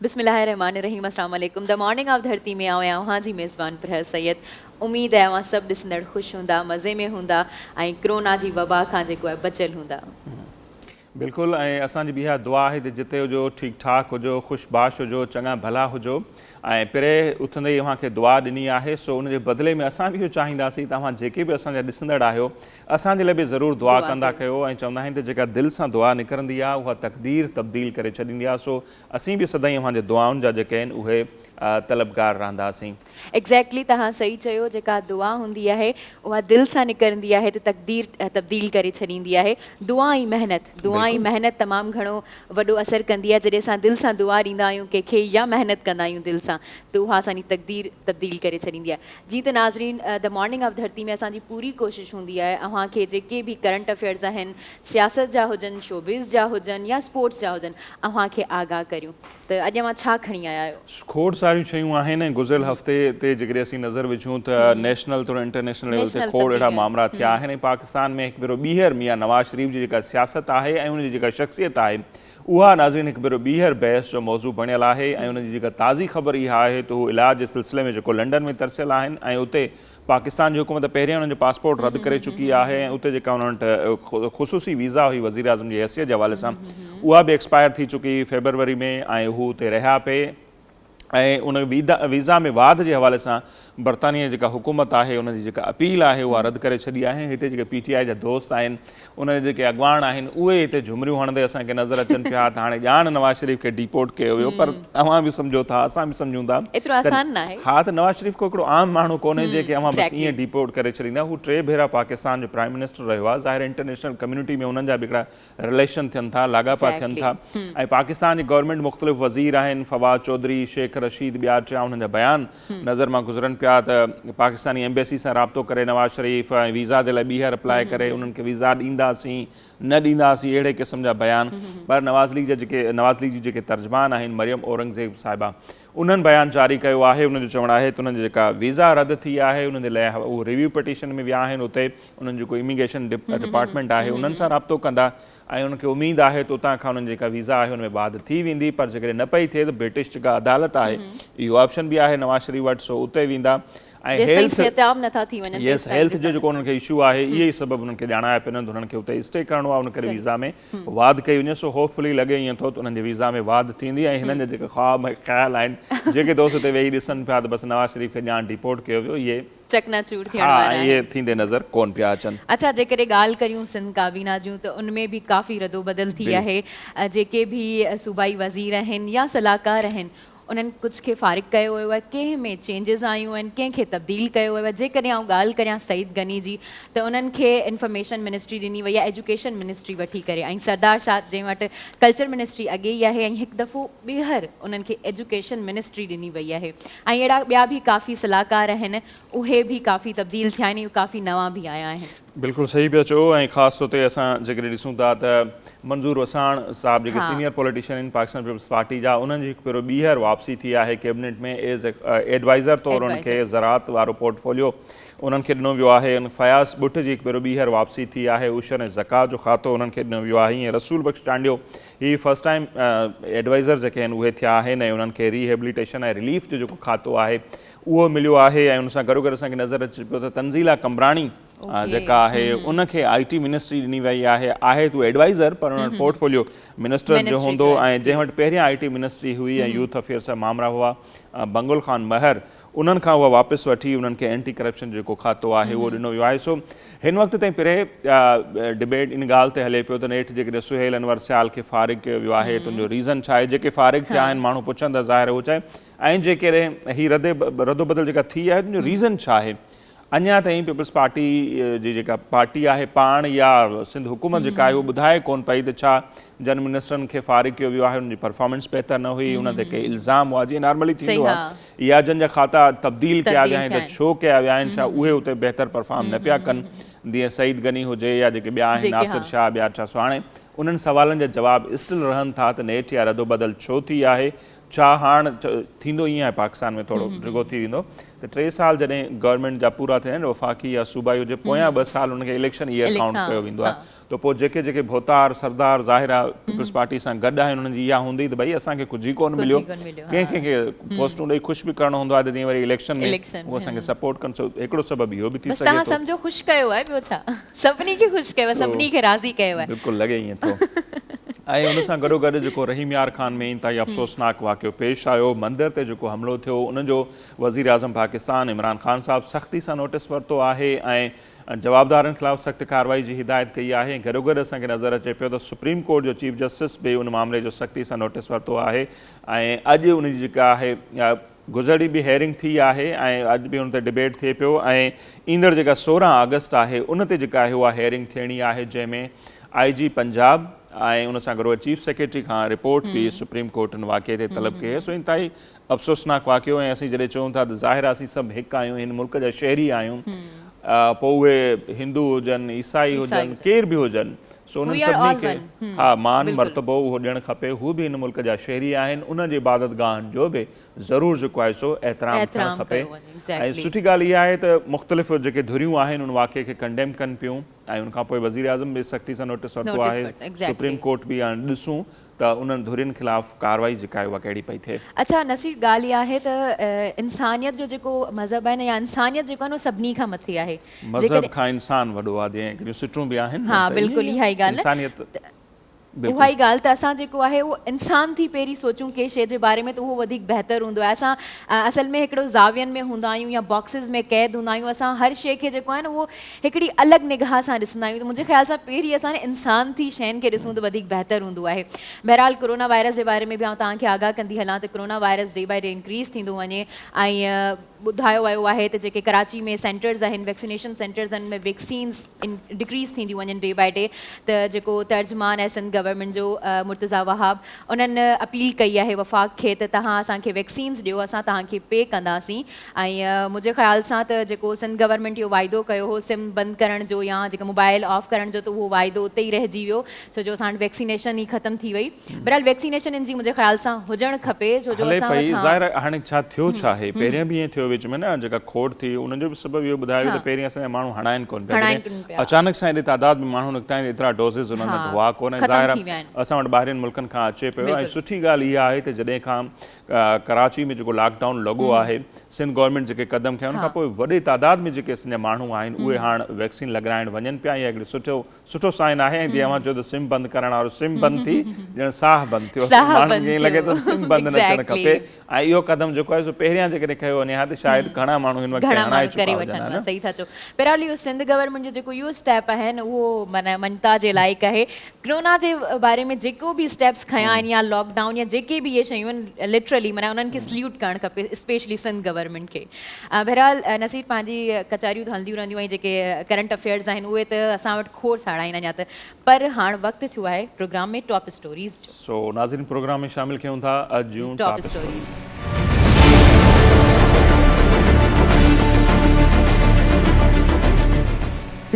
बिस्मिल्लाहिर्रहमानिर्रहीम, अस्सलाम वालेकुम। द मॉर्निंग ऑफ धरती में आया वहाँ जी मेज़बान पर सैयद। उम्मीद है वहाँ सब ॾिसंदड़ ख़ुशि हूंदा, मज़े में हूंदा ऐं कोरोना जी वबा खां जेको आहे बचियल हूंदा। बिल्कुलु। ऐं असांजी बि इहा दुआ आहे त जिते हुजो ठीकु ठाक हुजो, ख़ुशबाश हुजो, चङा भला हुजो। ऐं पहिरें उथंदे ई अव्हांखे दुआ ॾिनी आहे, सो उनजे बदिले में असां बि इहो चाहींदासीं तव्हां जेके बि असांजा ॾिसंदड़ आहियो, असांजे लाइ बि ज़रूरु दुआ कंदा कयो। ऐं चवंदा आहिनि त जेका दिलि सां दुआ निकिरंदी आहे उहा तक़दीर तब्दील करे छॾींदी आहे। सो असीं बि सदाईं अव्हांजे दुआउनि जा जेके आहिनि उहे तलबगार रहंदासीं। एग्ज़ैक्टली, तव्हां सही चयो। जेका दुआ हूंदी आहे उहा दिलि सां निकिरंदी आहे त तक़दीर तब्दील करे छॾींदी आहे। दुआ ऐं महिनत तमामु घणो वॾो असरु कंदी आहे। जॾहिं असां दिलि सां दुआ ॾींदा आहियूं कंहिंखे या महिनत कंदा आहियूं दिलि सां, त उहा असांजी तक़दीर तब्दील करे छॾींदी आहे। जी त नाज़रीन, द मॉर्निंग ऑफ धरती में असांजी पूरी कोशिशि हूंदी आहे अव्हांखे जेके बि करंट अफेयर्स आहिनि, सियासत जा हुजनि, शोबिज़ जा हुजनि या स्पोर्ट्स जा हुजनि, अव्हांखे आगाह करियूं। त अॼु मां छा खणी आया आहियो? खोड़ सारियूं शयूं आहिनि। गुज़िरियल हफ़्ते ते जेकॾहिं असीं नज़र विझूं त नेशनल तौरु इंटरनेशनल लेवल ते खोड़ अहिड़ा मामला थिया आहिनि। पाकिस्तान में हिकु भेरो ॿीहर मियां नवाज़ शरीफ़ जी जेका सियासत आहे ऐं उनजी जेका शख़्सियत आहे उहा नाज़रीन हिकु भेरो ॿीहर बहस जो मौज़ू बणियल आहे। ऐं उनजी जेका ताज़ी ख़बर इहा आहे त हू इलाज जे सिलसिले में जेको लंडन में तरसियल आहिनि ऐं उते पाकिस्तान जी हुकूमत पहिरियों उन्हनि जो पासपोर्ट रद्द करे चुकी आहे ऐं उते जेका उन्हनि वटि ख़ुसूसी वीज़ा हुई वज़ीर आज़म जी हैसियत जे हवाले सां, उहा बि एक्सपायर थी चुकी फेबरवरी में ऐं हू उते रहिया पिए। ऐं उन वीज़ा में वाध जे हवाले सां बरतानिया जेका हुकूमत आहे उनजी जेका अपील आहे उहा रद्द करे छॾी आहे। हिते जेके PTI जा दोस्त आहिनि, उन जेके अॻवान आहिनि, उहे हिते झुमरियूं हणंदे असांखे नज़र अचनि पिया त हाणे ॼाण नवाज़ शरीफ़ खे डिपोर्ट कयो वियो। पर तव्हां बि सम्झो था, असां बि सम्झूं था, एतिरो आसान न आहे। हा, त नवाज़ शरीफ़ को हिकिड़ो आम माण्हू कोन्हे जेके अव्हां बसि ईअं डिपोर्ट करे छॾींदा। हू 3 भेरा पाकिस्तान जो प्राइम मिनिस्टर रहियो आहे। ज़ाहिर इंटरनेशनल कम्युनिटी में उन्हनि जा बि हिकिड़ा रिलेशन थियनि था, लाॻापा थियनि था। ऐं पाकिस्तान जी गवर्नमेंट मुख़्तलिफ़ वज़ीर आहिनि, फवाद चौधरी, शेख रशीद, ॿिया टिया उन्हनि जा बयान नज़र मां गुज़रनि पिया त पाकिस्तानी एम्बेसी सां राब्तो करे नवाज़ शरीफ़ ऐं वीज़ा जे लाइ ॿीहर अप्लाई करे उन्हनि खे वीज़ा ॾींदासीं न ॾींदासीं, अहिड़े क़िस्म जा बयान। पर नवाज़ लीग जी जेके तर्जमान आहिनि मरियम औरंगज़ेब साहिबा, उन्हनि बयान जारी कयो आहे। उनजो चवणु आहे त उन्हनि जेका वीज़ा रद्द थी आहे उन जे लाइ उहे रिव्यू पिटीशन में विया आहिनि। उते उन्हनि जेको इमिग्रेशन डिपार्टमेंट आहे उन्हनि सां राब्तो कंदा ऐं उनखे उमेदु आहे त उतां खां उन्हनि जेका वीज़ा आहे उनमें बाद थी वेंदी। पर जेकॾहिं न पई थिए त ब्रिटिश जेका अदालत आहे, इहो ऑप्शन बि आहे नवाज़ शरीफ़ वटि, सो उते वेंदा। ऐं हेल्थ जो जेको उन्हनि खे इशू आहे, इहे ई सबबु उन्हनि खे ॼाणाया पिया त उन्हनि खे उते स्टे करिणो आहे, उन करे वीज़ा में वाध कई वञे। सो होपफुली लॻे ईअं थो त उन्हनि जे वीज़ा में वाध थींदी। ऐं हिननि जा जेके ख़्वाब ऐं ख़्याल आहिनि, जेके दोस्त हुते वेही ॾिसनि पिया त बसि नवाज़ शरीफ़ खे ॼाण डिपोर्ट कयो वियो, इहे चकनाचूर थियण वारा आहिनि। इहे थींदे नज़र कोन पिया अचनि। अच्छा, जेकॾहिं ॻाल्हि करियूं सिंध काबीना जूं त उनमें बि काफ़ी रदोबदल थी आहे। जेके बि सूबाई वज़ीर आहिनि या सलाहकार आहिनि, उन्हनि कुझु खे फ़ारिग कयो वियो आहे, कंहिं में चेंजिस आयूं आहिनि, कंहिंखे तब्दील कयो वियो आहे। जेकॾहिं आउं ॻाल्हि करियां सईद गनी जी, त उन्हनि खे इंफॉर्मेशन मिनिस्ट्री ॾिनी वई आहे, एजुकेशन मिनिस्ट्री वठी करे। ऐं सरदार शाह जंहिं वटि कल्चर मिनिस्ट्री अॻे ई आहे, ऐं हिकु दफ़ो ॿीहर उन्हनि खे एजुकेशन मिनिस्ट्री ॾिनी वई आहे। ऐं अहिड़ा ॿिया बि काफ़ी सलाहकार आहिनि, उहे बि काफ़ी तब्दील थिया आहिनि, काफ़ी नवां बि आया आहिनि। बिल्कुलु सही पिया चओ। ऐं ख़ासि तौर ते असां जेकॾहिं ॾिसूं था त मंज़ूर वसाण साहिब जेके सीनियर पॉलिटिशियन आहिनि पाकिस्तान पीपल्स पार्टी जा, उन्हनि जी हिकु भेरो ॿीहर वापसी थी आहे कैबिनेट में एज़ एडवाइज़र तौरु उनखे ज़राअत वारो पोर्टफोलियो उन्हनि खे ॾिनो वियो आहे। फयाज़ बुट जी हिकु भेरो ॿीहर वापसी थी आहे। उशर ऐं ज़कात जो खातो उन्हनि खे ॾिनो वियो आहे। हीअं रसूल बख्श चांडियो ही फस्ट टाइम एडवाइज़र जेके आहिनि उहे थिया आहिनि ऐं उन्हनि खे रिहेबिलिटेशन ऐं रिलीफ जो जेको खातो आहे उहो मिलियो आहे। ऐं उन सां गॾो गॾु असांखे नज़र अचे पियो त तंज़ीला कमराणी जेका आहे उनखे IT मिनिस्ट्री ॾिनी वई आहे तूं एडवाइज़र, पर उन्हनि पोर्टफोलियो मिनिस्टर जो हूंदो। ऐं जंहिं वटि पहिरियां IT मिनिस्ट्री हुई ऐं यूथ अफेयर्स जा मामला हुआ बंगुल ख़ान महर, उन्हनि खां उहा वापसि वठी उन्हनि खे एंटी करप्शन जो जेको खातो आहे उहो ॾिनो वियो आहे। सो हिन वक़्त ताईं पहिरें डिबेट इन ॻाल्हि ते हले पियो त नेठि जेकॾहिं सुहेल अनवर सियाल खे फ़ारिग कयो वियो आहे, तुंहिंजो रीज़न छा आहे? जेके फ़ारिग थिया आहिनि माण्हू पुछंदा ज़ाहिर हो चए, ऐं जेकॾहिं हीअ रदोबदल जेका थी आहे तुंहिंजो रीज़न छा आहे? अञा ताईं पीपल्स पार्टी जी जेका पार्टी आहे पाण या सिंध हुकूमत जेका आहे उहो ॿुधाए कोन पई त छा जन मिनिस्टरनि खे फ़ारिग कयो वियो आहे, उनजी परफॉर्मेंस बहितर न हुई, उन ते के इल्ज़ाम हुआ जीअं नॉर्मली थींदो आहे, या जन जा खाता तब्दील कया विया आहिनि त छो कया विया आहिनि, छा उहे उते बहितर परफॉर्म न पिया कनि? जीअं सईद गनी हुजे या जेके ॿिया आहिनि नासिर शाह ॿिया छा सो हाणे उन्हनि सवालनि जा जवाब स्टिल रहनि था त नेठि या रदोबदल छो थी आहे, छा हाणे थींदो ईअं आहे पाकिस्तान में थोरो जुगो थी वेंदो त 3 साल जॾहिं गवर्नमेंट जा पूरा थिया आहिनि वफ़ाक़ी या सूबाई हुजे पोयां 2 साल उनखे इलेक्शन ईयर काउंट कयो वेंदो आहे त पोइ जेके भोतार सरदार ज़ाहिरा पीपल्स पार्टी सां गॾु आहिनि उन्हनि जी इहा हूंदी त भई असांखे कुझु ई कोन मिलियो कंहिंखे पोस्टूं ॾेई ख़ुशि बि करिणो हूंदो आहे त तीअं वरी इलेक्शन में उहो असांखे सपोर्ट कनि हिकिड़ो सबबु इहो बि थी सघे तव्हां सम्झो ख़ुशि कयो आहे ॿियो छा सभिनी खे ख़ुशि कयो आहे सभिनी खे राज़ी कयो आहे बिल्कुलु लॻे ईअं थो ऐं उन सां गॾोगॾु जेको रहीम यार ख़ान में इंतहाई अफ़सोसनाक वाक़ियो पेश आयो मंदर ते जेको हमिलो थियो उनजो वज़ीर आज़म पाकिस्तान इमरान ख़ान साहिबु सख़्ती सां नोटिस वरितो आहे ऐं जवाबदारनि ख़िलाफ़ु सख़्तु कार्रवाई जी हिदायत कई आहे गॾोगॾु असांखे नज़र अचे पियो त सुप्रीम कोर्ट जो चीफ जस्टिस बि उन मामले जो सख़्ती सां नोटिस वरितो आहे ऐं अॼु उनजी जेका आहे गुज़री बि हेयरिंग थी आहे ऐं अॼु बि उन ते डिबेट थिए पियो ऐं ईंदड़ जेका 16 अगस्त आहे उन ते जेका आहे उहा हेयरिंग थियणी आहे जंहिंमें IG पंजाब ऐं उन सां गॾु चीफ सेक्रेटरी खां रिपोर्ट बि सुप्रीम कोर्ट उन वाक़िए ते तलब कई सो इंतहाई अफ़सोसनाक वाक़ियो ऐं असीं जॾहिं चऊं था त ज़ाहिर आहे असीं सभु हिकु आहियूं हिन मुल्क जा शहरी आहियूं पोइ उहे हिंदू हुजनि ईसाई हुजनि केर बि हुजनि सो उन्हनि सभिनी खे हा मान मर्तबो उहो ॾियणु खपे हू बि हिन मुल्क जा शहरी आहिनि उन जे इबादत गाहनि जो बि ज़रूरु जेको आहे सो एतिराम थियणु खपे ऐं सुठी ॻाल्हि इहा आहे त मुख़्तलिफ़ जेके धुरियूं आहिनि उन वाक़िए खे कंडेम कनि पियूं ऐं उनखां पोइ वज़ीर आज़म बि सख़्ती सां नोटिस वरितो आहे सुप्रीम कोर्ट बि हाणे ॾिसूं त उन्हनि धुरियुनि ख़िलाफ़ु कार्रवाई जेका आहे उहा कहिड़ी पई थिए अच्छा नसीर ॻाल्हि इहा आहे त इंसानियत जो जेको मज़हब आहे न या इंसानियत जेको आहे न सभिनी खां मथे आहे मज़हब खां इंसान वॾो आहे जीअं हिकिड़ियूं सिटूं बि आहिनि हा बिल्कुलु इहा ई ॻाल्हि इंसानियत उहा ई ॻाल्हि त असां जेको आहे उहो इंसान थी पहिरीं सोचूं कंहिं शइ जे बारे में त उहो वधीक बहितरु हूंदो आहे असां असल में हिकिड़ो ज़ावियनि में हूंदा आहियूं या बॉक्सिस में क़ैद हूंदा आहियूं असां हर शइ खे जेको आहे न उहो हिकिड़ी अलॻि निगाह सां ॾिसंदा आहियूं त मुंहिंजे ख़्याल सां पहिरीं असां इंसान थी शयुनि खे ॾिसूं त वधीक बहितरु हूंदो आहे बहरहाल कोरोना वायरस जे बारे में बि तव्हांखे आगाह कंदी हलां त corona virus day by day increase थींदो वञे ऐं ॿुधायो वियो आहे त जेके कराची में सेंटर्स आहिनि वैक्सीनेशन सेंटर्स आहिनि में वैक्सीन्स डिक्रीज़ थींदियूं वञनि डे बाय डे त जेको तर्जुमान आहे सिंध गवर्नमेंट जो मुर्तज़ा वहाब उन्हनि अपील कई आहे वफ़ाक़ खे त तव्हां असांखे वैक्सीन्स ॾियो असां तव्हांखे पे कंदासीं ऐं मुंहिंजे ख़्याल सां त जेको सिंध गवर्नमेंट इहो वाइदो कयो हो सिम बंदि करण जो या जेका मोबाइल ऑफ करण जो त उहो वाइदो उते ई रहिजी वियो छो जो असां वटि वैक्सीनेशन ई ख़तमु थी वई बहरहाल वैक्सीनेशन इन जी मुंहिंजे ख़्याल सां हुजणु खपे छो जो हाणे छा थियो छा आहे पहिरियों बि ईअं थियो विच में न जेका खोड़ थी उनजो बि सबबु इहो ॿुधायो त पहिरीं असांजा माण्हू हणाइनि कोन पिया अचानक सां एॾी तादाद में माण्हू निकिता आहिनि एतिरा डोज़िस उन्हनि वटि हुआ कोन ज़ाहिर आहे असां वटि ॿाहिरिनि मुल्कनि खां अचे पियो ऐं सुठी ॻाल्हि इहा आहे त जॾहिं खां कराची में जेको लॉकडाउन लॻो आहे सिंध गवर्नमेंट जेके क़दम खया उनखां पोइ वॾे तादाद में जेके असांजा माण्हू आहिनि उहे हाणे वैक्सीन लॻाइण वञनि पिया इहा हिकिड़ो सुठो साइन आहे ऐं जीअं मां चयो त सिम बंदि करण वारो सिम बंदि थी ॼण साह बंदि थियो माण्हुनि खे ईअं लॻे थो सिम बंदि न थियणु खपे ऐं इहो क़दम जेको आहे सो पहिरियां जेकॾहिं खयो वञे हा त शायदि घणा माण्हू हिन वक़्तु हणाए चुका हुजनि सही था चओ बहरहाल इहो सिंध गवर्नमेंट जो जेको इहो स्टेप आहे न उहो माना ममता जे लाइक़ु आहे कोरोना जे बारे में जेको बि स्टेप्स खयां आहिनि या लॉकडाउन या जेके बि इहे शयूं आहिनि लिटरली माना उन्हनि खे सल्यूट करणु खपे स्पेशली सिंध गवर्नमेंट खे बहरहाल नसीर पंहिंजी कचहरियूं त हलंदियूं रहंदियूं ऐं जेके करंट अफेयर्स आहिनि उहे त असां वटि खोड़ साड़ा आहिनि अञा त पर हाणे वक़्तु थियो आहे प्रोग्राम में टॉप स्टोरीज़ जो सो नाज़रीन प्रोग्राम में शामिल कयूं था अॼु जूं टॉप स्टोरीज़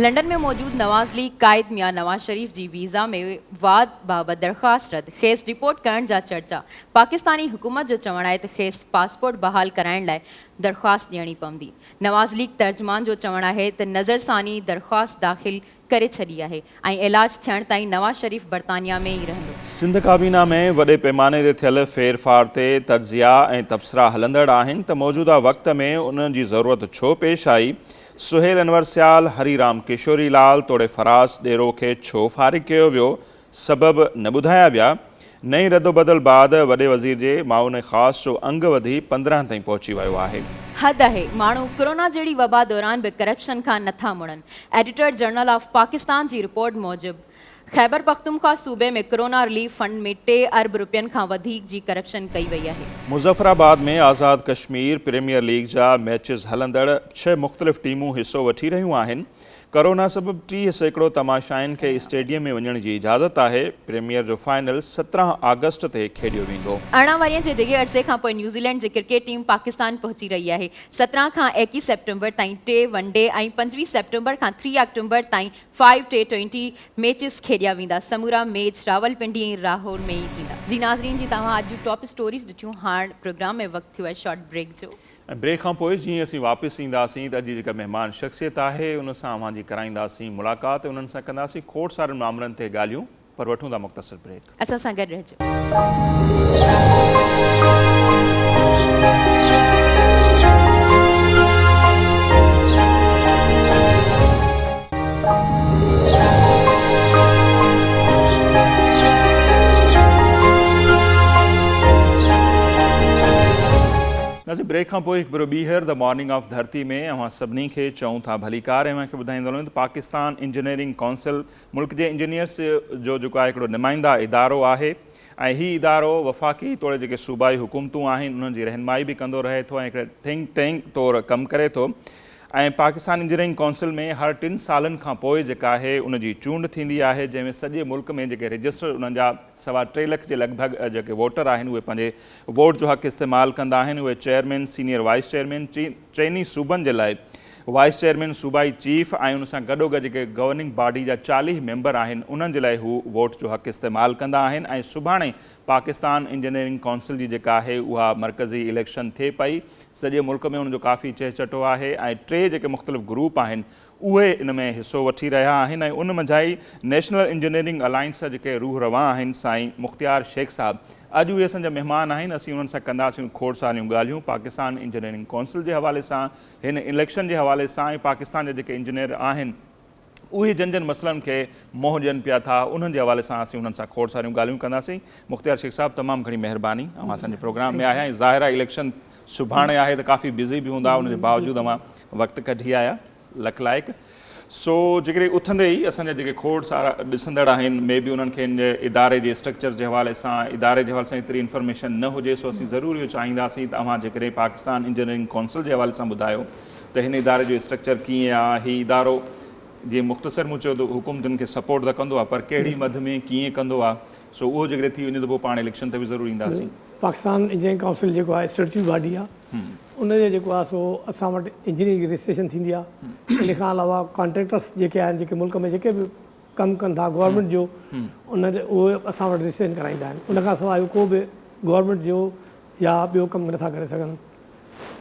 लंडन में मौजूद नवाज़ लीग कायद मियां नवाज़ शरीफ जी वीज़ा में वाद बाबति दरख़्वास्त रद्द खेस डिपोर्ट करण जा चर्चा पाकिस्तानी हुकूमत जो चवणु आहे त खेस पासपोर्ट बहाल कराइण लाइ दरख़्वास्त ॾियणी पवंदी नवाज़ लीग तर्जुमान जो चवणु आहे त नज़रसानी दरख़्वास्त दाख़िल करे छॾी आहे ऐं इलाज थियण ताईं नवाज़ शरीफ बर्तानिया में ई रहंदो सिंध काबीना में वॾे पैमाने ते थियल फेरफार ते तर्जिया ऐं तबसरा हलंदड़ आहिनि त मौजूदा वक़्त में उन्हनि जी ज़रूरत छो पेश आई सुहेल अनवर सियाल हरीराम किशोरी लाल तोड़े फराज़ डेरो खे छो फारिग कयो वियो सबब न ॿुधाया विया नई रदोबदल बाद वॾे वज़ीर जे माउन ख़ासि जो अंग वधी 15 ताईं पहुची वियो आहे हद आहे माण्हू कोरोना जहिड़ी वबा दौरान बि करप्शन खां नथा मुड़नि एडिटर जनरल ऑफ पाकिस्तान जी रिपोर्ट मूजिबि ख़ैबर पख्तूनख्वा सूबे में कोरोना रिलीफ फंड में 3 अरब रुपयनि खां वधीक जी करप्शन कई वई आहे मुज़फ़राबाद में आज़ाद कश्मीर प्रीमियर लीग जा मैचिस हलंदड़ 6 मुख़्तलिफ़ टीमूं हिसो वठी रहियूं आहिनि कोरोना सबबि 30% तमाशाइनि खे स्टेडियम में वञण जी इजाज़त आहे प्रीमियर जो फाइनल 17 अगस्त ते खेॾियो वेंदो 18 वरियनि जे डिघे अरसे खां पोइ न्यूज़ीलैंड जी क्रिकेट टीम पाकिस्तान पहुची रही आहे 17 खां 21 सेप्टेंबर ताईं 3 वनडे ऐं 25 सेप्टेंबर खां 3 अक्टूबर ताईं 5 T20 मैचिस खेॾिया खेॾिया वेंदा समूरा मैच रावलपिंडी ऐं लाहौर में ई थींदा। जी नाज़रीन जी तव्हां अॼु टॉप स्टोरीज़ ॾिठियूं। हाणे प्रोग्राम में वक़्तु थियो आहे शॉर्ट ब्रेक जो। ऐं ब्रेक खां पोइ जीअं असीं वापसि ईंदासीं त अॼु जेका महिमान शख़्सियत आहे उन सां अव्हांजी कराईंदासीं मुलाक़ात, उन्हनि सां कंदासीं खोड़ सारनि मामलनि ते ॻाल्हियूं, पर वठूं था मुख़्तसर ब्रेक। असां सां गॾु रहिजो। नाज़रीन ब्रेक खां पोइ हिकु भेरो ॿीहर द मॉर्निंग ऑफ धरती में अव्हां सभिनी खे चऊं था भलीकार ऐं मूंखे ॿुधाईंदो वञो त पाकिस्तान इंजीनियरिंग काउंसिल मुल्क जे इंजीनियर्स जो जेको आहे हिकिड़ो नुमाइंदा इदारो आहे ऐं हीउ इदारो वफ़ाक़ी तौरु जेके सूबाई हुकूमतूं आहिनि उन्हनि जी रहनुमाई बि कंदो रहे थो ऐं हिकिड़े थिंक टैंक तौरु कमु करे थो। ऐं पाकिस्तान इंजीनियरिंग काउंसिल में हर 3 सालनि खां पोइ जेका आहे उनजी चूंड थींदी आहे, जंहिंमें सॼे मुल्क में जेके रजिस्टर उन्हनि जा 2.25 लख जे लॻभॻि जेके वोटर आहिनि उहे पंहिंजे वोट जो हक़ इस्तेमालु कंदा आहिनि। उहे चेयरमैन, सीनियर वाइस चेयरमैन, चइनी सूबनि जे लाइ वाइस चेयरमैन, सूबाई चीफ ऐं उन सां गॾोगॾु जेके गवर्निंग बॉडी जा 40 मेंबर आहिनि उन्हनि जे लाइ हू वोट जो हक़ इस्तेमालु कंदा आहिनि। ऐं सुभाणे पाकिस्तान इंजीनियरिंग काउंसिल जी जेका आहे उहा मरकज़ी इलेक्शन थिए पई। सॼे मुल्क में उनजो काफ़ी चहचटो आहे ऐं 3 जेके मुख़्तलिफ़ ग्रुप आहिनि उहे इन में हिसो वठी रहिया आहिनि ऐं उन मंझां ई नेशनल इंजीनियरिंग अलायंस जा जेके रूह रवां आहिनि साईं मुख़्तियार शेख साहब, अॼु उहे असांजा महिमान आहिनि। असीं उन्हनि सां कंदासीं खोड़ सारियूं ॻाल्हियूं पाकिस्तान इंजीनियरिंग काउंसिल जे हवाले सां, हिन इलेक्शन जे हवाले सां ऐं पाकिस्तान जा जेके इंजीनियर आहिनि उहे जन मसइलनि खे मोह ॾियनि पिया था उन्हनि जे हवाले सां असीं उन्हनि सां खोड़ सारियूं ॻाल्हियूं कंदासीं। मुख़्तियार शेख साहब तमामु घणी महिरबानी, अव्हां असांजे प्रोग्राम में आया ऐं ज़ाहिर आहे इलेक्शन सुभाणे आहे त काफ़ी बिज़ी बि हूंदा, उनजे बावजूदि अव्हां वक़्तु कढी आया, लख लाइक़। सो जेकॾहिं उथंदे ई असांजा जेके खोड़ सारा ॾिसंदड़ आहिनि मे बि उन्हनि खे इन इदारे जे स्ट्रक्चर जे हवाले सां, इदारे जे हवाले सां एतिरी इन्फॉर्मेशन न हुजे, सो असीं ज़रूरु इहो चाहींदासीं त अव्हां जेकॾहिं पाकिस्तान इंजीनियरिंग काउंसिल जे हवाले सां ॿुधायो त हिन इदारे जो स्ट्रक्चर कीअं आहे। हीउ इदारो जीअं मुख़्तसर मूं चयो त हुकूमतुनि खे सपोर्ट त कंदो आहे, पर कहिड़ी मद में कीअं कंदो आहे, सो उहो जेकॾहिं थी वञे त पोइ पाण इलेक्शन ते बि ज़रूरु ईंदासीं। पाकिस्तान इंजीनियरिंग काउंसिल जेको आहे स्टेचुटरी बॉडी आहे, उनजो जेको आहे सो असां वटि इंजीनियरिंग रजिस्ट्रेशन थींदी आहे। इन खां अलावा कॉन्ट्रेक्टर्स जेके आहिनि, जेके मुल्क में जेके बि कमु कनि था गवर्नमेंट जो, उनजे उहे असां वटि रजिस्ट्रेशन कराईंदा आहिनि। उनखां सवाइ को बि गवर्नमेंट जो या ॿियो कमु नथा करे सघनि।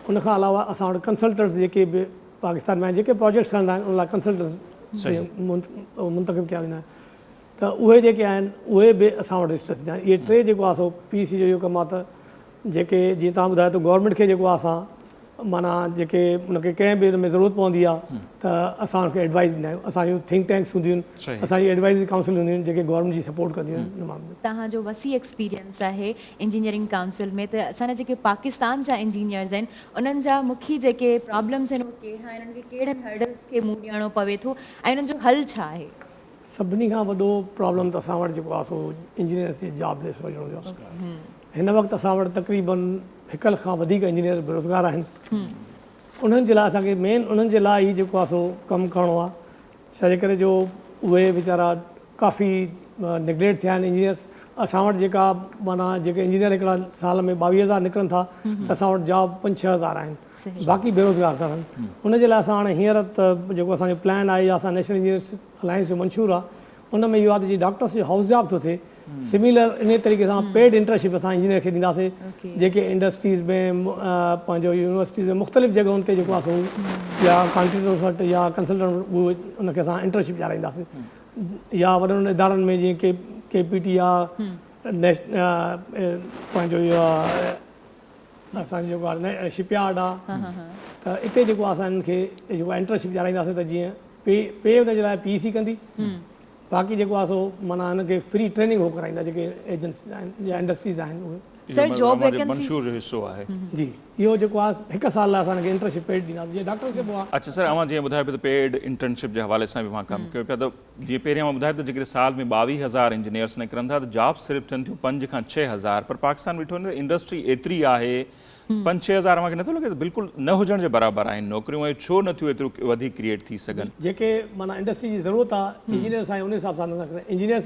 उनखां अलावा असां वटि कंसल्टेंट्स जेके बि पाकिस्तान में जेके प्रोजेक्ट्स हलंदा आहिनि उन लाइ कंसल्टेंट्स मुंतख़िब कया वेंदा आहिनि, त उहे जेके आहिनि उहे बि असां वटि रजिस्टर थींदा आहिनि। इहे 3 जेको आहे सो PEC जो इहो कमु आहे त जेके जीअं तव्हां ॿुधायो त गवर्नमेंट खे जेको आहे असां माना जेके उनखे कंहिं बि हिन में ज़रूरत पवंदी आहे त असां उनखे एडवाइस ॾींदा आहियूं। असां जूं थिंक टैंक्स हूंदियूं आहिनि, असांजी एडवाइज़री काउंसिल हूंदियूं आहिनि जेके गवर्नमेंट जी सपोर्ट कंदियूं आहिनि हिन मामले में। तव्हांजो वसी एक्सपीरियंस आहे इंजीनियरिंग काउंसिल में, त असांजा जेके पाकिस्तान जा इंजीनियर्स आहिनि उन्हनि जा मुख्य जेके प्रॉब्लम्स आहिनि उहे कहिड़ा आहिनि, उन्हनि खे कहिड़नि हर्डल्स खे मुंहुं ॾियणो पवे थो ऐं उन्हनि जो हल छा आहे? सभिनी खां वॾो प्रॉब्लम त असां वटि जेको आहे सो इंजीनियर्स जी जॉबलेस वञण जो आहे। हिन वक़्तु असां वटि तक़रीबन 1 लख खां वधीक इंजीनियर बेरोज़गार आहिनि। उन्हनि जे लाइ असांखे मेन उन्हनि जे लाइ ई जेको आहे सो कमु करिणो आहे, छाजे करे जो उहे वीचारा काफ़ी नेग्लेक्ट थिया आहिनि इंजीनियर्स। असां वटि जेका माना जेके इंजीनियर हिकिड़ा साल में 22,000 निकिरनि था, त असां वटि जॉब 5-6 हज़ार आहिनि, बाक़ी बेरोज़गार था रहनि। उनजे लाइ असां हाणे हींअर त जेको असांजो प्लान आहे या असां नेशनल इंजीनियर्स अलायंस जो मंशूर आहे, उन में इहो आहे त जीअं डॉक्टर्स जो हाउस जॉब थो थिए, सिमिलर इन तरीक़े सां पेड इंटर्नशिप असां इंजीनियर खे ॾींदासीं, जेके इंडस्ट्रीज़ में पंहिंजो यूनिवर्सिटीज़ में मुख़्तलिफ़ जॻहुनि ते जेको आहे सो या कॉन्ट्रेक्टर्स वटि या कंसल्टेंट उहे उनखे असां इंटर्नशिप ॾियाराईंदासीं। या वॾनि इदारनि में जीअं KPT आहे, पंहिंजो इहो असांजो जेको आहे शिपयार्ड आहे, त इते जेको आहे असां इन्हनि खे जेको आहे इंटर्नशिप ॾियाराईंदासीं त जीअं पे उनजे लाइ PEC कंदी, बाक़ी जेको आहे सो माना हिनखे फ्री ट्रेनिंग हो कराईंदा जेके एजेंसीज़ आहिनि या इंडस्ट्रीज़ आहिनि उहे। सर जॉब मंशूर जो हिस्सो आहे जी, इहो जेको आहे 1 साल लाइ असांखे इंटर्नशिप पेड ॾींदासीं जीअं डॉक्टर खे पोइ आहे। अच्छा सर, अव्हां जीअं ॿुधायो पियो त पेड इंटर्नशिप जे हवाले सां बि मां कमु कयो पिया, त जीअं पहिरियों मां ॿुधायो त जेकॾहिं साल में 22,000 इंजीनियर्स निकिरनि था त जॉब सिर्फ़ु थियनि थियूं 5 खां 6 हज़ार, पर पाकिस्तान ॾिठो वञे इंडस्ट्री एतिरी आहे 5-6 हज़ार मूंखे नथो लॻे त बिल्कुलु न हुजण जे बराबरि आहिनि नौकरियूं, ऐं छो नथियूं एतिरो वधीक क्रिएट थी सघनि। जेके माना इंडस्ट्री जी ज़रूरत आहे इंजीनियर्स आहिनि उन हिसाब सां नथा कनि। इंजीनियर्स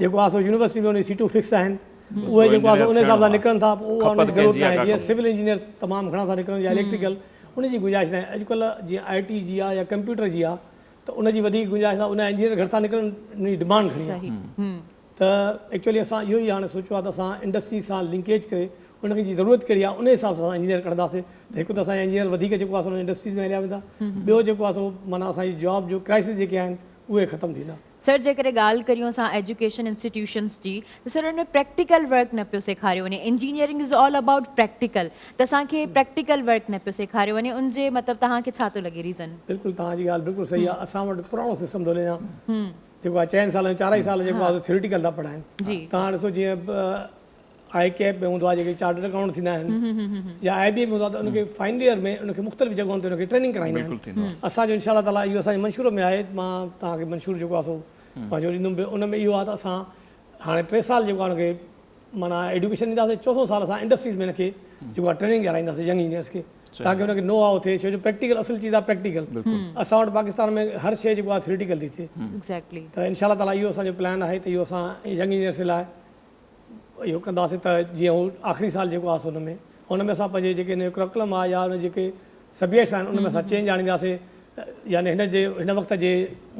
जेको आहे सो यूनिवर्सिटी में उन सीटूं फिक्स आहिनि, उहे जेको आहे उन हिसाब सां निकिरनि था, उहा उनजी ज़रूरत न आहे। जीअं सिविल इंजीनियर तमामु घणा था निकिरनि या इलेक्ट्रिकल, उनजी गुंजाइश न आहे। अॼुकल्ह जीअं IT जी आहे या कंप्यूटर जी आहे, त उनजी वधीक गुंजाइश आहे, उन इंजीनियर घर था निकिरनि, उनजी डिमांड घणी आहे। सही त एक्चुअली असां इहो ई हाणे सोचियो आहे त असां इंडस्ट्री सां लिंकेज करे उनखे जी ज़रूरत कहिड़ी आहे उन हिसाब सां असां इंजीनियर कढंदासीं। त हिकु त असांजा इंजीनियर वधीक जेको आहे इंडस्ट्रीज़ में हलिया वेंदा, ॿियो जेको आहे माना असांजी जॉब जो क्राइसिस जेके आहिनि उहे ख़तमु थींदा। सर जेकॾहिं ॻाल्हि करियूं असां एजुकेशन इंस्टीट्यूशन्स जी त सर हुन में प्रैक्टिकल वर्क न पियो सेखारियो वञे। Engineering is all about practical, त असांखे प्रैक्टिकल वर्क न पियो सेखारियो वञे, उनजे मतिलबु तव्हांखे छा थो लॻे रीज़न? बिल्कुलु तव्हांजी ॻाल्हि बिल्कुलु सही आहे। असां वटि पुराणो सिस्टम थो हले या जेको आहे 4 साल 4 साल जेको आहे थ्योरिटिकल था पढ़ाइनि। जी तव्हां ॾिसो जीअं आई कैप में हूंदो आहे, जेके चार्टर्ड अकाउंट थींदा आहिनि, या IBA में हूंदो आहे, त उनखे फाइनल ईयर में उनखे मुख़्तलिफ़ जॻहियुनि ते उनखे ट्रेनिंग कराईंदा आहिनि। असांजो इंशाअल्लाह ताला इहो असांजे मंशूर में आहे, मां तव्हांखे मंशूर जेको आहे पंहिंजो ॾींदुमि। उन में इहो आहे त असां हाणे 3 साल जेको आहे उनखे माना एजुकेशन ॾींदासीं, 4 साल असां इंडस्ट्रीज़ में हिनखे जेको आहे ट्रेनिंग कराईंदासीं यंग इंजीनियर्स खे, ताकी हुनखे नो हाउ थिए। छो जो प्रैक्टिकल असुल चीज़ आहे प्रैक्टिकल। असां वटि पाकिस्तान में हर शइ जेको आहे थ्योरिटिकल थी थिए। एग्ज़ैक्टली। त इंशाअल्लाह ताला इहो असांजो प्लान आहे त इहो असां यंग इंजीनियर्स जे लाइ इहो कंदासीं त जीअं हू आख़िरी साल जेको आहे हुन में असां पंहिंजे जेके हिन जो करिकुलम आहे या जेके सब्जेक्ट्स आहिनि उन में असां चेंज आणींदासीं, यानी हिन वक़्त जे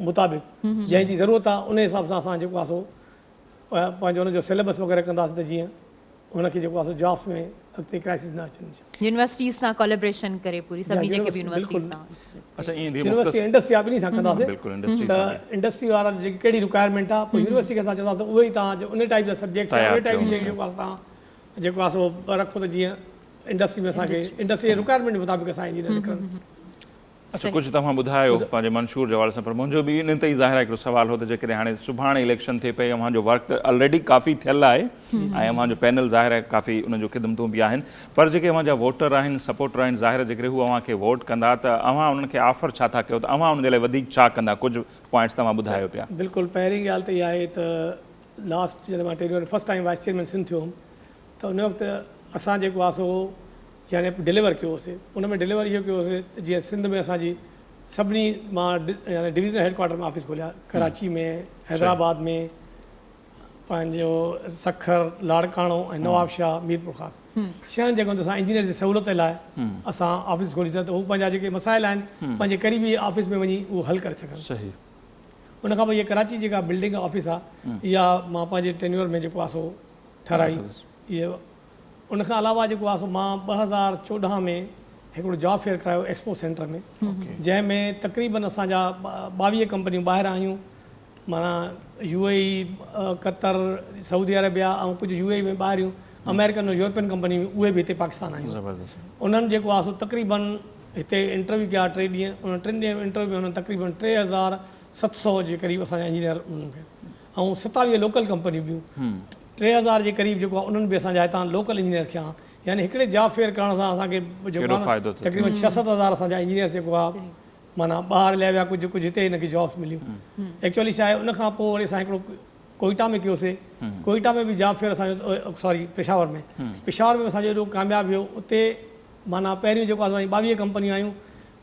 मुताबिक़ जंहिंजी ज़रूरत आहे उन हिसाब सां असां जेको आहे पंहिंजो हुनजो सिलेबस वग़ैरह कंदासीं, त जीअं हुनखे जेको आहे जॉब्स में अॻिते क्राइसिस न अचनि। यूनिवर्सिटीज़ सां कोलैबोरेशन करे पूरी सभिनी जेके बि यूनिवर्सिटीज़ सां। अच्छा ईअं यूनिवर्सिटी इंडस्ट्री आहे ॿिन्ही सां कंदासीं। बिल्कुलु इंडस्ट्री त इंडस्ट्री वारा जेकी कहिड़ी रिक्वायरमेंट आहे पोइ यूनिवर्सिटी खे असां चवंदासीं उहे ई तव्हां उन टाइप जा सब्जेक्ट्स उन टाइप जी शइ जेको आहे तव्हां जेको आहे रखो, त जीअं इंडस्ट्री में असांखे इंडस्ट्री जे रिक्वायरमेंट जे मुताबिक़ असां इंजीनियर निकिरनि। अच्छा कुझु तव्हां ॿुधायो पंहिंजे मंशूर जे हवाले सां, पर मुंहिंजो बि इन ते ई ज़ाहिर आहे हिकिड़ो सुवाल हो त जेकॾहिं हाणे सुभाणे इलेक्शन थिए पई, अव्हांजो वर्क त ऑलरेडी काफ़ी थियल आहे ऐं अव्हांजो पैनल ज़ाहिर आहे काफ़ी उनजो ख़िदमतूं बि आहिनि, पर जेके अव्हांजा वोटर आहिनि, सपोर्टर आहिनि, ज़ाहिर आहे जेकॾहिं हू अव्हांखे वोट कंदा त अव्हां उन्हनि खे ऑफर छा था कयो, त अव्हां उन जे लाइ वधीक छा कंदा? कुझु पॉइंट्स तव्हां ॿुधायो पिया। बिल्कुलु पहिरीं ॻाल्हि त इहा आहे त लास्ट जॾहिं मां tenure first time vice chairman Sindh थियो हुउमि, त उन वक़्तु असां जेको आहे यानी डिलीवर कयोसीं। उन में डिलीवर इहो कयोसीं जीअं सिंध में असांजी सभिनी मां यानी डिवीज़नल हेडक्वार्टर में ऑफिस खोलिया, कराची में, हैदराबाद में, पंहिंजो सखर, लाड़काणो ऐं नवाबशाह, मीरपुर ख़ासि 6 जॻहियुनि ते असां इंजीनियर जी सहूलियत लाइ असां ऑफिस खोली त हू पंहिंजा जेके मसाइल आहिनि पंहिंजे क़रीबी ऑफिस में वञी उहो हल करे सघनि। सही। उनखां पोइ इहा कराची जेका बिल्डिंग ऑफिस आहे इहा मां पंहिंजे टेन्योर में जेको आहे ठाराई। इहो उनखां अलावा जेको आहे मां 2014 में हिकिड़ो जॉब फेयर करायो एक्सपो सेंटर में, जंहिंमें तक़रीबन असांजा 22 कंपनियूं ॿाहिरि आहियूं, माना UAE, कतर, सऊदी अरबिया ऐं कुझु UAE में ॿाहिरियूं अमेरिकन ऐं यूरोपियन कंपनियूं, उहे बि हिते पाकिस्तान आहियूं। उन्हनि जेको आहे तक़रीबन हिते इंटरव्यू कया 3 ॾींहं, उन 3 ॾींहं में इंटरव्यू में उन्हनि तक़रीबन 3700 जे क़रीब असांजा इंजीनियर उन्हनि खे, ऐं 27 लोकल कंपनियूं ॿियूं 3000 जे क़रीब जेको आहे उन्हनि बि असांजा हितां लोकल इंजीनियर खयां। यानी हिकिड़े जॉब फेयर करण सां असांखे जेको आहे तक़रीबन 6-7 हज़ार असांजा इंजीनियर्स जेको आहे माना ॿाहिरि हलिया विया, कुझु हिते हिनखे जॉब्स मिलियूं। एक्चुअली छा आहे उनखां पोइ वरी असां हिकिड़ो कोयटा में कयोसीं, कोयटा में बि जॉब फेयर असांजो, सॉरी पेशावर में असांजो एॾो कामयाबु वियो। उते माना पहिरियों जेको आहे 22 कंपनियूं आहियूं,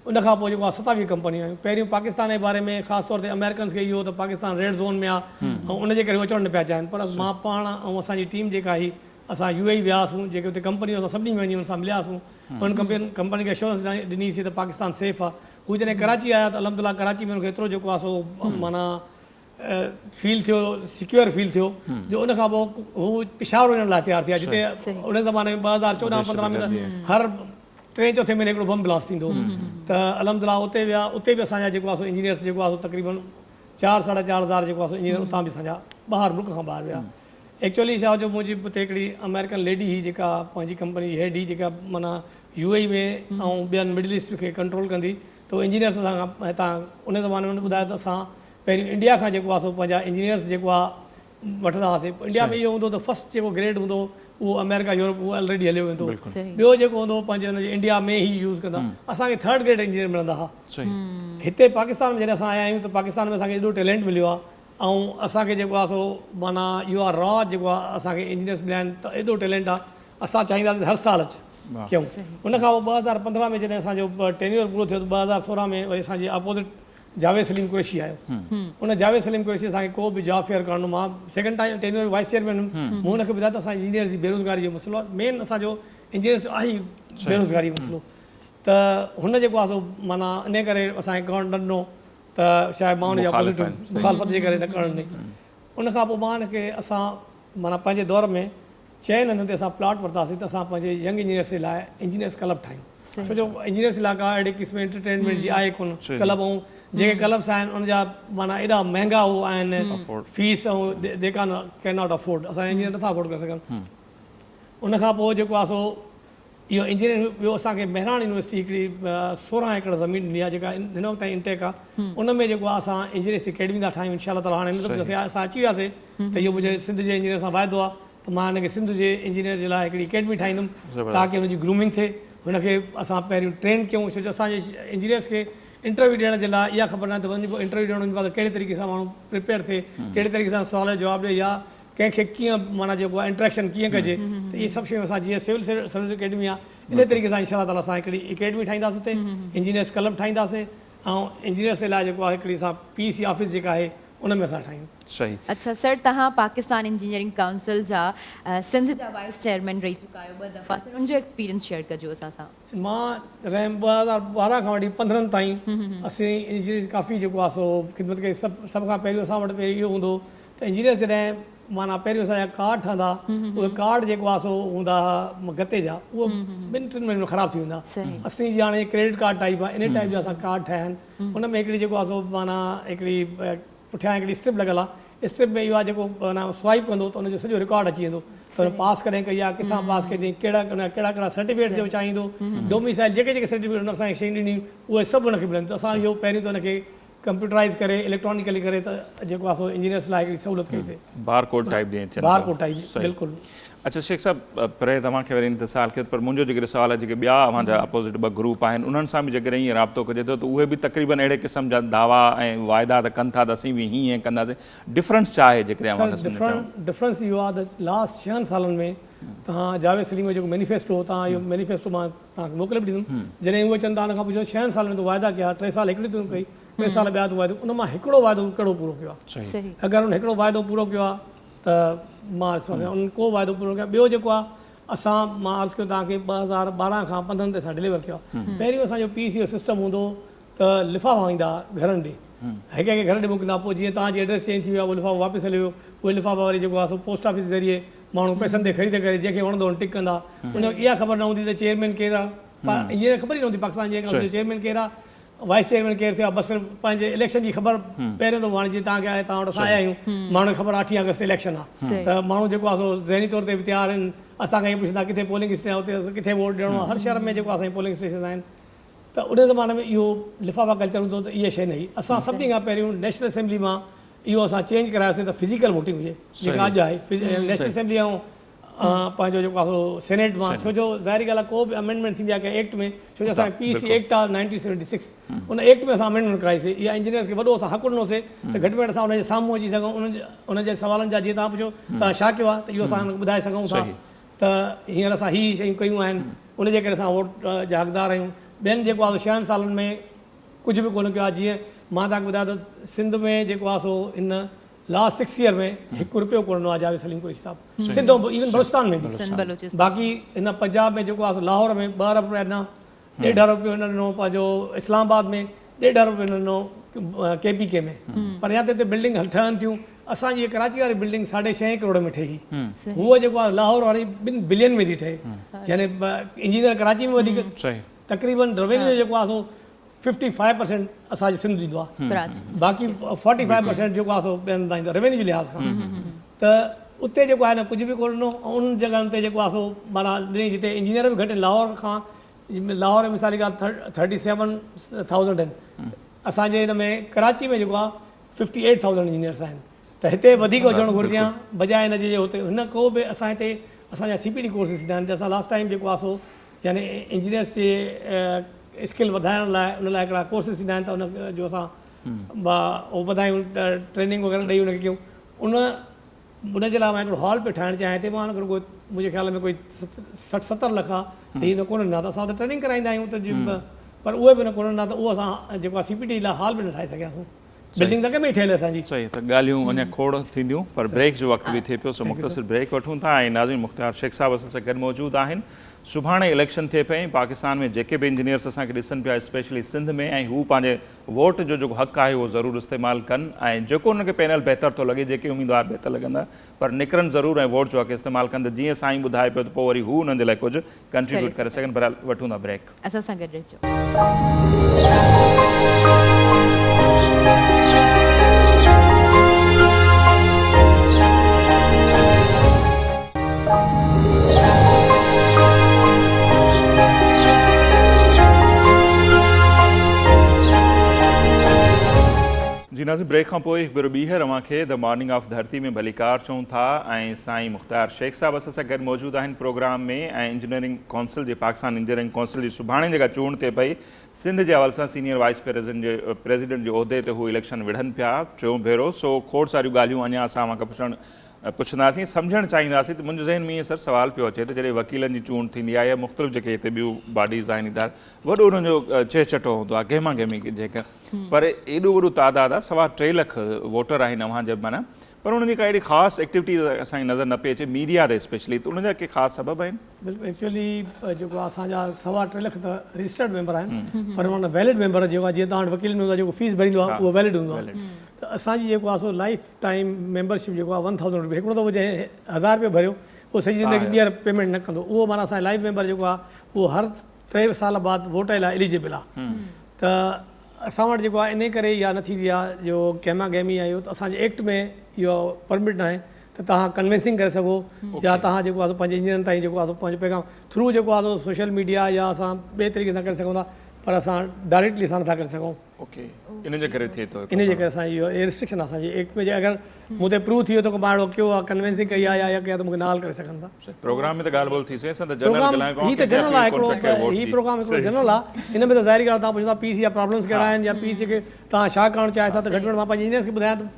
उनखां पोइ जेको आहे 27 कंपनियूं आहियूं। पहिरियों पाकिस्तान जे बारे में ख़ासि तौर ते अमेरिकन्स खे इहो त पाकिस्तान रेड ज़ोन में आहे ऐं उनजे करे अचण न पिया चाहिनि, पर मां पाण ऐं असांजी टीम जेका हुई असां UAE वियासीं, जेके हुते कंपनियूं असां सभिनी में वञी हुन सां मिलियासीं, उन कंपनी खे एश्योरेंस ॾिनीसीं त पाकिस्तान सेफ आहे। हू जॾहिं कराची आया त अलहमदिल्ला कराची में हुनखे एतिरो जेको आहे माना फील थियो, सिक्योर फील थियो, जो उनखां पोइ हू पेशावर वञण लाइ तयारु थिया, जिते उन ज़माने में 2014-15 में हर 3-4 महीने हिकिड़ो बम ब्लास्ट थींदो, त अलहमदिल्ला उते विया। उते बि असांजा जेको आहे इंजीनियर्स जेको आहे तक़रीबन 4-4.5 हज़ार जेको आहे इंजीनियर उतां बि असांजा ॿाहिरि मुल्क खां ॿाहिरि विया। एक्चुअली छा जो मुंहिंजी हुते हिकिड़ी अमेरिकन लेडी हुई जेका पंहिंजी कंपनी जी हेड हुई, जेका माना UAE में ऐं ॿियनि मिडल ईस्ट खे कंट्रोल कंदी, त उहो इंजीनियर्स असां हितां उन ज़माने में ॿुधायो त असां पहिरियों इंडिया खां जेको आहे पंहिंजा इंजीनियर्स जेको आहे वठंदा हुआसीं। इंडिया में इहो हूंदो त फस्ट जेको ग्रेड हूंदो उहो अमेरिका यूरोप उहो ऑलरेडी हलियो वेंदो, ॿियो जेको हूंदो पंहिंजे हुनजे इंडिया में ई यूज़ कंदा। असांखे 3rd ग्रेड इंजीनियर मिलंदा हुआ। हिते पाकिस्तान में जॾहिं असां आया आहियूं त पाकिस्तान में असांखे एॾो टैलेंट मिलियो आहे, ऐं असांखे जेको आहे माना इहो आहे रॉ जेको आहे असांखे इंजीनियर्स मिलिया आहिनि, त एॾो टैलेंट आहे। असां चाहींदासीं हर साल अचु कयूं। उनखां पोइ 2015 में जॾहिं असांजो टेन्योर पूरो थियो त 2016 में वरी असांजे अपोज़िट जावेद सलीम कुरैशी आयो। उन जावेद सलीम कुरैशी असांखे को बि जॉब फेयर करणो, मां 2nd time tenure wise chairman हुयुमि, मूं हुनखे ॿुधायो त असांजे इंजीनियर्स जी बेरोज़गारी जो मसइलो आहे, मेन असांजो इंजीनियर्स जो आहे बेरोज़गारी मसइलो। त हुन जेको आहे माना इन करे असांखे करणु ॾिनो त शायदि मां हुन जा मुखालिफ़ पॉज़िटिव आहिनि। मुखालफ़त जे करे न करण ॾिनी। उन खां पोइ मां हिनखे असां माना पंहिंजे दौर में 6 हंधनि ते असां प्लॉट वरितासीं त असां पंहिंजे यंग इंजीनियर्स जे लाइ इंजीनियर्स क्लब ठाहियूं। छो जो इंजीनियर्स इलाइक़ा अहिड़े क़िस्म एंटरटेनमेंट जी आहे कोन क्लब, ऐं जेके क्लब्स आहिनि उनजा माना एॾा महांगा उहो आहिनि फीस, ऐं दे कैन नॉट अफोर्ड, असां इंजीनियर नथा अफोर्ड करे सघनि। उन खां पोइ जेको आहे सो इहो इंजीनियरिंग ॿियो असांखे महिराण यूनिवर्सिटी हिकिड़ी 16 एकड़ ज़मीन ॾिनी आहे जेका हिन वक़्तु ताईं इंटेक आहे। उन में जेको आहे असां इंजीनियर्स जी अकेडमी था ठाहियूं इंशाअल्लाह ताला। हाणे हिन दफ़े असां अची वियासीं त इहो मुंहिंजे सिंध जे इंजीनियर सां वाइदो आहे त मां हिनखे सिंध जे इंजीनियर जे लाइ हिकिड़ी अकेडमी ठाहींदुमि ताकी हुनजी ग्रूमिंग थिए, हुनखे असां पहिरियों ट्रेन कयूं। छो जो असांजे इंजीनियर्स खे इंटरव्यू ॾियण जे लाइ इहा ख़बर न आहे त वञी पोइ इंटरव्यू ॾियण वञिबो आहे त कहिड़े तरीक़े सां माण्हू प्रिपेयर थिए, कहिड़े तरीक़े सां सुवाल जो जवाबु ॾिए, या कंहिंखे कीअं माना जेको आहे इंट्रैक्शन कीअं कजे। त इहे सभु शयूं असां जीअं सिविल सर्विस अकेडमी आहे इन तरीक़े सां इंशाअल्लाह ताला असां हिकिड़ी अकेडमी ठाहींदासीं हुते, इंजीनियर्स क्लब ठाहींदासीं, ऐं इंजीनियर्स जे लाइ जेको आहे हिकिड़ी असां PEC ऑफिस जेका आहे उन में असां ठाहियूं। सही। अच्छा सर, तव्हां पाकिस्तान इंजीनियरिंग काउंसिल जा सिंध जा वाइस चेयरमैन रही चुका आहियो 2 दफ़ा। सर उनजो एक्सपीरियंस शेयर कजो असां सां। मां 2012 खां वठी 15 ताईं असीं इंजीनियर काफ़ी जेको आहे सो ख़िदमत कई। सभ खां पहिरियों असां वटि पहिरियों इहो हूंदो त इंजीनियर्स जॾहिं माना पहिरियों असांजा कार्ड ठहंदा, उहे कार्ड जेको आहे सो हूंदा हुआ गते जा, उहो 2-3 महीननि में ख़राबु थी वेंदा। असीं जी हाणे क्रेडिट कार्ड टाइप आहे, इन टाइप जा असां कार्ड ठाहिया आहिनि। उन में हिकिड़ी जेको आहे सो माना हिकिड़ी पुठियां हिकिड़ी स्ट्रिप लॻल आहे। स्ट्रिप में इहो आहे जेको माना स्वाइप कंदो त उनजो सॼो रिकॉर्ड अची वेंदो त पास कॾहिं कई आहे, किथां पास कई, कहिड़ा सर्टिफिकेट जो चाहींदो, डोमिसाइल जेके सर्टिफिकेट हुन असांखे शयूं ॾिनियूं उहे सभु हुनखे मिलनि। त असां इहो पहिरियों त हुनखे कंप्यूटराइज़ करे इलेक्ट्रॉनिकली करे त जेको आहे सो इंजीनियर्स लाइ हिकिड़ी सहूलियत कईसीं। बारकोड टाइप जीअं बारकोड टाइप बिल्कुलु। अच्छा शेख साहब, पहिरें तव्हांखे वरी इंतिसाल कयो, पर मुंहिंजो जेके सुवाल आहे जेके ॿिया अव्हांजा अपोज़िट 2 ग्रुप आहिनि उन्हनि सां बि जेकॾहिं ईअं राब्तो कजे थो त उहे बि तक़रीबन अहिड़े क़िस्म जा दावा ऐं वाइदा त कनि था त असीं बि हीअं कंदासीं। डिफरेंस छा आहे जेकॾहिं डिफरेंस इहो आहे त लास्ट 6 सालनि में तव्हां जावेद सलीम जो जेको मैनिफेस्टो हो, तव्हां इहो मैनिफेस्टो मां तव्हांखे मोकिले बि ॾींदुमि। जॾहिं उहे चवनि था हुन खां पुछो 6 साल में तो वाइदा कया, 3 साल हिकिड़ी तूं कई, 3 साल ॿिया तूं वाइदो, उन मां हिकिड़ो वाइदो कहिड़ो पूरो कयो आहे। अगरि उन हिकिड़ो वाइदो पूरो कयो आहे त मां उन को वाइदो पूरो कयो। ॿियो जेको आहे असां मां अर्ज़ु कयो तव्हांखे 2012 खां 15 ते असां डिलीवर कयो आहे। पहिरियों असांजो PEC जो सिस्टम हूंदो त लिफ़ाफ़ा ईंदा घरनि ॾे, हिकु घर ॾे मोकिलींदा, पोइ जीअं तव्हांजी एड्रेस चेंज थी वियो आहे उहो लिफ़ाफ़ो वापसि हली वियो, उहे लिफ़ाफ़ा वरी जेको आहे सो पोस्ट ऑफिस ज़रिए माण्हू पैसनि ते ख़रीद करे जंहिंखे वणंदो हुन टिक कंदा। उन इहा ख़बर न हूंदी त चेयरमैन केरु आहे, इंजीनियर ख़बर ई न हूंदी पाकिस्तान जे चेयरमैन केरु आहे, वाइस चेयरमैन केरु थियो आहे। बसि पंहिंजे इलेक्शन जी ख़बर पहिरियों त हाणे जीअं तव्हांखे आहे, तव्हां वटि असां आया आहियूं, माण्हू खे ख़बर 8 अगस्त इलेक्शन आहे त माण्हू जेको आहे सो ज़हनी तौर ते बि तयारु आहिनि। असांखे ईअं पुछंदा किथे पोलिंग स्टेशन आहे, उते किथे वोट ॾियणो आहे। हर शहर में जेको असांजी पोलिंग स्टेशन आहिनि। त उन ज़माने में इहो लिफ़ाफ़ा कल्चर हूंदो त इहा शइ न हुई। असां सभिनी खां पहिरियों नेशनल असेंबली मां इहो असां चेंज करायोसीं त फिज़िकल वोटिंग हुजे जेका अॼु आहे। नेशनल असेंबली ऐं पंहिंजो जेको आहे सो सेनेट मां, छो जो ज़ाहिरी ॻाल्हि आहे को बि अमेंडमेंट थींदी आहे कंहिं एक्ट में, छो जो असांखे PEC एक्ट आहे 1976, उन एक्ट में असां अमेंडमेंट कराईसीं। इहा इंजीनियर्स खे वॾो असां हक़ु ॾिनोसीं त घटि में घटि असां हुनजे साम्हूं अची सघूं, उनजे सवालनि जा जीअं तव्हां पुछो तव्हां छा कयो आहे त इहो असां ॿुधाए सघूं था त हींअर असां हीअ शयूं कयूं आहिनि, उनजे करे असां वोट जा हक़दार आहियूं। ॿियनि जेको आहे 6 सालनि में कुझु बि कोन कयो आहे। जीअं मां तव्हांखे ॿुधायां त सिंध में जेको आहे सो इन लास्ट 6 ईयर में 1 रुपयो कोन ॾिनो आहे जावेद सलीम कुरैशी साहब, सिंध इवन बलूचिस्तान में बि। बाक़ी हिन पंजाब में जेको आहे लाहौर में 2 अरब रुपया ॾिना, 1.5 अरब रुपयो हिन ॾिनो, पंहिंजो इस्लामाबाद में 1.5 अरब रुपयो हिन ॾिनो, KPK में। पर या त हिते बिल्डिंग ठहनि थियूं। असांजी कराची वारी बिल्डिंग 6.5 करोड़ में ठहे, उहो जेको आहे लाहौर वारी 2 बिलियन में थी ठहे। यानी इंजीनियर कराची में वधीक तक़रीबन रेवेन्यू जेको आहे सो 55% असांजे सिंध ॾींदो आहे, बाक़ी 45% जेको आहे सो ॿियनि हंधा ईंदो आहे रेवेन्यू जे लिहाज़ खां। त उते जेको आहे न कुझु बि कोन ॾिनो। ऐं उन जॻहनि ते जेको आहे सो माना ॾिनी जिते इंजीनियर बि घटि आहिनि। लाहौर खां लाहौर में मिसाल जी ॻाल्हि 37,000 आहिनि, असांजे हिन में कराची में जेको आहे 58,000 इंजीनियर्स आहिनि। त हिते वधीक हुजणु घुरिजे हा बजाए हिन जे हुते हिन को बि असां हिते असांजा CPT कोर्सिस थींदा आहिनि जंहिंसां लास्ट टाइम जेको आहे सो यानी इंजीनियर्स जे स्किल वधाइण लाइ उन लाइ हिकिड़ा कोर्सिस थींदा आहिनि त उन जो असां उहो वधायूं, ट्रेनिंग वग़ैरह ॾेई उनखे कयूं। उनजे लाइ मां हिकिड़ो हॉल पियो ठाहिणु चाहियां। हिते मां कोई मुंहिंजे ख़्याल में कोई 60-70 लख आहे त हीअ न कोन ॾिना, त असां हुते ट्रेनिंग कराईंदा आहियूं त पर उहे बि न कोन ॾिना, त उहो असां जेको आहे CPT लाइ हॉल बि न ठाहे सघियासीं। बिल्डिंग तक में ठहियल असांजी। सही त ॻाल्हियूं अञा खोड़ थींदियूं पर ब्रेक जो वक़्तु बि थिए पियो सो मुख़्तसिर ब्रेक वठूं था ऐं नाज़रीन मुख़्तार शेख साहब असां सां गॾु मौजूदु आहिनि। सुभाणे इलेक्शन थिए पई पाकिस्तान में जेके बि इंजीनियर्स असांखे ॾिसनि पिया स्पेशली सिंध में ऐं हू पंहिंजे वोट जो जेको हक़ु आहे उहो ज़रूरु इस्तेमालु कनि ऐं जेको उनखे पैनल बहितर थो लॻे जेके उम्मीदवार बहितर लॻंदा पर निकिरनि ज़रूरु ऐं वोट जो हक़ु इस्तेमालु कनि त जीअं साईं ॿुधाए पियो त पोइ वरी हू उन्हनि जे लाइ कुझु कंट्रीब्यूट करे सघनि। बहरहाल वठूं था ब्रेक। असां सां गॾु रहिजो। जी नाज़रीन ब्रेक खां पोइ हिकु भेरो ॿीहर अव्हांखे द मॉर्निंग ऑफ धरती में भलीकार चऊं था ऐं साईं मुख़्तार शेख साहब असां सां गॾु मौजूदु आहिनि प्रोग्राम में ऐं इंजीनियरिंग काउंसिल जे पाकिस्तान इंजीनियरिंग काउंसिल जी सुभाणे जेका चूंड थिए पई सिंध जे हवाले सां सीनियर वाइस प्रेसिडेंट जे उहिदे ते हू इलेक्शन विढ़नि पिया टियों भेरो सो खोड़ सारियूं ॻाल्हियूं अञा असां अव्हांखे पुछंदासीं सम्झणु चाहींदासीं त मुंहिंजे ज़हन में ईअं सर सवाल पियो अचे त जॾहिं वकीलनि जी चूंड थींदी आहे या मुख़्तलिफ़ जेके हिते ॿियूं बॉडीज़ आहिनि इदार वॾो उन्हनि जो चहचटो हूंदो आहे गहमा गहमी जेका पर एॾो वॾो तादाद आहे 3.25 लख वोटर आहिनि अव्हांजा माना पर उन्हनि जी का अहिड़ी ख़ासि एक्टिविटीज़ असांखे नज़र न पई अचे मीडिया ते स्पेशली त उनजा के ख़ासि सबब आहिनि। बिल्कुलु एक्चुअली जेको असांजा 3.25 लख त रजिस्टर्ड मेंबर आहिनि पर माना वैलिड मेंबर जेको आहे जीअं तव्हां वटि वकील में हूंदो आहे जेको फीस भरींदो आहे उहो वैलिड हूंदो आहे त असांजी जेको आहे सो लाइफ टाइम मेंबरशिप जेको आहे 1000 रुपया हिकिड़ो दफ़ो जंहिं 1000 रुपया भरियो उहो सॼी ज़िंदगी ॿीहर पेमेंट न कंदो उहो माना असांजो लाइफ मेंबर जेको आहे उहो हर 3 साल बाद वोट लाइ एलिजिबल आहे त असां वटि जेको आहे इन करे इहा न थींदी आहे जो गहमा गहमी आहे इहो त असांजे एक्ट में इहो परमिट न आहे त तव्हां कन्विंसिंग करे सघो या तव्हां जेको आहे पंहिंजे इंजीनियरनि ताईं जेको आहे पंहिंजो पैगाम थ्रू जेको आहे सोशल मीडिया या असां ॿिए तरीक़े सां करे सघूं था पर असां डायरेक्टली असां नथा करे सघूं। ओके इन जे करे थिए थो इन जे करे असां इहो रिस्ट्रिक्शन आहे असांजी एक्ट में जे अगरि मूं ते प्रूव थी वियो त मां अहिड़ो कयो आहे कन्विंसिंग कई आहे या कया त मूंखे नाल करे सघनि था। प्रोग्राम में त ॻाल्हि ॿोल थी सघे असां त प्रोग्राम ही त जनरल आहे हिकिड़ो ही प्रोग्राम हिकिड़ो जनरल आहे हिन में त ज़ाहिरी ॻाल्हि तव्हां पुछंदा पीस या प्रॉब्लम्स कहिड़ा आहिनि या पीस खे तव्हां छा करणु चाहियो था त घटि में घटि मां पंहिंजे इंजीनियर्स खे ॿुधायां त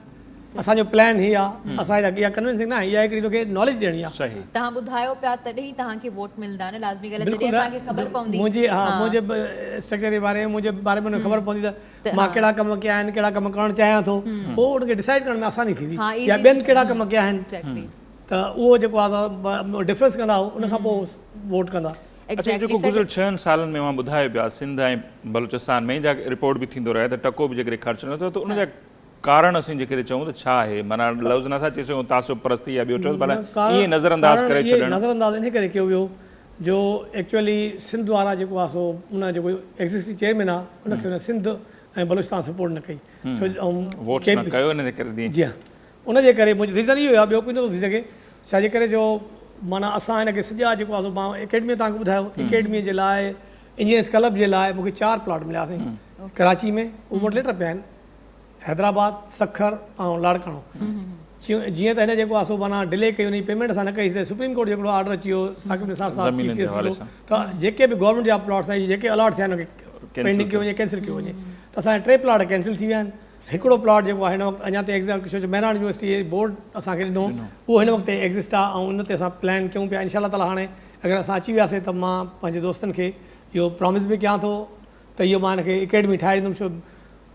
असांजो प्लान ही आहे असांजी इहा कन्विंसिंग न आहे इहा हिकिड़ी तोखे नॉलेज ॾियणी आहे। सही तव्हां ॿुधायो पिया तॾहिं ई तव्हांखे वोट मिलंदा न लाज़मी ॻाल्हि आहे जॾहिं असांखे ख़बर पवंदी मुंहिंजे मुंहिंजे स्ट्रक्चर जे बारे में मुंहिंजे बारे में ख़बर पवंदी त मां कहिड़ा कम कया आहिनि कहिड़ा कम करणु चाहियां थो पोइ उनखे डिसाइड करण में आसानी थींदी या ॿियनि कहिड़ा कम कया आहिनि त उहो जेको आहे असां डिफरेंस कंदा उनखां पोइ वोट कंदा। अच्छा जेको गुज़िरियल 6 सालनि में मां ॿुधायो पिया सिंध ऐं बलूचिस्तान में जा रिपोर्ट बि थींदो रहे त टको बि जेकॾहिं ख़र्चु न थियो त उनजा कारण असीं जेकॾहिं चऊं त छा आहे माना लफ़्ज़ नथा चई सघूं तासुब परस्ती या ॿियो चओ पर ईअं नज़रअंदाज़ करे छॾणु नज़रअंदाज़ इन करे कयो वियो जो एक्चुअली सिंध वारा जेको आहे सो उन जेको एग्ज़िस्टिंग चेयरमैन आहे उनखे उन सिंध ऐं बलूचिस्तान सपोर्ट न कई वोट न कयो इन जे करे जी हा उनजे करे मुंहिंजो रीज़न इहो आहे ॿियो कोई नथो थी सघे छाजे करे जो माना असां हिनखे सॼा जेको आहे मां एकेडमी तव्हांखे ॿुधायो एकेडमीअ जे लाइ इंजीनियर्स क्लब जे लाइ मूंखे 4 प्लॉट मिलियासीं कराची में उहो वटि लेटर पिया आहिनि हैदराबाद सखर ऐं लाड़काणो जीअं त हिन जेको आहे सो माना डिले कई हुन पेमेंट असां न कईसीं त सुप्रीम कोर्ट हिकिड़ो ऑर्डर अची वियो साकिब निसार साहिब त जेके बि गवर्नमेंट जा प्लॉट्स आहिनि जेके अलॉट थिया आहिनि उनखे पेंडिंग कयो वञे कैंसिल कयो वञे त असांजा 3 प्लॉट कैंसिल थी विया आहिनि हिकिड़ो प्लॉट जेको आहे हिन वक़्तु अञा ताईं एग्ज़ाम छो जो महिराण यूनिवर्सिटी बोर्ड असांखे ॾिनो उहो हिन वक़्तु एग्ज़िस्ट आहे ऐं उन ते असां प्लान कयूं पिया इनशा ताला हाणे अगरि असां अची वियासीं त मां पंहिंजे दोस्तनि खे इहो प्रॉमिस बि कयां थो त इहो मां हिनखे एकेडमी ठाहे ॾींदुमि छो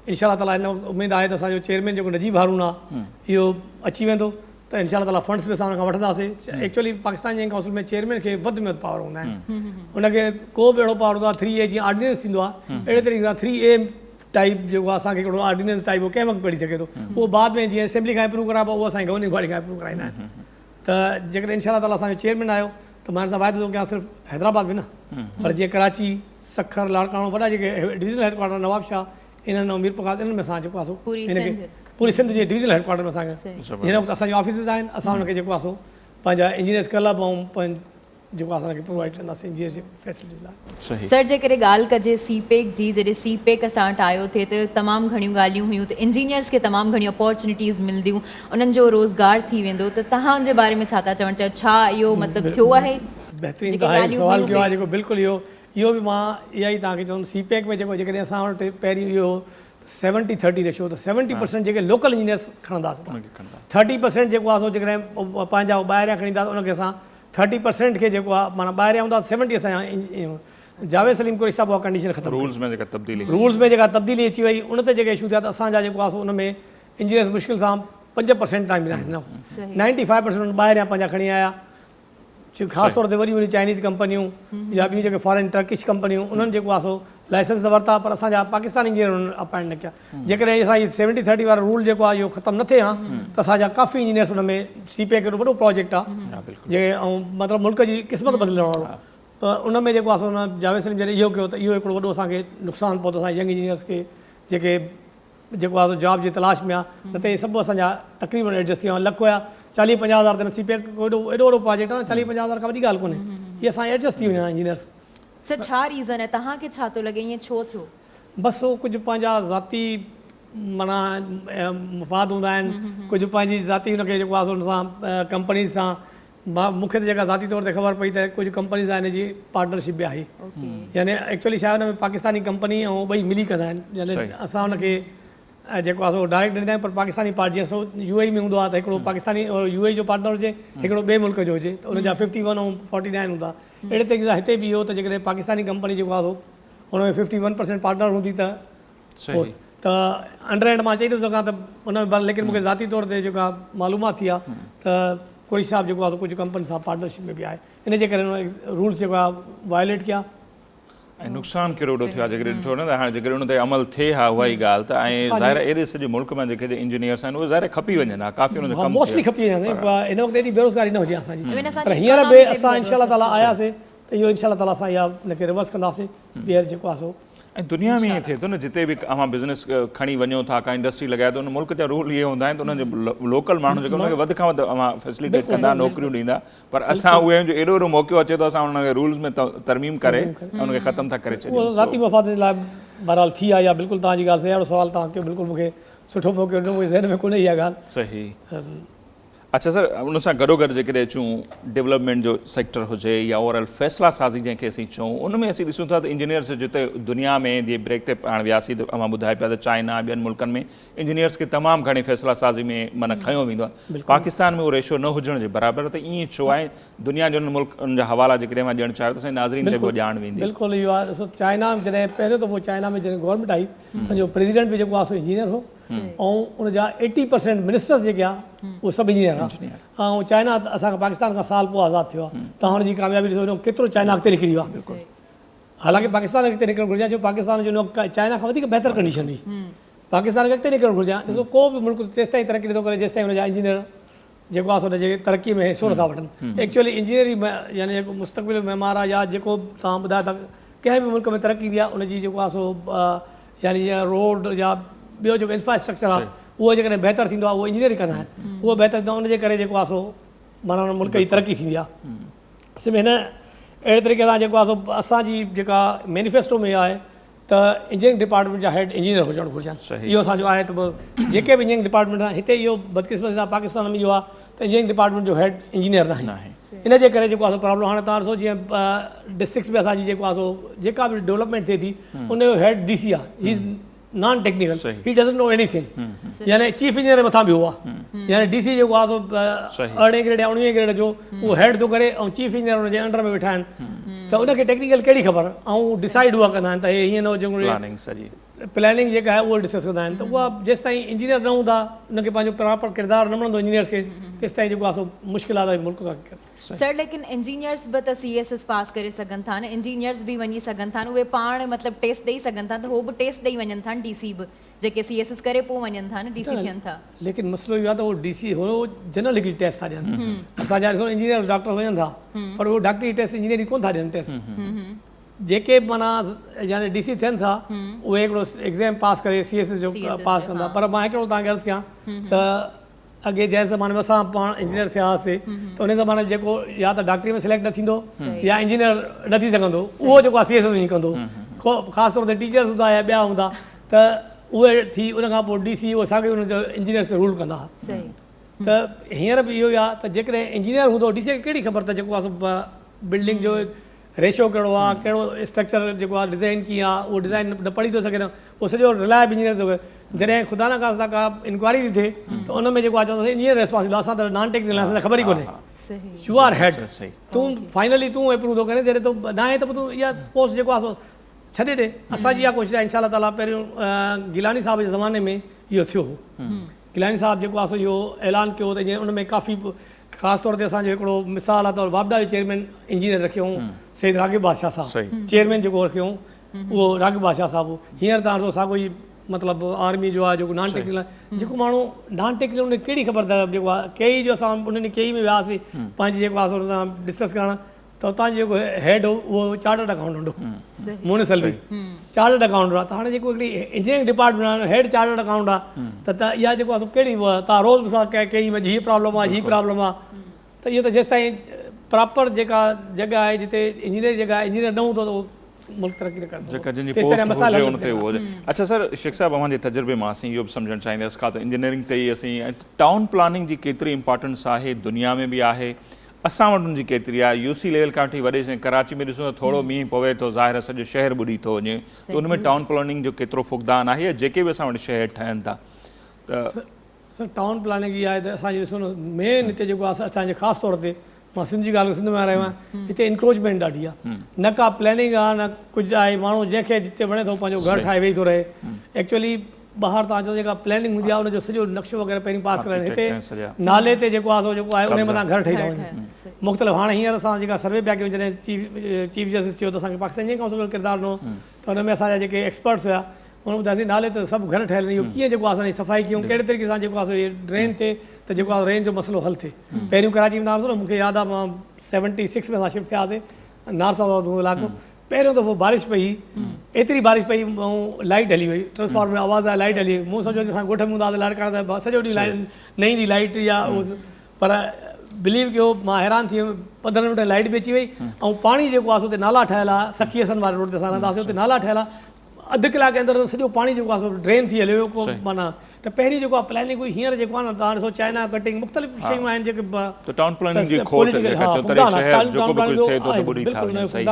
इनशा ताला हिन वक़्तु उमेदु आहे त असांजो चेयरमैन जेको नजीब हारून आहे इहो अची वेंदो त इनशा ताला फंड्स बि असां हुन खां वठंदासीं एक्चुअली पाकिस्तान इंजीनियरिंग काउंसिल में चेयरमैन खे वधि में वधि पावर हूंदा आहिनि हुनखे को बि अहिड़ो पावर हूंदो आहे 3A जीअं ऑर्डिनेंस थींदो आहे अहिड़े तरीक़े सां 3A टाइप जेको आहे असांखे हिकिड़ो ऑर्डिनेंस टाइप उहो कंहिं वक़्तु पढ़ी सघे थो उहो बाद में जीअं असेंबली खां अप्रूव कराइबो उहो असांजी गवर्निंग बॉडी खां अप्रूव कराईंदा आहिनि त जेकॾहिं इनशा ताला असांजो चेयरमैन आयो त मां हिन सां वाइदो थो कयां सिर्फ़ु हैदराबाद में न पर जीअं कराची सखर लाड़काणो वॾा जेके डिविज़नल हेडक्वाटर नवाब शाह इन्हनि ऐं मीर प्रकाश इन्हनि में असां जेको आहे सो हिनखे पूरी सिंध जे डिविज़नल हेडक्वाटर में असांखे हिन वक़्तु असांजा ऑफिसिस आहिनि असां हुनखे जेको आहे सो पंहिंजा इंजीनियर्स क्लब ऐं जेको असांखे प्रोवाइड कंदासीं इंजीनियर जी फैसिलिटीज़ लाइ। सर जेकॾहिं ॻाल्हि कजे सीपेक जी जॾहिं सीपेक असां वटि आयो थिए त तमामु घणियूं ॻाल्हियूं हुयूं त इंजीनियर्स खे तमामु घणियूं अपॉर्चुनिटीज़ मिलंदियूं उन्हनि जो रोज़गार थी वेंदो त तव्हांजे बारे में छा था चवणु चाहियो छा इहो मतिलबु थियो आहे? बहितरीनु सवाल कयो आहे जेको बिल्कुलु इहो बि मां इहा ई तव्हांखे चवंदुमि सीपेक में जेको जेकॾहिं असां वटि पहिरीं इहो 70-30 रेशियो त 70% जेके लोकल इंजीनियर्स खणंदासीं 30% जेको आहे सो जेकॾहिं पंहिंजा ॿाहिरियां खणी ईंदासीं उनखे असां 30% खे जेको आहे माना ॿाहिरियां हूंदा 70 असांजा जावेद सलीम कुरैशी साहब उहा कंडीशन ख़तमु रूल्स में जेका तब्दीली रूल्स में जेका तब्दीली अची वई उन ते जेके इशू थिया त असांजा जेको आहे सो उन में इंजीनियर्स मुश्किल सां 5% ताईं मिलिया आहिनि सही। 95% ॿाहिरियां पंहिंजा खणी आया ख़ासि तौर ते वॾी वॾी चाइनीज़ कंपनियूं या ॿियूं जेके फॉरेन टर्किश कंपनियूं उन्हनि जेको आहे सो लाइसेंस वरिता पर असांजा पाकिस्तानी इंजीनियर उन्हनि अपॉइंट न कया जेकॾहिं असां इहो 70-30 वारो रूल जेको आहे इहो ख़तमु न थिए हा त असांजा काफ़ी इंजीनियर्स उन में CPA हिकिड़ो वॾो प्रोजेक्ट आहे जे ऐं मतिलबु मुल्क जी क़िस्मत बदिलण वारो त उन में जेको आहे सो हुन जावेद सलीम जॾहिं इहो कयो त इहो हिकिड़ो वॾो असांखे नुक़सानु पहुतो असांजे यंग इंजीनियर्स खे जेके जेको आहे सो जॉब जी तलाश में आहे न त इहे सभु असांजा तक़रीबन एडजस्ट थी विया लख हुया 40-50 हज़ार त CPA एॾो वॾो प्रोजेक्ट आहे 40-50 हज़ार खां वॾी ॻाल्हि कोन्हे इहे असां एडजस्ट थी वञा इंजीनियर्स सर छा रीज़न आहे तव्हांखे छा थो लॻे ईअं छो थियो बसि उहो कुझु पंहिंजा ज़ाती माना मफ़ाद हूंदा आहिनि कुझु पंहिंजी ज़ाती हुनखे जेको आहे हुन सां कंपनीज़ सां मूंखे त जेका ज़ाती तौर ते ख़बर पई त कुझु कंपनीज़ आहिनि जी पार्टनरशिप बि आहे यानी एक्चुअली छा आहे हुन में पाकिस्तानी कंपनी ऐं ॿई मिली कंदा आहिनि यानी असां हुनखे जेको आहे सो डायरेक्ट ॾींदा आहियूं पर पाकिस्तानी पार्ट जीअं सो UAE में हूंदो आहे त हिकिड़ो पाकिस्तानी UAE जो पार्टनर हुजे हिकिड़ो ॿिए मुल्क जो हुजे त हुनजा 51 ऐं 49 हूंदा अहिड़े तरीक़े सां हिते बि इहो त जेकॾहिं पाकिस्तानी कंपनी जेको आहे सो हुन में 51% पार्टनर हूंदी त अंडर मां चई थो सघां त हुन में लेकिन मूंखे ज़ाती तौर ते जेका मालूमात थी आहे त कुरैशी साहब जेको आहे सो कुझु कंपनी सां पार्टनरशिप में बि आहे इन जे करे हुन रूल्स जेको आहे वायोलेट कया ऐं नुक़सानु कहिड़ो वॾो थियो आहे जेकॾहिं ॾिठो न त हाणे जेकॾहिं उन ते अमल थिए हा उहा ई ॻाल्हि त ऐं ज़ाहिर एॾे सॼे मुल्क में जेके इंजीनियर्स आहिनि उहे ज़ाहिर खपी वञनि हा काफ़ी उन जो कमु मोस्टली खपी वञे हिन वक़्तु एॾी बेरोज़गारी न हुजे असांजी पर हींअर बि असां इंशाअल्लाह ताला आयासीं त इहो इंशाअल्लाह ताला असां इहा हिनखे रिवर्स कंदासीं ॿीहर जेको आहे सो ऐं दुनिया में ईअं थिए थो न जिते बि अवां बिज़नेस खणी वञो था का इंडस्ट्री लॻाए थो उन मुल्क जा रूल इहे हूंदा आहिनि त उनजे लोकल माण्हू जेके उनखे वधि खां वधि अवां फैसिलिटेट कंदा नौकरियूं ॾींदा पर असां उहे जो एॾो वॾो मौक़ो अचे थो असां उनखे रूल्स में तरमीम करे ऐं उनखे ख़तमु था करे छॾियूं ज़ाती मफ़ाद जे लाइ बहरहाल थी आहे या बिल्कुलु तव्हांजी ॻाल्हि सही अहिड़ो सुवालु तव्हां कयो बिल्कुलु मूंखे सुठो मौक़ो ॾिनो मुंहिंजे ज़हन में कोन्हे इहा ॻाल्हि सही अच्छा सर उन सां गॾोगॾु जेकॾहिं अचूं डेवलपमेंट जो सेक्टर हुजे या ओवरऑल फ़ैसिला साज़ी जंहिंखे असीं चऊं उन में असीं ॾिसूं था त इंजीनियर्स जिते दुनिया में जीअं ब्रेक ते पाण वियासीं त अवां ॿुधाए पिया त चाइना ॿियनि मुल्कनि में इंजीनियर्स खे तमामु घणी फ़ैसिला साज़ी में माना खयो वेंदो आहे पाकिस्तान में उहो रेशो न हुजण जे बराबरि त ईअं छो आहे दुनिया जे उन मुल्कनि जा हवाला जेकॾहिं मां ॾियणु चाहियो त असांजे नाज़रीन ते बि ॼाण वेंदी बिल्कुलु इहो आहे ॾिसो चाइना जॾहिं पहिरियों दफ़ो चाइना में जॾहिं गवर्नमेंट आई सॼो प्रेसिडेंट बि जेको आहे सो इंजीनियर हो ऐं उनजा 80% मिनिस्टर्स जेके आहे उहे सभु इंजीनियर आहे ऐं चाइना असांखे पाकिस्तान खां साल पोइ आज़ादु थियो आहे तव्हां हुनजी कामयाबी ॾिसो केतिरो चाइना अॻिते निकिरी वियो आहे हालांकि पाकिस्तान अॻिते निकिरणु घुरिजे छो पाकिस्तान जो चाइना खां वधीक बहितर कंडीशन हुई पाकिस्तान खे अॻिते निकिरणु घुरिजे ॾिसो को बि मुल्क जेसिताईं तरक़ी नथो करे जेसिताईं हुनजा इंजीनियर जेको आहे सो हुनजे तरक़ी में हिसो नथा वठनि एक्चुअली इंजीनियरिंग यानी जेको मुस्तक़बिल मेमार आहे या जेको तव्हां ॿुधायो था कंहिं बि मुल्क में तरक़ी थी आहे उनजी जेको आहे सो यानी जीअं रोड या ॿियो जेको इंफ्रास्ट्रक्चर आहे उहो जेकॾहिं बहितर थींदो आहे उहो इंजीनियरिंग कंदा आहिनि उहो बहितर थींदो आहे उनजे करे जेको आहे सो माना हुन मुल्क जी तरक़ी थींदी आहे सिर्फ़ु हिन अहिड़े तरीक़े सां जेको आहे सो असांजी जेका मैनिफेस्टो में आहे त इंजीनियरिंग डिपार्टमेंट जा हेड इंजीनियर हुजणु घुरिजनि इहो असांजो आहे त जेके बि इंजीनियरिंग डिपार्टमेंट आहे हिते इहो बदकिस्मती सां पाकिस्तान में इहो आहे त इंजीनियरिंग डिपार्टमेंट जो हेड इंजीनियर न आहे इन जे करे जेको आहे सो प्रॉब्लम हाणे तव्हां ॾिसो जीअं डिस्ट्रिक्ट्स में असांजी जेको आहे सो जेका बि डेवलपमेंट थिए थी उनजो हेड DC आहे ही इज़ नॉन टेक्निकल ही डज़ंट नो एनीथिंग यानी चीफ इंजीनियर मथां बि हुआ यानी DC जेको आहे सो 18 ग्रेड या 19 ग्रेड जो उहो हेड थो करे ऐं चीफ इंजीनियर हुनजे अंडर में वेठा आहिनि त उनखे टेक्निकल कहिड़ी ख़बर ऐं डिसाइड उहा कंदा आहिनि त हे हीअं न हुजे प्लानिंग जेका आहे उहा डिस्कस कंदा आहिनि त उहा जेसिताईं इंजीनियर न हूंदा उनखे पंहिंजो प्रॉपर किरदारु न मिलंदो इंजीनियर्स खे तेसिताईं जेको आहे सो मुश्किलात आहे मुल्क खां सर लेकिन इंजीनियर्स बि त CSS पास करे सघनि था न इंजीनियर्स बि वञी सघनि था न उहे पाण मतिलबु टेस्ट ॾेई सघनि था त उहो बि टेस्ट ॾेई वञनि था DC बि जेके CSS करे पोइ वञनि था न DC थियनि था लेकिन मसइलो इहो आहे त उहो DC हो जनरल हिकिड़ी टेस्ट था ॾियनि असांजा ॾिसो इंजीनियर डॉक्टर वञनि था पर उहो डॉक्टरी टेस्ट इंजीनियरिंग कोन था ॾियनि टेस्ट जेके माना यानी DC थियनि था उहे हिकिड़ो एग्ज़ाम पास करे CSS जो पास कंदा पर मां हिकिड़ो तव्हांखे अर्ज़ु कयां त अॻे जंहिं ज़माने में असां पाण इंजीनियर थिया हुआसीं त उन ज़माने में जेको या त डॉक्टरी में सिलेक्ट न थींदो या इंजीनियर न थी सघंदो उहो जेको आहे CSS वञी कंदो ख़ासि तौर ते टीचर्स हूंदा या ॿिया हूंदा त उहे थी उन खां पोइ DC उहो साॻियो उनजो इंजीनियर्स ते रूल कंदा हुआ त हींअर बि इहो ई आहे त जेकॾहिं इंजीनियर हूंदो DC खे कहिड़ी ख़बर त जेको आहे सो बिल्डिंग जो रेशो कहिड़ो आहे कहिड़ो स्ट्रक्चर जेको आहे डिज़ाइन कीअं आहे उहो डिज़ाइन न पढ़ी थो सघे न उहो सॼो रिलायब इंजीनियर थो करे जॾहिं ख़ुदा न ख़ासिता का इंक्वायरी थी थिए त उन में जेको आहे चवंदासीं इंजीनियर रेस्पॉन्सिबल असां त नॉन टेक्निकल असांखे ख़बर ई कोन्हे सही यू आर हेड सही तूं फाइनली तूं अप्रूव थो करे जॾहिं तो न आहे त पोइ तूं इहा पोस्ट जेको आहे सो छॾे ॾे असांजी इहा कोशिशि आहे इंशाल्लाह ताला पहिरियों गिलानी साहब जे ज़माने में इहो थियो हो गिलानी साहब जेको आहे सो इहो ऐलान कयो त जीअं उन में काफ़ी ख़ासि तौर ते असांजो हिकिड़ो मिसाल आहे त वापडा जो चेयरमैन इंजीनियर रखियो हुओ सईद रागिब बादशाह साहब सही। चेयरमैन जेको रखियो हुओ उहो रागिब बादशाह साहब हो हींअर तव्हां ॾिसो साॻियो ई मतिलबु आर्मी जो आहे जेको नॉन टेक्निकल जेको माण्हू नॉन टेक्निकल उन कहिड़ी ख़बर अथव जेको आहे केई जो असां उन्हनि केई में वियासीं पंहिंजी जेको आहे उन सां डिस्कस करणु त उतां जो जेको हेड हो उहो चार्टर्ड अकाउंटेंट हो म्यूनिसिपल बि चार्टर्ड अकाउंटेंट आहे त हाणे जेको हिकिड़ी इंजीनियरिंग डिपार्टमेंट आहे हेड चार्टर्ड अकाउंट आहे त इहा जेको आहे कहिड़ी तव्हां रोज़ ॾिसो कई में हीअ प्रॉब्लम आहे हीअ प्रॉब्लम आहे त इहो त जेसि ताईं प्रॉपर जेका जॻह आहे जिते इंजीनियर जॻह आहे इंजीनियर न हूंदो त उहो मुल्क तरक़ी न करे जेका जिन जी तेसि ताईं पोस्ट मसाइला हुजे हल उन ते उहो हुजे अच्छा सर शेख साहब अव्हांजे तजुर्बे मां असीं इहो बि सम्झणु चाहींदासीं का त इंजीनियरिंग ते ई असीं टाउन प्लानिंग जी केतिरी इंपॉर्टेंस आहे दुनिया में बि आहे असां वटि उनजी केतिरी आहे यूसी लेवल खां वठी वॾे साईं कराची में ॾिसूं त थोरो मींहुं पवे थो ज़ाहिर सॼो शहर ॿुॾी थो वञे त उन में टाउन प्लानिंग जो केतिरो फुक़दान आहे या जेके बि असां वटि शहर ठहनि था त सर टाउन प्लानिंग इहा आहे त असांजी ॾिसो न मेन हिते जेको आहे असांजे ख़ासि तौर ते मां सिंध जी ॻाल्हि सिंध में रहियो आहियां हिते इंक्रोचमेंट ॾाढी आहे न का प्लैनिंग आहे न कुझु आहे माण्हू जंहिंखे जिते वणे थो पंहिंजो घरु ठाहे वेही थो रहे एक्चुअली ॿाहिरि तव्हां चओ जेका प्लैनिंग हूंदी आहे उनजो सॼो नक्शो वग़ैरह पहिरीं पास कराइनि हिते नाले ते जेको आहे सो जेको आहे उन मथां घरु ठही था वञनि मुख़्तलिफ़ हाणे हींअर असां जेका सर्वे पिया कयूं जॾहिं चीफ जस्टिस चयो त असांखे पाकिस्तान इंडियन काउंसिल जो किरदारु ॾिनो त हुन में असांजा जेके एक्सपर्ट्स हुआ हुन ॿुधायोसीं नाले त सभु घर ठहियल आहिनि इहो कीअं जेको आहे असांजी सफ़ाई कयूं कहिड़े तरीक़े सां जेको आहे ड्रेन थिए त जेको आहे रेन जो मसइलो हल थिए पहिरियों कराची में तव्हां ॾिसो न मूंखे यादि आहे मां 76 में असां शिफ्ट थियासीं नारसाबाद इलाइक़ो पहिरियों दफ़ो बारिश पई एतिरी बारिश पई ऐं लाइट हली वई ट्रांसफार्मर में आवाज़ आहे लाइट हली वई मूं सम्झो असां ॻोठ में हूंदा हुआसीं लाइट कान त सॼो ॾींहुं लाइट न ईंदी लाइट या पर बिलीव कयो मां हैरान थी वियुमि 15 मिंट लाइट बि अची वई ऐं पाणी जेको आहे उते नाला ठहियल आहे सखी हसन वारे रोड ते असां रहंदासीं उते नाला ठहियल आहे अधु कलाक जे अंदरि सॼो पाणी जेको आहे ड्रेन थी हलियो को माना त पहिरीं जेको आहे प्लैनिंग हुई हींअर जेको आहे न तव्हां ॾिसो चाइना कटिंग मुख़्तलिफ़ शयूं आहिनि जेके त टाउन प्लानिंग जी खोट जेका चओ तरे शहर जेको बि कुझु थिए थो त ॿुॾी था वञनि सही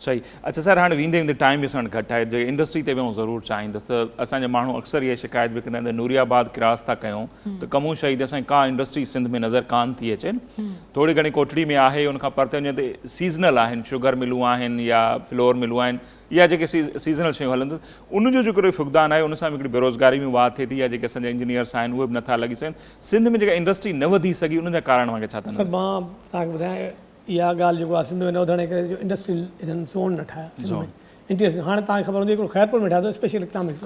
सही अच्छा सर हाणे वेंदे वेंदे टाइम बि असां घटि आहे जे इंडस्ट्री ते बि आउं ज़रूरु चाहींदुसि त असांजा माण्हू अक्सर इहा शिकायत बि कंदा आहिनि त नूरियाबाद क्रॉस था कयूं त कमू शहीद असांजी का इंडस्ट्री सिंध में नज़र कान थी अचे थोरी घणी कोटड़ी में आहे उनखां परते वञे त सीज़नल आहिनि शुगर मिलूं आहिनि या फ्लोर मिलूं आहिनि या जेके सीज़नल शयूं हलनि थियूं उनजो जेको फुक़दान आहे उन सां बि हिकिड़ी बेरोज़गारी में वाह थिए थी या जेके असांजा इंजीनियर्स आहिनि उहे बि नथा लॻी सघनि सिंध में जेका इंडस्ट्री न वधी सघी उनजा कारण मूंखे छा था सर मां तव्हांखे ॿुधायां इहा ॻाल्हि जेको आहे सिंध में न वधण जे करे जो इंडस्ट्रियल इन्हनि ज़ोन न ठाहिया सिंध में इंटरनेशनल हाणे तव्हांखे ख़बर हूंदी हिकिड़ो ख़ैरपुर में ठाहियो स्पेशल इकनॉमिक्स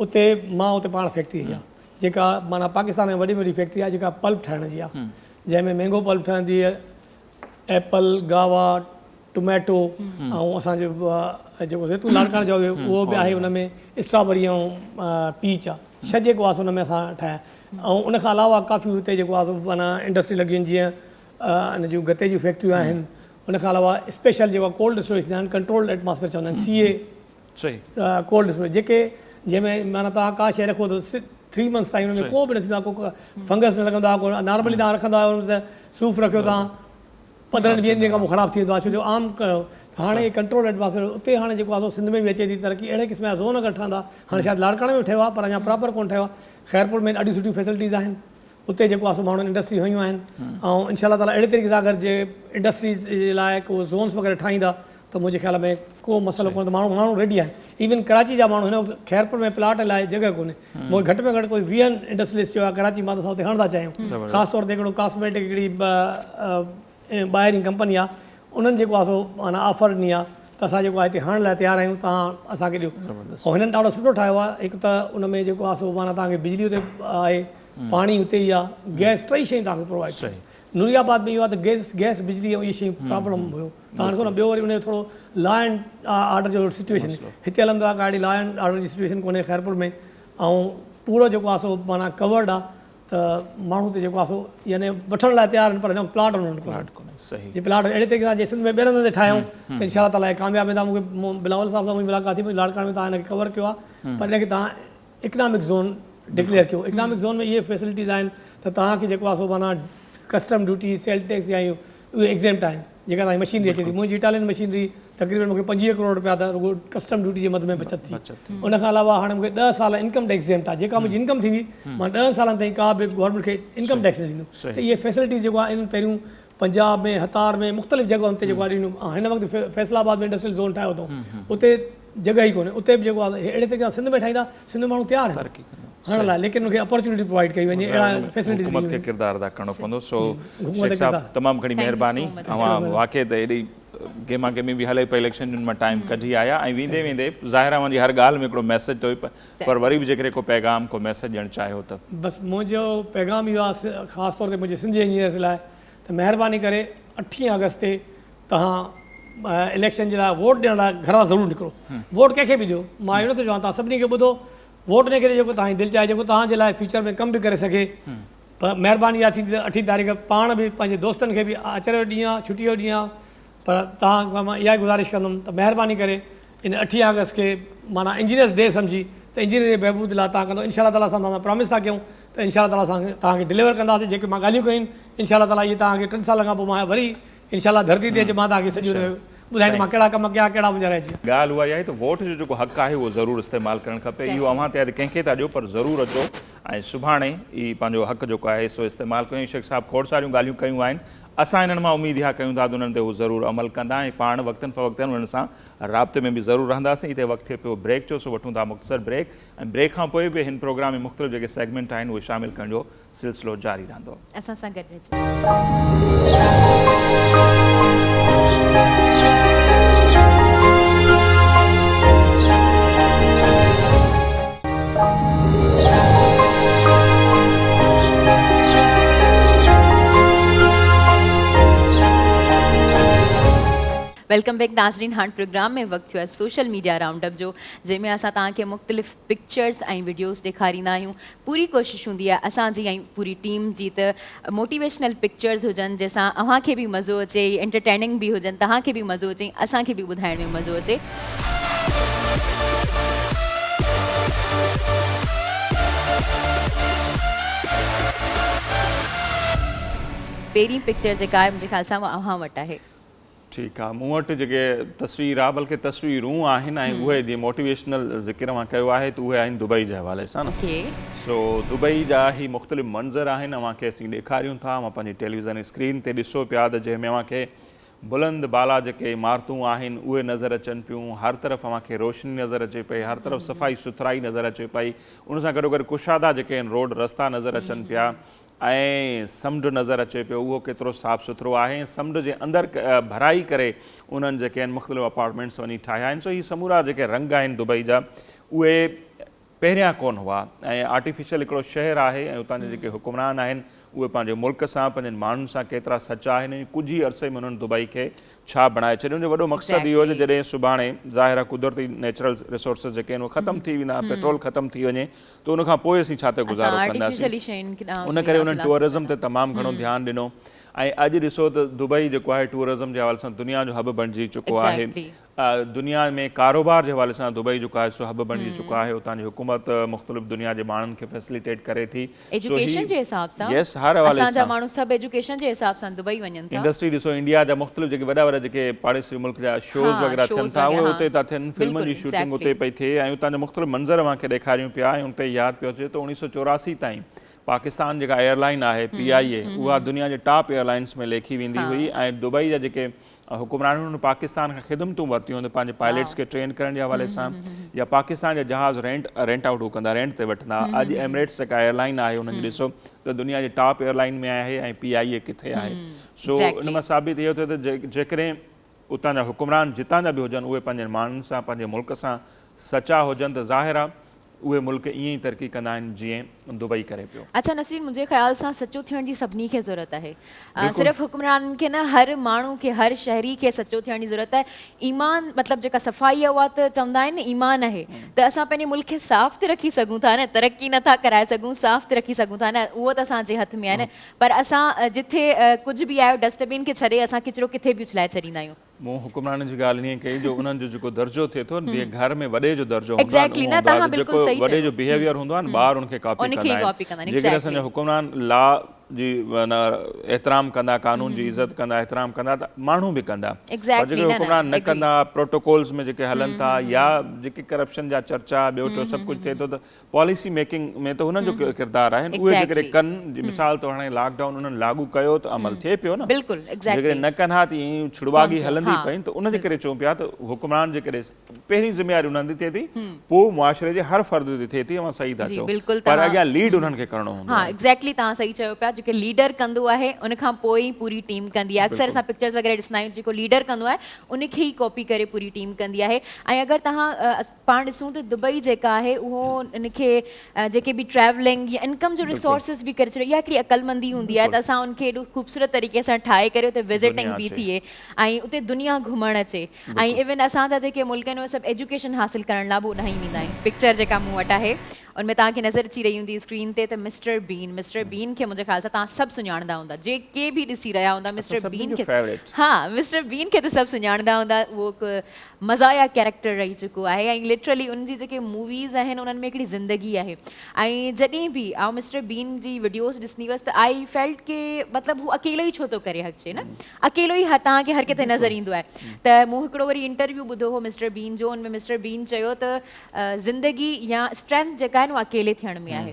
उते मां उते पाण फैक्ट्री आहे जेका माना पाकिस्तान में वॾी वॾी फैक्ट्री आहे जेका पल्प ठाहिण जी आहे जंहिंमें मैंगो पल्प ठहंदी आहे एप्पल गावा टोमेटो ऐं असांजो जेको ज़ैतून लाड़काण जो उहो बि आहे हुन में स्ट्रॉबेरी ऐं पीच आहे छह जेको आहे हुन में असां ठाहिया ऐं उनखां अलावा काफ़ी हुते जेको आहे माना इंडस्ट्री लॻी आहिनि जीअं इन जूं गते जूं फैक्ट्रियूं आहिनि उनखां अलावा स्पेशल जेको कोल्ड स्टोरेज थींदा आहिनि कंट्रोल्ड एटमॉस्फेयर चवंदा आहिनि CA कोल्ड स्टोरेज जेके जंहिंमें माना तव्हां का शइ रखो त 3 मंथ्स ताईं हुन में को बि न थींदो आहे को फंगस न लॻंदो आहे को नॉर्मली तव्हां रखंदा आहियो त सूफ़ रखियो तव्हां 15-20 ॾींहंनि खां पोइ ख़राबु थी वेंदो आहे छो जो आम कयो हाणे कंट्रोल एटमॉस्फेयर उते हाणे जेको आहे सिंध में बि अचे थी तरक़ी अहिड़े क़िस्म जा ज़ोन अगरि ठहंदा हाणे शायदि लाड़काणे में ठहियो आहे पर अञा प्रॉपर कोन ठहियो आहे ख़ैरपुर में ॾाढियूं सुठियूं फैसिलिटीज़ आहिनि उते जेको आहे माण्हुनि इंडस्ट्री हयूं आहिनि ऐं इंशाल्लाह ताला अहिड़े तरीक़े सां अगरि जे इंडस्ट्रीज़ जे लाइ को ज़ोन्स वग़ैरह ठाहींदा त मुंहिंजे ख़्याल में को मसइलो कोन्हे त माण्हू रेडी आहिनि इवन कराची जा माण्हू हिन वक़्तु ख़ैरपुर में प्लाट लाइ जॻह कोन्हे मूंखे घटि में घटि कोई 20 इंडस्ट्रियलिस्ट चयो आहे कराची मां त असां हुते हणंदा चाहियूं ख़ासि तौर ते हिकिड़ो कॉस्मेटिक हिकिड़ी ॿाहिरीं कंपनी आहे उन्हनि जेको आहे सो माना ऑफर ॾिनी आहे त असां जेको आहे हिते हणण लाइ तयारु आहियूं तव्हां असांखे ॾियो ऐं हिननि ॾाढो सुठो ठाहियो आहे हिकु त उन में जेको आहे सो माना तव्हांखे बिजली उते आहे पाणी उते ई आहे गैस टई शयूं तव्हांखे प्रोवाइड कयो नूरियाबाद में इहो आहे त गैस बिजली ऐं इहे शयूं प्रॉब्लम हुयो तव्हां ॾिसो न ॿियो वरी उनजो थोरो लॉ एंड ऑर्डर जो सिचुएशन हिते हलंदो आहे गाड़ी लॉ एंड ऑर्डर जी सिचुएशन कोन्हे ख़ैरपुर में ऐं पूरो जेको आहे सो माना कवर्ड आहे त माण्हू ते जेको आहे सो यानी वठण लाइ तयारु आहिनि पर हिन प्लाट उन्हनि कोन्हे जे प्लाट अहिड़े तरीक़े सां जे सिंध में ॿियनि हंधि ते ठाहियूं त इंशाल्लाह ताला कामयाबु वेंदा मूंखे बिलावल साहिब सां मुंहिंजी मुलाक़ात थी मुंहिंजी लाड़काणे में तव्हां हिनखे कवर कयो आहे पर हिनखे तव्हां इकनॉमिक ज़ोन डिक्लेयर कयो इकनॉमिक ज़ोन में इहे फैसिलिटीज़ आहिनि त तव्हांखे जेको आहे सो माना कस्टम ड्यूटी सेल टैक्स या उहे एग्ज़ेम्प्ट आहिनि जेका तव्हांजी मशीनरी अचे थी मुंहिंजी इटालियन मशीनरी तक़रीबन मूंखे 25 करोड़ रुपया त रुगो कस्टम ड्यूटी जे मद में बचत थी उन खां अलावा हाणे मूंखे 10 साल इनकम टैक्स एग्ज़ेम्प्ट आहे जेका मुंहिंजी इनकम थींदी मां 10 सालनि ताईं का बि गवर्नमेंट खे इनकम टैक्स न ॾींदुमि त इहे फैसिलिटीज़ जेको आहे इन्हनि पहिरियों पंजाब में हतार में मुख़्तलिफ़ जॻहियुनि ते जेको आहे ॾिनो हिन वक़्तु फैसलाबाद में इंडस्ट्रियल ज़ोन ठाहियो अथऊं उते जॻह ई कोन्हे उते बि जेको आहे अहिड़े तरीक़े सां सिंध में ठाहींदा सिंध माण्हू तयारु आहिनि हण लाइ लेकिन मूंखे अपॉर्चुनिटी प्रोवाइड कई वञे अहिड़ा फैसिलिटीज़ हुकूमत खे किरदारु अदा करणो पवंदो सो शेख साहब तमामु घणी महिरबानी तव्हां वाक़ई त एॾी गेमा गेमी बि हले पई इलेक्शन में टाइम कढी आया ऐं वेंदे वेंदे ज़ाहिर मुंहिंजी हर ॻाल्हि में हिकिड़ो मैसेज थो पर वरी बि जेकॾहिं को पैगाम को मैसेज ॾियणु चाहियो त बसि मुंहिंजो पैगाम इहो आहे ख़ासि तौर ते मुंहिंजे सिंधी इंजीनियर्स लाइ त महिरबानी करे 8 अगस्त ते तव्हां इलेक्शन जे लाइ वोट ॾियण लाइ घरां ज़रूरु निकिरो वोट कंहिंखे बि ॾियो मां इहो नथो चवां तव्हां सभिनी खे ॿुधो वोट इन करे जेको तव्हांजी दिलि चाहे जेको तव्हांजे लाइ फ्यूचर में कमु बि करे सघे पर महिरबानी इहा थींदी त 8 तारीख़ पाण बि पंहिंजे दोस्तनि खे बि अचर जो ॾींहुं आहे छुटीअ जो ॾींहुं आहे पर तव्हां मां इहा गुज़ारिश कंदुमि त महिरबानी करे इन 8 अगस्त खे माना इंजीनियर्स डे सम्झी त इंजीनियर जे बहबूद लाइ तव्हां कंदो इनशा ताला असां तव्हां प्रॉमिस था कयूं त इनशा ताला असां तव्हांखे डिलीवर कंदासीं जेके मां ॻाल्हियूं कयूं इनशा ताला इहे तव्हांखे 3 साल खां पोइ मां वरी इनशा धरती ते अचे मां तव्हांखे सॼो ॿुधाईंदो मां कहिड़ा कम कया कहिड़ा मुंहिंजा रहिजी ॻाल्हि उहा आहे त वोट जो जेको हक़ आहे उहो ज़रूरु इस्तेमालु करणु खपे इहो अव्हां ते कंहिंखे था ॾियो पर ज़रूरु अचो ऐं सुभाणे ई पंहिंजो हक़ जेको आहे सो इस्तेमालु कयूं शेख साहिबु खोड़ सारियूं ॻाल्हियूं कयूं आहिनि असां हिननि मां उमेद इहा कयूं था त उन्हनि ते उहो ज़रूरु अमल कंदा ऐं पाण वक़्तनि फ़वक़्तनि उन्हनि सां राब्ते में बि ज़रूरु रहंदासीं हिते वक़्तु थिए पियो ब्रेक जो सो वठूं था मुख़्तसर ब्रेक ऐं ब्रेक खां पोइ बि हिन प्रोग्राम में मुख़्तलिफ़ जेके सेगमेंट आहिनि उहे शामिलु करण जो सिलसिलो जारी रहंदो असां सां गॾु रहिजो वेलकम बैक नाज़रीन हाणे प्रोग्राम में वक़्तु थियो आहे सोशल मीडिया राउंडअप जो जंहिंमें असां तव्हांखे मुख़्तलिफ़ पिक्चर्स ऐं वीडियोज़ ॾेखारींदा आहियूं पूरी कोशिशि हूंदी आहे असांजी ऐं पूरी टीम जी त मोटिवेशनल पिक्चर्स हुजनि जंहिंसां अव्हांखे बि मज़ो अचे एंटरटेनिंग बि हुजनि तव्हांखे बि मज़ो अचे असांखे बि ॿुधाइण में मज़ो अचे पहिरीं पिक्चर जेका आहे मुंहिंजे ख़्याल सां उहा अव्हां वटि आहे ठीकु आहे मूं वटि जेके तस्वीर आहे बल्कि तस्वीरूं आहिनि ऐं उहे जीअं मोटिवेशनल ज़िक्र मां कयो आहे त उहे आहिनि दुबई जे हवाले सां न सो दुबई जा ई मुख़्तलिफ़ मंज़र आहिनि अव्हांखे असीं ॾेखारियूं था मां पंहिंजी टेलीविज़न स्क्रीन ते ॾिसो पिया त जंहिंमें अव्हांखे बुलंद बाला जेके इमारतूं आहिनि उहे नज़र अचनि पियूं हर तरफ़ अव्हांखे रोशनी नज़र अचे पई हर तरफ़ सफ़ाई सुथराई नज़र अचे पई उन सां गॾोगॾु कुशादा जेके आहिनि रोड रस्ता नज़र अचनि पिया ऐं समुंड नज़र अचे पियो उहो केतिरो साफ़ु सुथिरो आहे समुंड जे अंदरि भराई करे उन्हनि जेके आहिनि मुख़्तलिफ़ अपार्टमेंट्स वञी ठाहिया आहिनि सो ही समूरा जेके रंग आहिनि दुबई जा उहे पहिरियां कोन हुआ ऐं आर्टिफिशियल हिकिड़ो शहर आहे ऐं उतां जा जेके हुकुमरान आहिनि उहे पंहिंजे मुल्क सां पंहिंजनि माण्हुनि सां केतिरा सचा आहिनि कुझु ई अरसे में उन्हनि दुबई खे छा बणाए छॾियो उनजो वॾो मक़सदु इहो आहे जॾहिं सुभाणे ज़ाहिर आहे कुदरती नेचुरल रिसोर्सिस जेके आहिनि उहे ख़तमु थी वेंदा पेट्रोल ख़तमु थी वञे त उनखां पोइ असीं छा ते गुज़ारो कंदासीं उन करे उन्हनि टूरिज़म ते तमामु घणो ध्यानु ॾिनो ऐं अॼु ॾिसो त दुबई जेको आहे टूरिज़म जे हवाले सां दुनिया जो हब बणिजी चुको आहे दुनिया में कारोबार जे हवाले सां दुबई जेको आहे सो हब बणिजी चुको आहे उतां जी हुकूमत मुख़्तलिफ़ दुनिया जे माण्हुनि खे फैसिलिटेट करे थी एजुकेशन जे हिसाब सां यस हर हवाले असांजा माण्हू सभु एजुकेशन जे हिसाब सां दुबई वञनि था इंडस्ट्री ॾिसो इंडिया जा मुख़्तलिफ़ जेके वॾा वॾा जेके पाड़ेसी मुल्क जा शोज़ वग़ैरह थियनि था उहे उते था थियनि फिल्मनि जी शूटिंग उते पई थिए ऐं उतां जा मुख़्तलिफ़ मंज़र अव्हांखे ॾेखारियूं पिया ऐं उते यादि पियो अचे त 1984 ताईं पाकिस्तान जेका एयरलाइन आहे PIA उहा दुनिया जे टॉप एयरलाइंस में लेखी वेंदी हुई ऐं दुबई जा जेके हुकुमरान हुननि पाकिस्तान खां ख़िदमतूं वरितियूं आहिनि पंहिंजे पायलट्स खे ट्रेन करण जे हवाले सां या पाकिस्तान जा जहाज़ रेंट आउट हू कंदा रेंट ते वठंदा अॼु एमिरेट्स जेका एयरलाइन आहे हुननि ॾिसो त दुनिया जे टॉप एयरलाइन में आहे ऐं PIA किथे आहे सो उन मां साबित इहो थियो त जेकॾहिं उतां जा हुकुमरान जितां जा बि हुजनि उहे पंहिंजे माण्हुनि सां पंहिंजे मुल्क सां सचा हुजनि त ज़ाहिर आहे उहे मुल्क ईअं ई तरक़ी कंदा आहिनि जीअं दुबई करे पियो अच्छा नसीर मुंहिंजे ख़्याल सां सचो थियण जी सभिनी खे ज़रूरत आहे सिर्फ़ु हुकुमराननि खे न हर माण्हू खे हर शहरी खे सचो थियण जी ज़रूरत आहे ईमान मतिलबु जेका सफ़ाई आहे उहा त चवंदा आहिनि न ईमान आहे त असां पंहिंजे मुल्क खे साफ़ त रखी सघूं था न तरक़ी नथा कराए सघूं साफ़ त रखी सघूं था न उहो त असांजे हथ में आहे न पर असां जिथे कुझु बि आहे डस्टबिन खे छॾे असां किचिरो किथे बि उछलाए छॾींदा आहियूं हुकुमरान जी ॻाल्हि ईअं कई जो उन्हनि जो जेको दर्जो थिए थो घर में वॾे जो दर्जो जेको वॾे जो बिहेवियर हूंदो आहे न ॿार उनखे कॉपी कंदा आहिनि जेकॾहिं असांजा हुकुमरान ला जी एहतराम कंदा, कानून जी इज़त कंदा, एहतराम कंदा त माण्हू बि कंदा। Exactly, पर जेके न, न, हुक्मरान न agree. कंदा, प्रोटोकॉल्स में जेके हलनि था या जेके करप्शन जा चर्चा ॿियो टियों सभु कुझु थिए थो त पॉलिसी मेकिंग में त हुननि जो किरदारु आहे। उहे जेकॾहिं Exactly. कनि, मिसाल तौरु हाणे लॉकडाउन उन्हनि लागू कयो त अमल थिए पियो न। बिल्कुलु, exactly. जेकॾहिं न कनि हा त ईअं छुड़वागी थियो, हलंदी हा, पई त उनजे करे चऊं पिया त हुक्मरान जेकॾहिं पहिरीं ज़िम्मेवारी उन्हनि जी थिए थी, पोइ मुआशरे जे हर फ़र्द ते थिए थी। तव्हां सही था जी, चओ, बिल्कुलु पर तव्हां- अॻियां लीड उन्हनि खे करिणो हूंदो हाँ आहे। एग्जैक्टली तव्हां सही चयो पिया, जेके लीडर कंदो आहे उन खां पोइ ई पूरी टीम कंदी आहे। अक्सर असां पिक्चर्स वग़ैरह ॾिसंदा आहियूं, जेको लीडर कंदो आहे उनखे ई कॉपी करे पूरी टीम कंदी आहे। ऐं अगरि तव्हां पाण ॾिसूं त दुबई जेका आहे उहो उनखे जेके बि ट्रैवलिंग या इनकम जो रिसोर्सिस बि करे छॾियो, इहा हिकिड़ी अक़लमंदी हूंदी आहे त असां उनखे एॾो ख़ूबसूरत तरीक़े सां ठाहे करे उते विज़िटिंग दुनिया बि अचे। थिए ऐं उते दुनिया घुमणु अचे। ऐं इवन असांजा जेके मुल्क आहिनि उहे सभु एजुकेशन हासिल करण लाइ बि उॾां ई वेंदा आहिनि। पिक्चर जेका मूं वटि आहे उनमें तव्हांखे नज़र अची रही हूंदी स्क्रीन ते त मिस्टर बीन खे मुंहिंजे ख़्याल सां तव्हां सभु सुञाणंदा हूंदा, जेके बि ॾिसी रहिया हूंदा मिस्टर सभिनी बीन जो खे। फेवरेट। हाँ, मिस्टर बीन खे त सभु सुञाणंदा हूंदा। उहो हिकु मज़ाया कैरेक्टर रही चुको आहे ऐं लिटरली उनजी जेके मूवीज़ आहिनि उन्हनि में हिकिड़ी ज़िंदगी आहे। ऐं जॾहिं बि आउं मिस्टर बीन जी वीडियोज़ ॾिसंदी हुअसि त आई फेल्ट के मतिलबु हू अकेलो ई छो थो करे हक़चे न, अकेलो ई तव्हांखे हर किथे नज़र ईंदो आहे। त मूं हिकिड़ो वरी इंटरव्यू ॿुधो हो मिस्टर बीन जो, उनमें मिस्टर बीन चयो त ज़िंदगी या स्ट्रेंथ जेका आहे न उहा अकेले थियण में आहे।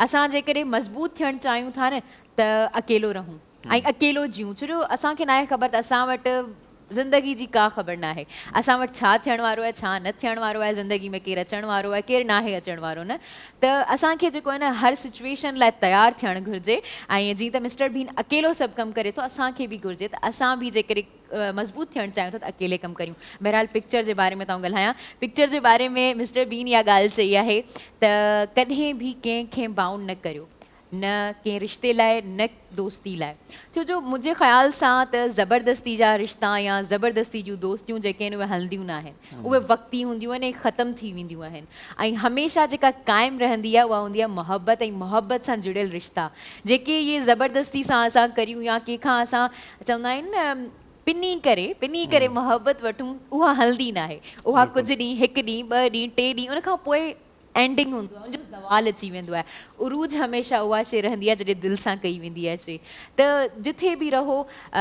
असां जेकॾहिं मज़बूत थियणु चाहियूं था न त अकेलो रहूं ऐं अकेलो जियूं, छो जो असांखे न आहे ख़बर त असां वटि ज़िंदगी जी का ख़बर न आहे, असां वटि छा थियण वारो आहे, छा न थियण वारो आहे, ज़िंदगी में केरु अचण वारो आहे, केरु नाहे अचण वारो न। त असांखे जेको आहे न हर सिचुएशन लाइ तयारु थियणु घुरिजे। ऐं जीअं त मिस्टर बीन अकेलो सभु कमु करे थो, असांखे बि घुरिजे त असां बि जेकॾहिं मज़बूत थियणु चाहियूं था त अकेले कमु करियूं। बहरहाल पिक्चर जे बारे में तव्हां ॻाल्हायां, पिक्चर जे बारे में मिस्टर बीन इहा ॻाल्हि चई आहे त कॾहिं बि कंहिंखे बाउंड न करियो, न कंहिं रिश्ते लाइ न दोस्ती लाइ। छो जो मुंहिंजे ख़्याल सां त ज़बरदस्ती जा रिश्ता या ज़बरदस्ती जूं दोस्तियूं जेके आहिनि उहे हलंदियूं न आहिनि, उहे वक़्ती हूंदियूं आहिनि ऐं ख़तमु थी वेंदियूं आहिनि। ऐं हमेशह जेका क़ाइमु रहंदी आहे उहा हूंदी आहे मोहबत ऐं मोहबत सां जुड़ियल रिश्ता। जेके इहे ज़बरदस्ती सां असां करियूं या कंहिंखां असां चवंदा आहिनि न पिनी करे मोहबत वठूं, उहा हलंदी न आहे। उहा कुझु ॾींहुं, हिकु ॾींहुं, ॿ ॾींहुं, टे ॾींहुं, उन खां पोइ एंडिंग हूंदो आहे, उनजो ज़वाल अची वेंदो आहे। उरूज हमेशह उहा शइ रहंदी आहे जॾहिं दिलि सां कई वेंदी आहे शइ। त जिथे बि रहो,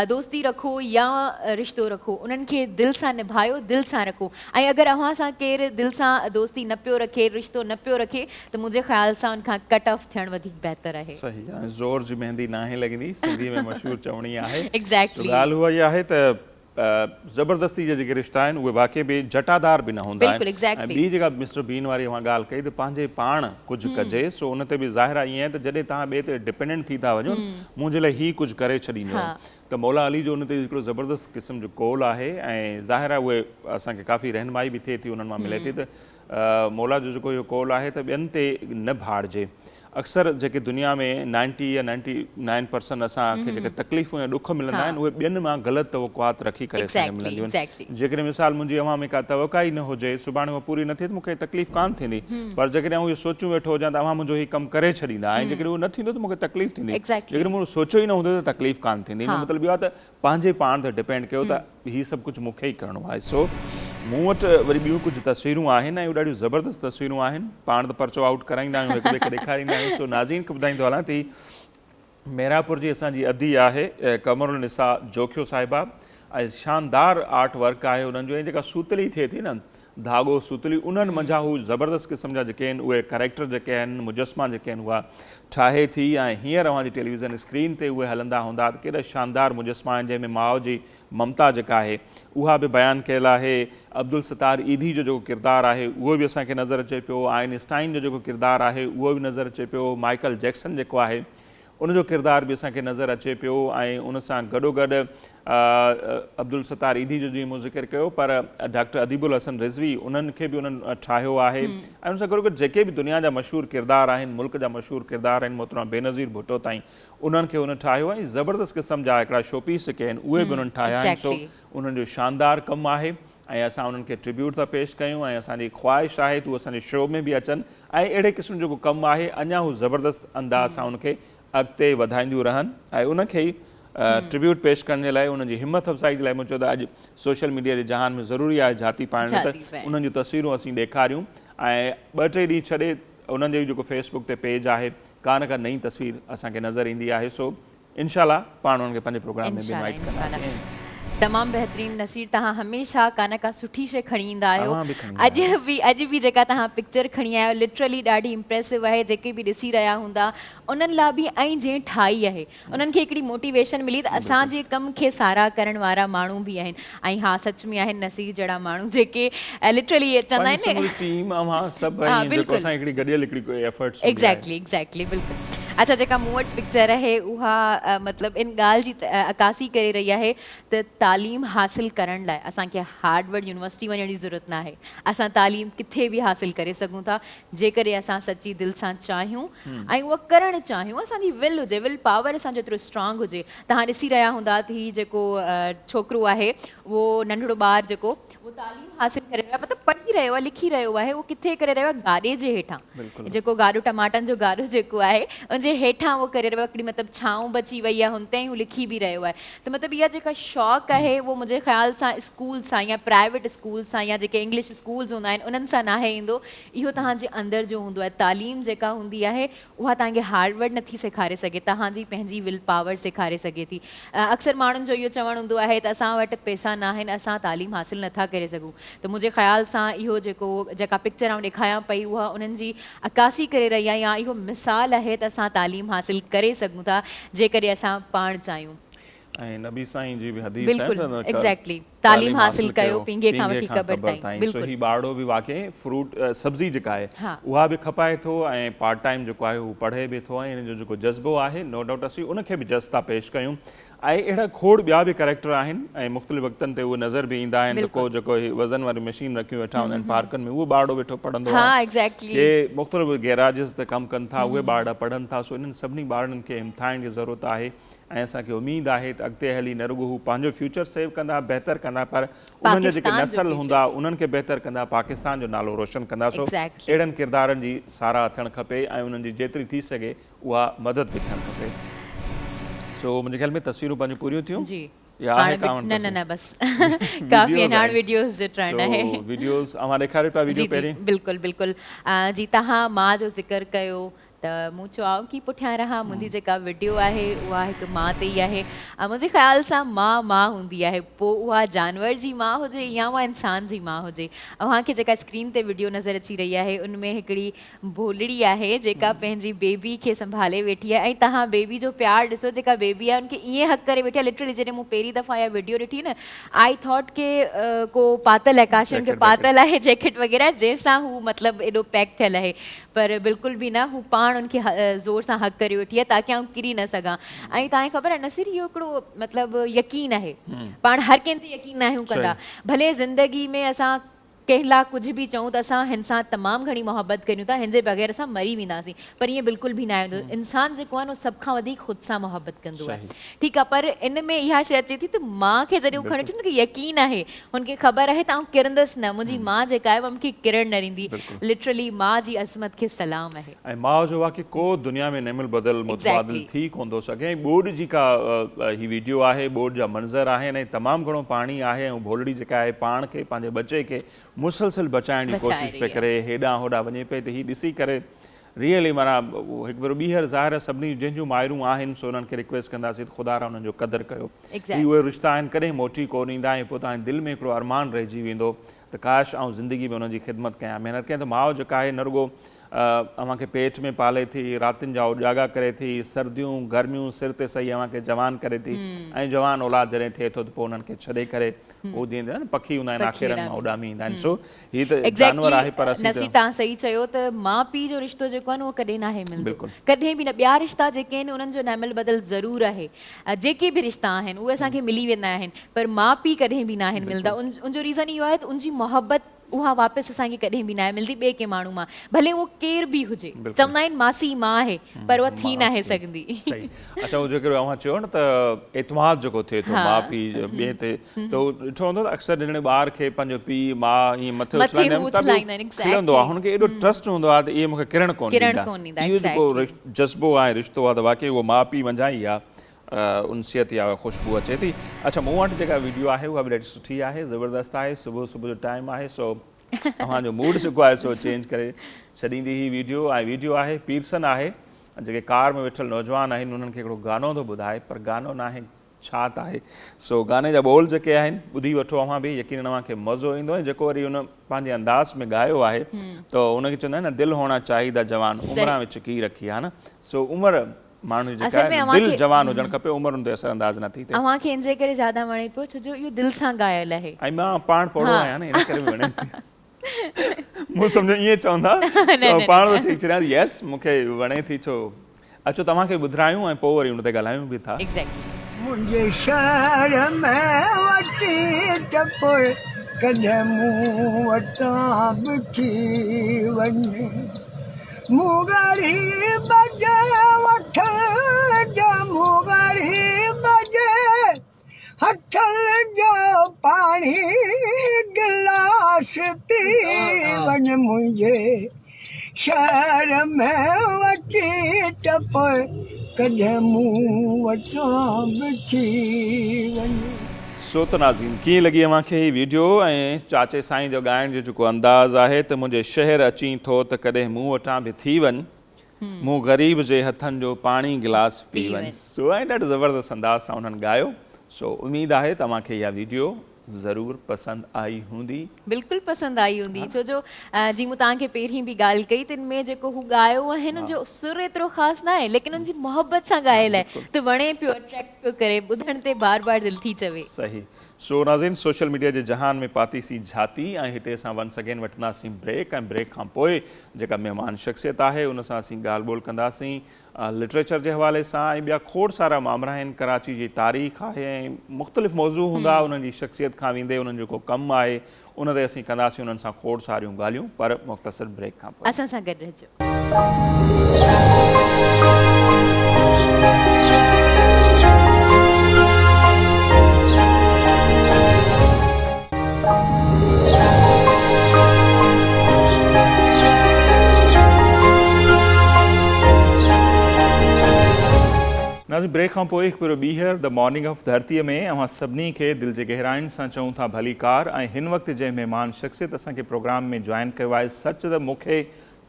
दोस्ती रखो या रिश्तो रखो, उन्हनि खे दिलि सां निभायो, दिलि सां रखो। ऐं अगरि अव्हां सां केरु दिलि सां दोस्ती न पियो रखे, रिश्तो न पियो रखे, त मुंहिंजे ख़्याल सां उनखां कट ऑफ थियणु वधीक बहितर आहे। सही आहे, ज़ोर जी मेहंदी नाहे लॻंदी, सिंधी में मशहूरु चवणी आहे। Exactly. ॻाल्हि उहा ई आहे त ज़बरदस्ती जा जेके रिश्ता आहिनि उहे वाक़ई बि जटादार बि न हूंदा बिल्कुलु, आहिनि। exactly. ऐं ॿी जेका मिस्टर बीन वारी अवां ॻाल्हि कई त पंहिंजे पाण कुझु कजे, सो उन ते बि ज़ाहिर आहे ईअं त जॾहिं तव्हां ॿिए ते डिपेंडेंट थी था वञो, मुंहिंजे लाइ हीउ कुझु करे छॾींदो त मौला अली जो उन ते हिकिड़ो ज़बरदस्त क़िस्म जो कॉल आहे। ऐं ज़ाहिर आहे उहे असांखे काफ़ी रहनुमाई बि थिए थी, उन्हनि मां मिले थी त मौला जो जेको इहो कॉल आहे त ॿियनि ते न भाड़िजे। अक्सर जेके दुनिया में 90 या 99% असांखे जेके तकलीफ़ूं या ॾुख मिलंदा आहिनि उहे ॿियनि मां ग़लति तवक़ुआत रखी करे असांखे मिलंदियूं आहिनि। जेकॾहिं मिसाल मुंहिंजी अव्हां में का तवक़ा ई न हुजे, सुभाणे उहा पूरी न थिए त मूंखे तकलीफ़ कान थींदी। पर जेकॾहिं आउं इहो सोचूं वेठो हुजां त अव्हां मुंहिंजो हीउ कमु करे छॾींदा, ऐं जेकॾहिं उहो न थींदो त मूंखे तकलीफ़ थींदी। जेकॾहिं मूं सोचियो ई न हूंदो त तकलीफ़ कान थींदी। हिन मतिलबु इहो आहे त पंहिंजे पाण ते डिपेंड कयो त हीउ सभु कुझु मूंखे ई करिणो आहे। सो मूं वटि वरी ॿियूं कुझु तस्वीरूं आहिनि ऐं उहे ॾाढियूं ज़बरदस्त तस्वीरूं आहिनि। पाण त पर्चो आउट कराईंदा आहियूं, हिक ॿिए खे ॾेखारींदा आहियूं। सो नाज़रीन खे ॿुधाईंदो हलां थी, मेरापुर जी असांजी अदी आहे कमरुनिसा जोखियो साहिबा, ऐं शानदार आर्ट वर्क आहे उन्हनि जो। ऐं जेका सूतली थिए थी न, धाॻो सूतली, उन्हनि मंझां हू ज़बरदस्त क़िस्म जा जेके आहिनि उहे कैरेक्टर जेके आहिनि, मुजस्मा जेके आहिनि उहा ठाहे थी। ऐं हींअर अव्हांजी टेलीविज़न स्क्रीन ते उहे हलंदा हूंदा त केॾा शानदार मुजस्मा आहिनि, जंहिंमें माउ जी ममता जेका आहे उहा बि बयानु कयल आहे। अब्दुल सत्तार ईदी जो जेको किरदारु आहे उहो बि असांखे नज़र अचे पियो। आइनस्टाइन जो जेको किरदारु आहे उहो बि नज़र अचे पियो। माइकल जैक्सन जेको आहे उनजो किरदारु बि असांखे नज़र अचे पियो। ऐं उन सां गॾोगॾु अब्दुल सत्तार ईदी जो जीअं मूं ज़िक्र कयो, पर डॉक्टर अदीबुल हसन रिज़वी उन्हनि खे बि उन्हनि ठाहियो आहे। ऐं उन सां गॾोगॾु जेके बि दुनिया जा मशहूरु किरदार आहिनि, मुल्क जा मशहूरु किरदार आहिनि, मोहतरमा बेनज़ीर भुट्टो ताईं, उन्हनि खे उन ठाहियो। ऐं ज़बरदस्त क़िस्म जा हिकिड़ा शोपीस जेके आहिनि उहे बि उन्हनि ठाहिया आहिनि। सो उन्हनि जो शानदार कमु आहे ऐं असां उन्हनि खे ट्रिब्यूट था पेश कयूं। ऐं असांजी ख़्वाहिश आहे त उहे असांजे शो में बि अचनि ऐं अहिड़े क़िस्म जो कमु आहे अञा हू ज़बरदस्त अंदाज़ सां उनखे अॻिते वधाईंदियूं रहनि। ऐं उनखे ई ट्रिब्यूट पेश करण जे लाइ, उन्हनि जी हिमत अफ़ज़ाई जे लाइ मूं चयो त अॼु सोशल मीडिया जे जहान में ज़रूरी आहे जाती पाइण, त उन्हनि जूं तस्वीरूं असीं ॾेखारियूं। ऐं 2-3 ॾींहं छॾे उन्हनि जो जेको फेसबुक ते पेज आहे का न का नई तस्वीर असांखे नज़र ईंदी आहे। सो इंशाल्लाह पाण उन्हनि खे पंहिंजे प्रोग्राम में बि इनवाइट कंदासीं। तमामु बहितरीनु नसीर, तव्हां हमेशह का न का सुठी शइ खणी ईंदा आहियो। तव्हां बि खणी ईंदा अॼु बि जेका तव्हां पिक्चर खणी आया आहियो लिटरली ॾाढी इम्प्रेसिव आहे। जेके बि ॾिसी रहिया हूंदा उन्हनि लाइ बि ऐं जंहिं ठाही आहे उन्हनि खे हिकिड़ी मोटिवेशन मिली त असांजे कम खे साराह करण वारा माण्हू बि आहिनि। ऐं हा सच में आहिनि नसीर जहिड़ा माण्हू जेके लिटरली चवंदा आहिनि पूरी टीम अवां सभु आहिनि जेको असां हिकिड़ी गॾियल हिकिड़ी कोई एफर्ट्स एग्जैक्टली बिल्कुलु। अच्छा, जेका मूं वटि पिक्चर आहे उहा मतिलबु इन ॻाल्हि जी अकासी करे रही आहे त तालीम हासिल करण लाइ असांखे हार्डवर्ड यूनिवर्सिटी वञण जी ज़रूरत न आहे। असां तालीम किथे बि हासिल करे सघूं था जेकॾहिं असां सची दिलि सां चाहियूं ऐं उहा करणु चाहियूं। असांजी विल हुजे, विल पावर असांजो एतिरो स्ट्रॉन्ग हुजे। तव्हां ॾिसी रहिया हूंदा त हीउ जेको छोकिरो आहे उहो नंढड़ो ॿारु जेको उहो तालीम हासिल करे रहियो आहे, मतिलबु पढ़ी रहियो आहे, लिखी रहियो आहे। उहो किथे करे रहियो आहे? गाॾे जे हेठां, जेको गाॾो टमाटनि जो गाॾो जेको आहे उनजे हेठां उहो करे रहियो आहे। हिकिड़ी मतिलबु छांव बची वई आहे, हुन ते हू लिखी बि रहियो आहे। त मतिलबु इहा जेका शौक़ु आहे उहो मुंहिंजे ख़्याल सां स्कूल सां या प्राइवेट स्कूल सां या जेके इंग्लिश स्कूल्स हूंदा आहिनि उन्हनि सां नाहे ईंदो। इहो तव्हांजे अंदरि जो हूंदो आहे। तालीम जेका हूंदी आहे उहा तव्हांखे हार्डवर्ड नथी सेखारे सघे, तव्हांजी पंहिंजी विल पावर सेखारे सघे थी। अक्सर माण्हुनि जो इहो चवणु हूंदो आहे त असां वटि पैसा न आहिनि, असां तालीम हासिल नथा करे सघूं। त मुंहिंजे ख़्याल सां इहो जेका पिक्चर आउं ॾेखारियां पई उहा उन्हनि जी अकासी करे रही आहे या इहो मिसाल आहे त असां तालीम हासिल करे सघूं था जेकॾहिं असां पाण चाहियूं। ऐं नबी साईं जी बि हदीस बिल्कुलु एग्जैक्टली, तालीम हासिल कयो पींघे खां वठी क़बर ताईं। सो ही ॿारड़ो बि वाकई फ्रूट सब्जी जेका आहे उहा बि खपाए थो ऐं पार्ट टाइम जेको आहे उहो पढ़े बि थो ऐं हिन जो जेको जज़्बो आहे नो डाउट असीं उनखे बि जज़ था पेश कयूं। ऐं अहिड़ा खोड़ ॿिया बि कैरेक्टर आहिनि ऐं मुख़्तलिफ़ वक़्तनि ते उहे नज़र बि ईंदा आहिनि। को जेको वज़न वारी मशीन रखियूं वेठा हूंदा आहिनि पार्कनि में उहो ॿारड़ो वेठो पढ़ंदो आहे। के मुख़्तलिफ़ गैराजिस ते कमु कनि था उहे ॿार पढ़नि था। सो इन्हनि सभिनी ॿारनि खे इम्तिहान जी ज़रूरत आहे ऐं असांखे उमेदु आहे त अॻिते हली न रुॻो हू पंहिंजो फ्यूचर सेव कंदा, बहितर कंदा, पर उन्हनि जा जेके नसल हूंदा उन्हनि खे बहितर कंदा, पाकिस्तान जो नालो रोशन कंदा। सो अहिड़नि किरदारनि जी साराह थियणु खपे ऐं उन्हनि जी जेतिरी थी सघे उहा मदद बि थियणु खपे। सो मुंहिंजे ख़्याल में तस्वीरूं पंहिंजूं पूरियूं थियूं या आहे न बस काफ़ी अञा वीडियोस जो ट्रेंड आहे। वीडियोस अवां ॾेखारे पिया वीडियो पहिरीं? बिल्कुलु जी। तव्हां माउ जो ज़िक्र कयो त मूं चयो कि पुठियां रहां मुंहिंजी जेका वीडियो आहे उहा हिकु माउ ते ई आहे। मुंहिंजे ख़्याल सां माउ हूंदी आहे, पोइ उहा जानवर जी माउ हुजे या उहा इंसान जी माउ हुजे। अव्हांखे जेका स्क्रीन ते वीडियो नज़र अची रही आहे उनमें हिकिड़ी भोलड़ी आहे जेका पंहिंजी बेबी खे संभाले वेठी आहे ऐं तव्हां बेबी जो प्यार ॾिसो। जेका बेबी आहे उनखे ईअं हक़ करे वेठी आहे। लिटरली जॾहिं मूं पहिरीं दफ़ा इहा वीडियो ॾिठी न आई थॉट के को पातल आहे, काशिम खे पातल आहे जैकेट वग़ैरह जंहिंसां हू मतिलबु एॾो पैक थियल आहे, पर बिल्कुलु बि न, हू पाण उनखे ज़ोर सां हक़ करे वेठी आहे ताकी आउं किरी न सघां। ऐं तव्हांखे ख़बर आहे नसीर इहो हिकिड़ो मतिलबु यकीन आहे, पाण हर कंहिं ते यकीन न आहियूं कंदा। भले ज़िंदगी में असां कंहिं लाइ कुझु बि चऊं त असां हिन सां तमामु घणी मोहबत करियूं था, हिन जे बग़ैर असां मरी वेंदासीं, पर ईअं बिल्कुलु बि न आहे। इंसानु जेको आहे न सभ खां वधीक ख़ुदि सां मोहबत कंदो आहे, ठीकु आहे। पर इन में इहा शइ अचे थी त माउ खे जॾहिं खणी अचे न की यकीन आहे, हुनखे ख़बर आहे त आउं किरंदसि न, मुंहिंजी माउ जेका आहे उहा मूंखे किरण न ॾींदी। लिटरली माउ जी अज़मत खे सलाम आहे। ऐं माउ जो वाक़ई को दुनिया में नेमिल बदल मुतबादिल थी कोन थो सघे। ऐं बोर्ड जी का ही वीडियो आहे, बोर्ड जा मंज़र आहिनि ऐं तमामु घणो पाणी आहे ऐं भोलड़ी जेका आहे पाण खे पंहिंजे बचे खे मुसलसिल बचाइण जी कोशिशि पे करे, हेॾां होॾां वञे पई। त हीउ ॾिसी करे रियली माना हिकु भेरो ॿीहर ज़ाहिर सभिनी जंहिंजूं माइरूं आहिनि सो उन्हनि खे रिक्वेस्ट कंदासीं त ख़ुदा रा उन्हनि जो क़दुरु कयो। उहे रिश्ता आहिनि कॾहिं मोटी कोन ईंदा ऐं पोइ तव्हांजे दिलि में हिकिड़ो अरमान रहिजी वेंदो त काश ऐं ज़िंदगी में उन्हनि जी ख़िदमत कयां, महिनत कयां। त माउ जेका आहे न रुॻो अव्हांखे पेट में पाले थी, रातिनि जा उजागा करे थी, सर्दियूं गर्मियूं सिर ते सही अव्हांखे जवान करे थी ऐं जवान औलाद जॾहिं थिए थो त पोइ उन्हनि खे छॾे करे उहो जीअं न पखी हूंदा आहिनि आख़िरनि मां उॾामी ईंदा आहिनि। सो हीअ त जानवर आहे पर नसीर तव्हां सही चयो त माउ पीउ जो रिश्तो जेको आहे न उहो कॾहिं नाहे मिलंदो, कॾहिं बि न। ॿिया रिश्ता जेके आहिनि उन्हनि जो नेमिल बदल ज़रूरु आहे, जेके बि रिश्ता आहिनि उहे असांखे मिली वेंदा आहिनि, पर माउ पीउ कॾहिं बि नाहिनि मिलंदा। उनजो रीज़न इहो आहे त उनजी मोहबत उहा वापसि असांखे कॾहिं बि न मिलंदी ॿिए कंहिं माण्हू मां, भले उहो केरु बि हुजे। चवंदा आहिनि मासी माउ आहे पर उहा थी नाहे सघंदी। अच्छा, उहो जेको अव्हां चयो न त एतमाद जेको थिए थो माउ पीउ ॿिए ते, त उहो ॾिठो हूंदो त अक्सर ॼणे ॿार खे पंहिंजो पीउ माउ ईअं मथे उछलाईंदा आहिनि, खिलंदो आहे, हुनखे एॾो ट्रस्ट हूंदो आहे त इहे मूंखे किरण कोन ॾींदा। इहो जेको जज़्बो आहे रिश्तो आहे त वाक़ई उहो माउ पीउ मंझां ई आहे, उनसियत या ख़ुशबू अचे थी। अच्छा, मूं वटि जेका वीडियो आहे उहा बि ॾाढी सुठी आहे, ज़बरदस्त आहे, सुबुह जो टाइम आहे। सो तव्हांजो मूड जेको आहे सो चेंज करे छॾींदी ही वीडियो। ऐं वीडियो आहे पीरसन आहे, जेके कार में वेठल नौजवान आहिनि उन्हनि खे हिकिड़ो गानो थो ॿुधाए, पर गानो न आहे छा त आहे। सो गाने जा ॿोल जेके आहिनि ॿुधी वठो अव्हां बि, यकीन तव्हांखे मज़ो ईंदो ऐं जेको वरी उन पंहिंजे अंदाज़ में ॻायो आहे त उनखे चवंदा आहिनि न दिलि होना चाहिदा जवान उमिरि विच की रखी आहे न। सो उमिरि माण्हू जेका आहे दिलि जवान हुजणु खपे, उमिरि हुन ते असर अंदाज़ न थी थिए। अव्हांखे इन जे करे ज़्यादा वणे पियो छो जो इहो दिलि सां ॻायल आहे। ऐं मां पाण पढ़ो आहियां न, इन करे बि वणे थी। मूं सम्झो ईअं चवंदा पाण तो चई छॾियां यस मूंखे वणे थी। छो अचो तव्हांखे ॿुधायूं ऐं पोइ वरी हुन ते ॻाल्हायूं बि था। मुंहिंजे शहर में वठी टपुर कॾहिं मूं वटां बि थी वञे, मूं ग़रीब जे वठण जा मूं ग़रीब जे हथल जो पाणी गिलास थी वञे, मुंहिंजे शहर में वठी टपुर कॾहिं मूं वटां बि थी वञे। सो त नाज़रीन कीअं लॻी अव्हांखे हीअ वीडियो ऐं चाचे साईं जो ॻाइण जो जेको अंदाज़ आहे त मुंहिंजे शहर अची थो त कॾहिं मूं वटां बि थी वञ, मूं ग़रीब जे हथनि जो पाणी गिलास पी वञ। सो ऐं ॾाढो ज़बरदस्त अंदाज़ सां उन्हनि ॻायो। सो उमेदु आहे तव्हांखे इहा वीडियो ज़रूरु पसंदि आई हूंदी। बिल्कुलु पसंदि आई हूंदी छो जो जीअं मूं तव्हांखे पहिरीं बि ॻाल्हि कई त इन में जेको हू ॻायो आहे हिन जो सुर एतिरो ख़ासि न आहे, लेकिन उनजी मोहबत सां ॻायल आहे त वणे पियो, अट्रैक्ट पियो करे, ॿुधण ते बार बार दिलि थी चवे। सही। सो नाज़रीन सोशल मीडिया जे जहान में पातीसीं झाती ऐं हिते असां वंस अगेन वठंदासीं ब्रेक ऐं ब्रेक खां पोइ जेका महिमान शख़्सियत आहे उन सां असीं ॻाल्हि ॿोल कंदासीं लिटरेचर जे हवाले सां ऐं ॿिया खोड़ सारा मामला आहिनि। कराची जी तारीख़ आहे ऐं मुख़्तलिफ़ मौज़ू हूंदा उन्हनि जी शख़्सियत खां वेंदे उन्हनि जो को कमु आहे उन ते असीं कंदासीं उन्हनि सां खोड़ सारियूं ॻाल्हियूं, पर मुख़्तसिर ब्रेक खां पोइ। असां सां गॾु रहिजो। नाज़रीन ब्रेक खां पोइ हिकु भेरो ॿीहर द मॉर्निंग ऑफ धरतीअ में अव्हां सभिनी खे दिलि जे गहराइनि सां चऊं था भली कार। ऐं हिन वक़्तु जंहिं महिमान शख़्सियत असांखे प्रोग्राम में जॉइन कयो आहे, सच त मूंखे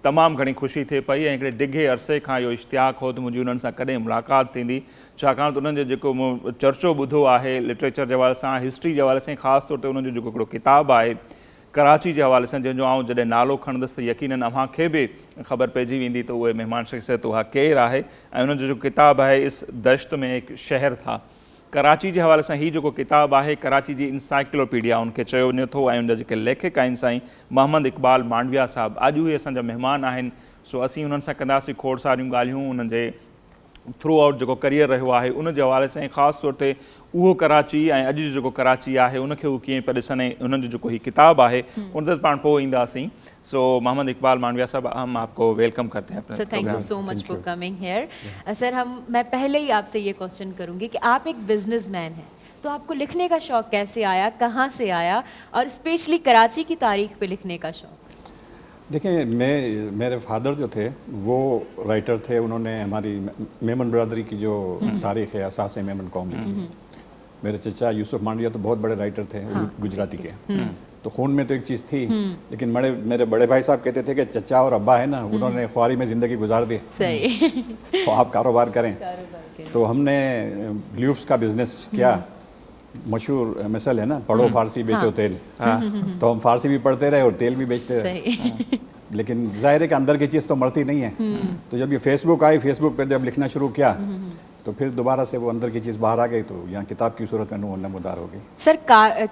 तमामु घणी ख़ुशी थिए पई ऐं हिकिड़े डिघे अरसे खां इहो इश्तियाक़ हो त मुंहिंजी उन्हनि सां कॾहिं मुलाक़ात थींदी, छाकाणि त उन्हनि जो जेको मूं चर्चो ॿुधो आहे लिटरेचर जे हवाले सां, हिस्ट्री जे हवाले सां, ख़ासि तौर ते उन्हनि जो जेको हिकिड़ो किताबु आहे कराची जे हवाले सां, जंहिंजो आउं जॾहिं नालो खणंदुसि त यकीननि अव्हांखे बि ख़बर पइजी वेंदी त उहे महिमान शख़्सियत उहा केरु आहे। ऐं उन्हनि जो जेको किताबु आहे इस दश्त में हिकु शहर था, कराची जे हवाले सां हीउ जेको किताबु आहे कराची जी इंसाइक्लोपीडिया उनखे चयो वञे थो। ऐं उनजा जेके लेखक आहिनि साईं मोहम्मद इक़बाल मांडविया साहिबु, अॼु उहे असांजा महिमान आहिनि। सो असीं उन्हनि सां कंदासीं खोड़ सारियूं ॻाल्हियूं उन्हनि जे थ्रू आउट जेको करियर रहियो आहे उन जे हवाले सां, ख़ासि तौर ते उहो कराची ऐं अॼु जो जेको कराची आहे उनखे उहो कीअं पिया ॾिसनि, ऐं उन्हनि जो जेको हीउ किताबु आहे उन ते पाण पोइ ईंदासीं। सो मोहम्मद इकबाल मांडविया साहब, हम आपको वेलकम करते हैं। Sir thank you so much for coming here. Sir मैं पहले ही आपसे ये क्वेश्चन करूँगी कि आप एक बिजनेसमैन हैं, तो आपको लिखने का शौक़ कैसे आया, कहाँ से आया, और स्पेशली कराची की तारीख पे लिखने का शौक़? देखिए मेरे फादर जो थे वो राइटर थे, उन्होंने हमारी मेमन बरादरी की जो तारीख़ है असास मेमन कौम लिखी। मेरे चचा यूसुफ मांडविया तो बहुत बड़े राइटर थे गुजराती के, तो खून में तो एक चीज़ थी, लेकिन मेरे बड़े भाई साहब कहते थे कि चचा और अब्बा है ना उन्होंने ख्वारी में ज़िंदगी गुजार दी, सही तो आप कारोबार करें। तो हमने ल्यूब्स का बिज़नेस किया, मशहूर मिसल है ना, पढ़ो फारसी बेचो तेल, तो हम फारसी भी पढ़ते रहे और तेल भी बेचते रहे। लेकिन जाहिर है कि अंदर की चीज़ तो मरती नहीं है, तो जब ये फेसबुक आई, फेसबुक पे जब लिखना शुरू किया तो फिर दोबारा से वो अंदर की चीज़ बाहर आ गई, तो यहाँ किताब की सूरत में नमूदार हो गई। सर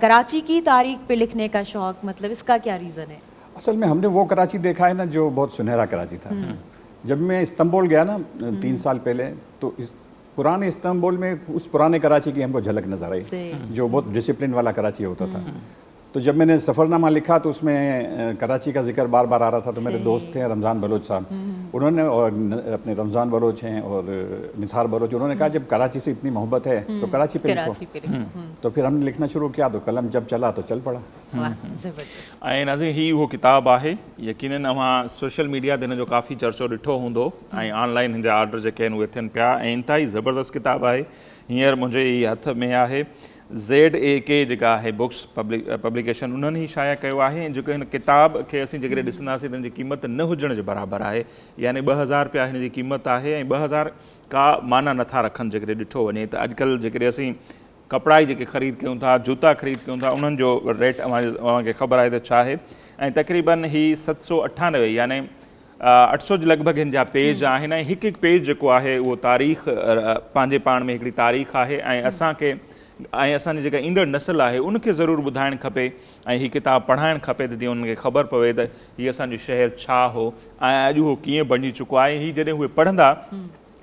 कराची की तारीख पे लिखने का शौक़, मतलब इसका क्या रीज़न है? असल में हमने वो कराची देखा है ना जो बहुत सुनहरा कराची था। जब मैं इस्तांबुल गया ना 3 साल पहले, तो इस पुराने इस्तांबुल में उस पुराने कराची की हमको झलक नजर आई जो बहुत डिसिप्लिन वाला कराची होता था। तो जब मैंने सफ़रनामा लिखा तो उसमें कराची का जिक्र बार बार आ रहा था। तो मेरे दोस्त थे रमज़ान बलोच साहब, उन्होंने, और अपने रमज़ान बलोच हैं और निसार बलोच, उन्होंने कहा जब कराची से इतनी मोहब्बत है तो कराची पे लिखो। तो फिर हमने लिखना शुरू किया, तो कलम जब चला तो चल पड़ा। ऐं नाज़रीन हीअ उहो किताबु आहे, यकीननि अव्हां सोशल मीडिया ते हिन जो काफ़ी चर्चो ॾिठो हूंदो ऐं ऑनलाइन हिन जा ऑर्डर जेके आहिनि उहे थियनि पिया, ऐं इंतिहाई ज़बरदस्त किताबु आहे। हींअर मुंहिंजे हथ में आहे। ZAK जेका आहे बुक्स पब्लिकेशन उन्हनि ई शाया कयो आहे ऐं जेको हिन किताब खे असीं जेकॾहिं ॾिसंदासीं त हिन जी क़ीमत न हुजण जे बराबरि आहे, यानी 2000 रुपया हिन जी क़ीमत आहे ऐं 2000 का माना नथा रखनि जेकॾहिं ॾिठो वञे त। अॼुकल्ह जेकॾहिं असीं कपिड़ा ई जेके ख़रीद कयूं था, जूता ख़रीद कयूं था, उन्हनि जो रेट अव्हांखे ख़बर आहे त छा आहे ऐं तक़रीबन ही 798 यानी 800 जे लॻभॻि हिन जा पेज आहिनि ऐं हिकु पेज जेको आहे उहो तारीख़ पंहिंजे पाण में हिकिड़ी तारीख़ आहे ऐं असांखे ऐं असांजी जेका ईंदड़ नस्ल आहे उनखे ज़रूरु ॿुधाइणु खपे ऐं हीअ किताबु पढ़ाइणु खपे त जीअं उनखे ख़बर पवे त हीअ असांजो शहर छा हो ऐं अॼु उहो कीअं बणिजी चुको आहे। हीअ जॾहिं उहे पढ़ंदा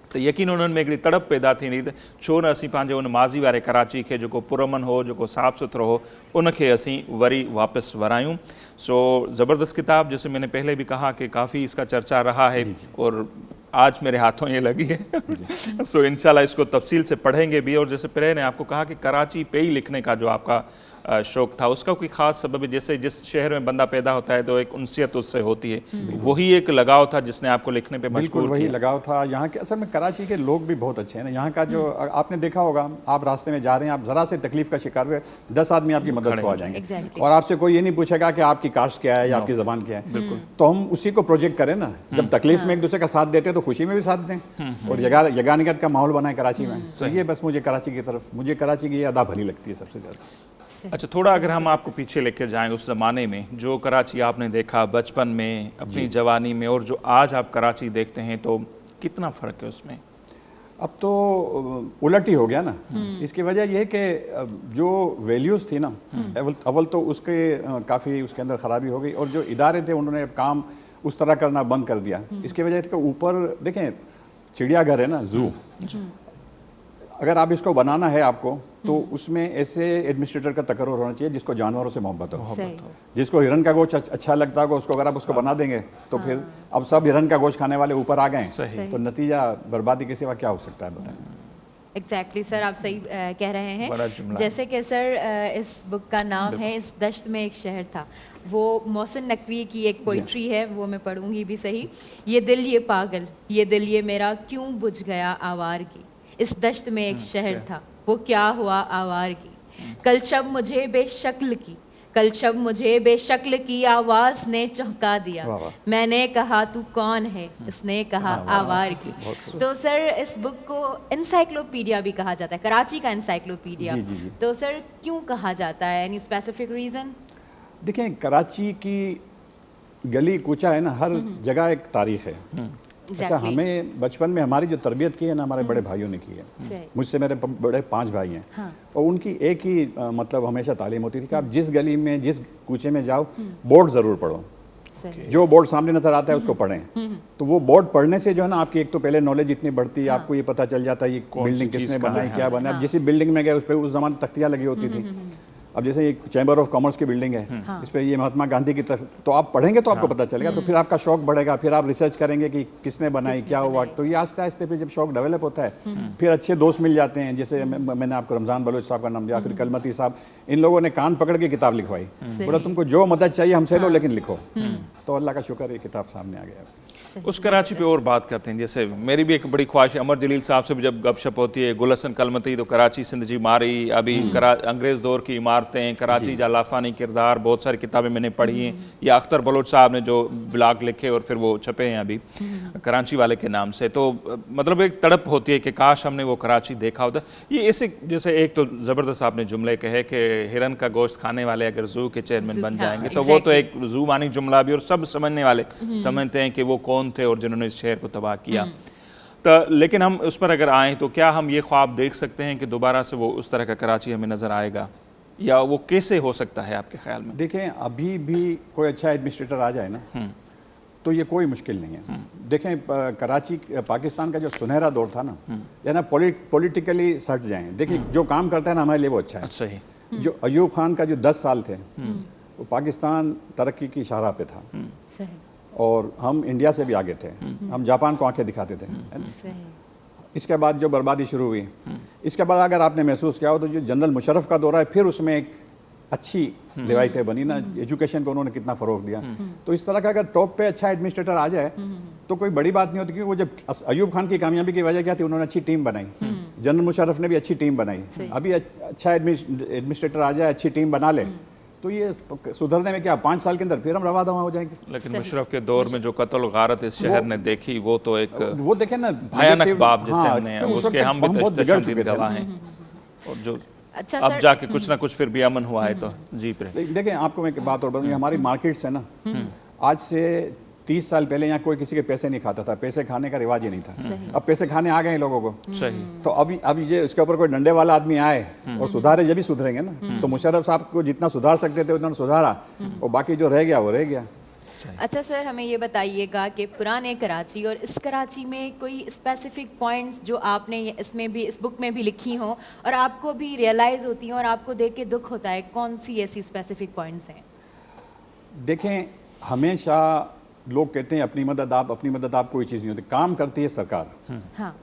त यकीन उन्हनि में हिकिड़ी तड़प पैदा थींदी त छो न असीं पंहिंजे उन माज़ी वारे कराची खे जेको पुरअमन हो, जेको साफ़ सुथरो हो, उनखे असीं वरी वापसि वरायूं। सो ज़बरदस्त किताब, जैसे मैंने पहले भी कहा कि काफ़ी इसका चर्चा रहा है और आज मेरे हाथों ये लगी है। सो इंशाल्लाह इसको तफसील से पढ़ेंगे भी। और जैसे पहले ने आपको कहा कि कराची पे ही लिखने का जो आपका शौक़ था, उसका कोई ख़ास सबब है? जैसे जिस शहर में बंदा पैदा होता है तो एक उनसियत उससे होती है, वही एक लगाव था जिसने आपको लिखने पे मजबूर किया? वही लगाव था। यहाँ के असल में कराची के लोग भी बहुत अच्छे हैं ना। यहाँ का जो आपने देखा होगा, आप रास्ते में जा रहे हैं, आप ज़रा से तकलीफ का शिकार हुए, 10 आदमी आपकी मदद को आ जाएंगे और आपसे कोई ये नहीं पूछेगा कि आपकी कास्ट क्या है या आपकी ज़बान क्या है। तो हम उसी को प्रोजेक्ट करें ना, जब तकलीफ में एक दूसरे का साथ देते हैं तो खुशी में भी साथ दें और यगानियत का माहौल बनाए कराची में। तो ये बस मुझे कराची की तरफ, मुझे कराची की ये अदा भली लगती है सबसे ज़्यादा। अच्छा, थोड़ा अगर हम आपको पीछे लेकर जाएं उस ज़माने में जो कराची आपने देखा बचपन में, अपनी जवानी में, और जो आज आप कराची देखते हैं, तो कितना फ़र्क है उसमें? अब तो उलट ही हो गया ना। इसकी वजह यह है कि जो वैल्यूज़ थी ना, अव्वल तो उसके काफ़ी उसके अंदर ख़राबी हो गई और जो इदारे थे उन्होंने काम उस तरह करना बंद कर दिया। इसकी वजह थी कि ऊपर देखें चिड़ियाघर है ना, ज़ू, अगर आप इसको बनाना है आपको तो उसमें ऐसे एडमिनिस्ट्रेटर का तकर्रुर होना चाहिए जिसको जानवरों से मोहब्बत हो। जिसको हिरन का गोश्त अच्छा लगता है उसको, अगर आप उसको बना देंगे तो फिर अब सब हिरन का गोश्त खाने वाले ऊपर आ गए, तो नतीजा बर्बादी के सिवा क्या हो सकता है, बताएं। एग्जैक्टली सर, आप सही कह रहे हैं। जैसे कि सर इस बुक का नाम है इस दश्त में एक शहर था, वो मोहसिन नकवी की एक पोइट्री है, वो मैं पढ़ूंगी भी सही। ये दिल ये पागल, ये दिल ये मेरा क्यों बुझ गया आवार की, इस दश्त में एक शहर था, वो क्या हुआ आवार की। कल शब मुझे बेशक्ल की, कल शब मुझे बेशक्ल की आवाज़ ने चौंका दिया। मैंने कहा तू कौन है, इसने कहा आवार की। तो सर इस बुक को एनसाइक्लोपीडिया भी कहा जाता है, कराची का एनसाइक्लोपीडिया। तो सर क्यों कहा जाता है, एनी स्पेसिफिक रीज़न? देखें, कराची की गली कूचा है ना, हर जगह एक तारीख है। अच्छा, हमें बचपन में हमारी जो तरबियत की है ना, हमारे बड़े भाइयों ने की है। मुझसे मेरे बड़े 5 भाई हैं और उनकी एक ही मतलब हमेशा तालीम होती थी कि आप जिस गली में, जिस कूचे में जाओ, बोर्ड ज़रूर पढ़ो। जो बोर्ड सामने नजर आता है उसको पढ़ें। तो वो बोर्ड पढ़ने से जो है ना, आपकी एक तो पहले नॉलेज इतनी बढ़ती है, आपको ये पता चल जाता है ये बिल्डिंग किसने बनाई, क्या बना। अब जिस बिल्डिंग में गए उस पर उस जमाने तख्तियाँ लगी होती थी। अब जैसे ये चैम्बर ऑफ कॉमर्स की बिल्डिंग है, इस पर ये महात्मा गांधी की तरफ, तो आप पढ़ेंगे तो आपको पता चलेगा, तो फिर आपका शौक बढ़ेगा, फिर आप रिसर्च करेंगे कि किसने बनाई, क्या हुआ। तो ये आस्ते आस्ते फिर जब शौक डेवलप होता है, फिर अच्छे दोस्त मिल जाते हैं। जैसे मैंने आपको रमज़ान बलोच साहब का नाम दिया, फिर कलमती साहब, इन लोगों ने कान पकड़ के किताब लिखवाई, बोला तुमको जो मदद चाहिए हमसे लो, लेकिन लिखो। तो अल्लाह का शुक्र ये किताब सामने आ गया। उस कराची पे और बात करते हैं। जैसे मेरी भी एक बड़ी ख्वाहिश है, अमर जलील साहब से भी जब गपशप होती है, गुल हसन कलमती तो कराची सिंध जी मारी, अभी अंग्रेज़ दौर की इमारतें, कराची जा लाफानी किरदार, बहुत सारी किताबें मैंने पढ़ी हैं। या अख्तर बलोच साहब ने जो ब्लॉग लिखे और फिर वो छपे हैं अभी कराची वाले के नाम से, तो मतलब एक तड़प होती है कि काश हमने वो कराची देखा होता। ये ऐसे जैसे एक तो ज़बरदस्त आपने जुमले कहे कि हिरन का गोश्त खाने वाले अगर जू के चेयरमैन बन जाएंगे, तो वो तो एक जू वानी जुमला भी, और सब समझने वाले समझते हैं कि वो कौन थे और जिन्होंने इस शहर को तबाह किया। तो लेकिन हम उस पर अगर आएँ तो क्या हम ये ख्वाब देख सकते हैं कि दोबारा से वो उस तरह का कराची हमें नज़र आएगा, या वो कैसे हो सकता है आपके ख्याल में? देखें, अभी भी कोई अच्छा एडमिनिस्ट्रेटर आ जाए ना तो ये कोई मुश्किल नहीं है। देखें, कराची पाकिस्तान का जो सुनहरा दौर था ना, या ना पॉलिटिकली सट जाएं, देखिए जो काम करता है ना हमारे लिए वो अच्छा है। सही। जो अयूब खान का जो 10 साल थे, वो पाकिस्तान तरक्की की शाहराह पे था। सही। और हम इंडिया से भी आगे थे, हम जापान को आंखें दिखाते थे। इसके बाद जो बर्बादी शुरू हुई, इसके बाद अगर आपने महसूस किया हो तो जो जनरल मुशर्रफ का दौरा है, फिर उसमें एक अच्छी रिवायतें बनी ना, एजुकेशन को उन्होंने कितना फ़रोग दिया। तो इस तरह का अगर टॉप पे अच्छा एडमिनिस्ट्रेटर आ जाए तो कोई बड़ी बात नहीं होती, क्योंकि वो जब अयूब खान की कामयाबी की वजह क्या थी, उन्होंने अच्छी टीम बनाई। जनरल मुशर्रफ ने भी अच्छी टीम बनाई, अभी अच्छा एडमिनिस्ट्रेटर आ जाए, अच्छी टीम बना ले तो ये सुधरने में क्या 5 साल के अंदर फिर हम रवा दवा हो जाएंगे। लेकिन मुशर्रफ के दौर में जो कत्ल गारत इस शहर ने देखी वो तो एक वो देखें ना भयानक बाप जिसे हाँ, हमने तो उस उसके वक्त हम भी बहुत बिगड़ चुके थे। गवाह हैं और जो अच्छा अब सर, जाके कुछ ना कुछ फिर भी अमन हुआ है तो जी पे। देखें आपको मैं एक बात और बताऊँ, हमारी मार्केट्स है ना, आज से 30 साल पहले यहाँ कोई किसी के पैसे नहीं खाता था, पैसे खाने का रिवाज ही नहीं था। अब पैसे खाने आ गए हैं लोगों को। सही। तो अभी ये इसके ऊपर कोई डंडे वाला आदमी आए और सुधारे, जब भी सुधरेंगे ना। तो मुशर्रफ साहब को जितना सुधार सकते थे उतना सुधारा, और बाकी जो रह गया वो रह गया। अच्छा सर, हमें ये बताइएगा कि पुराने कराची और इस कराची में कोई स्पेसिफिक पॉइंट्स जो आपने इसमें भी इस बुक में भी लिखी हों और आपको भी रियलाइज़ होती हैं और आपको देख के दुख होता है, कौन सी ऐसी स्पेसिफिक पॉइंट्स हैं? देखें, हमेशा लोग कहते हैं अपनी मदद आप, कोई चीज़ नहीं होती, काम करती है सरकार। हाँ,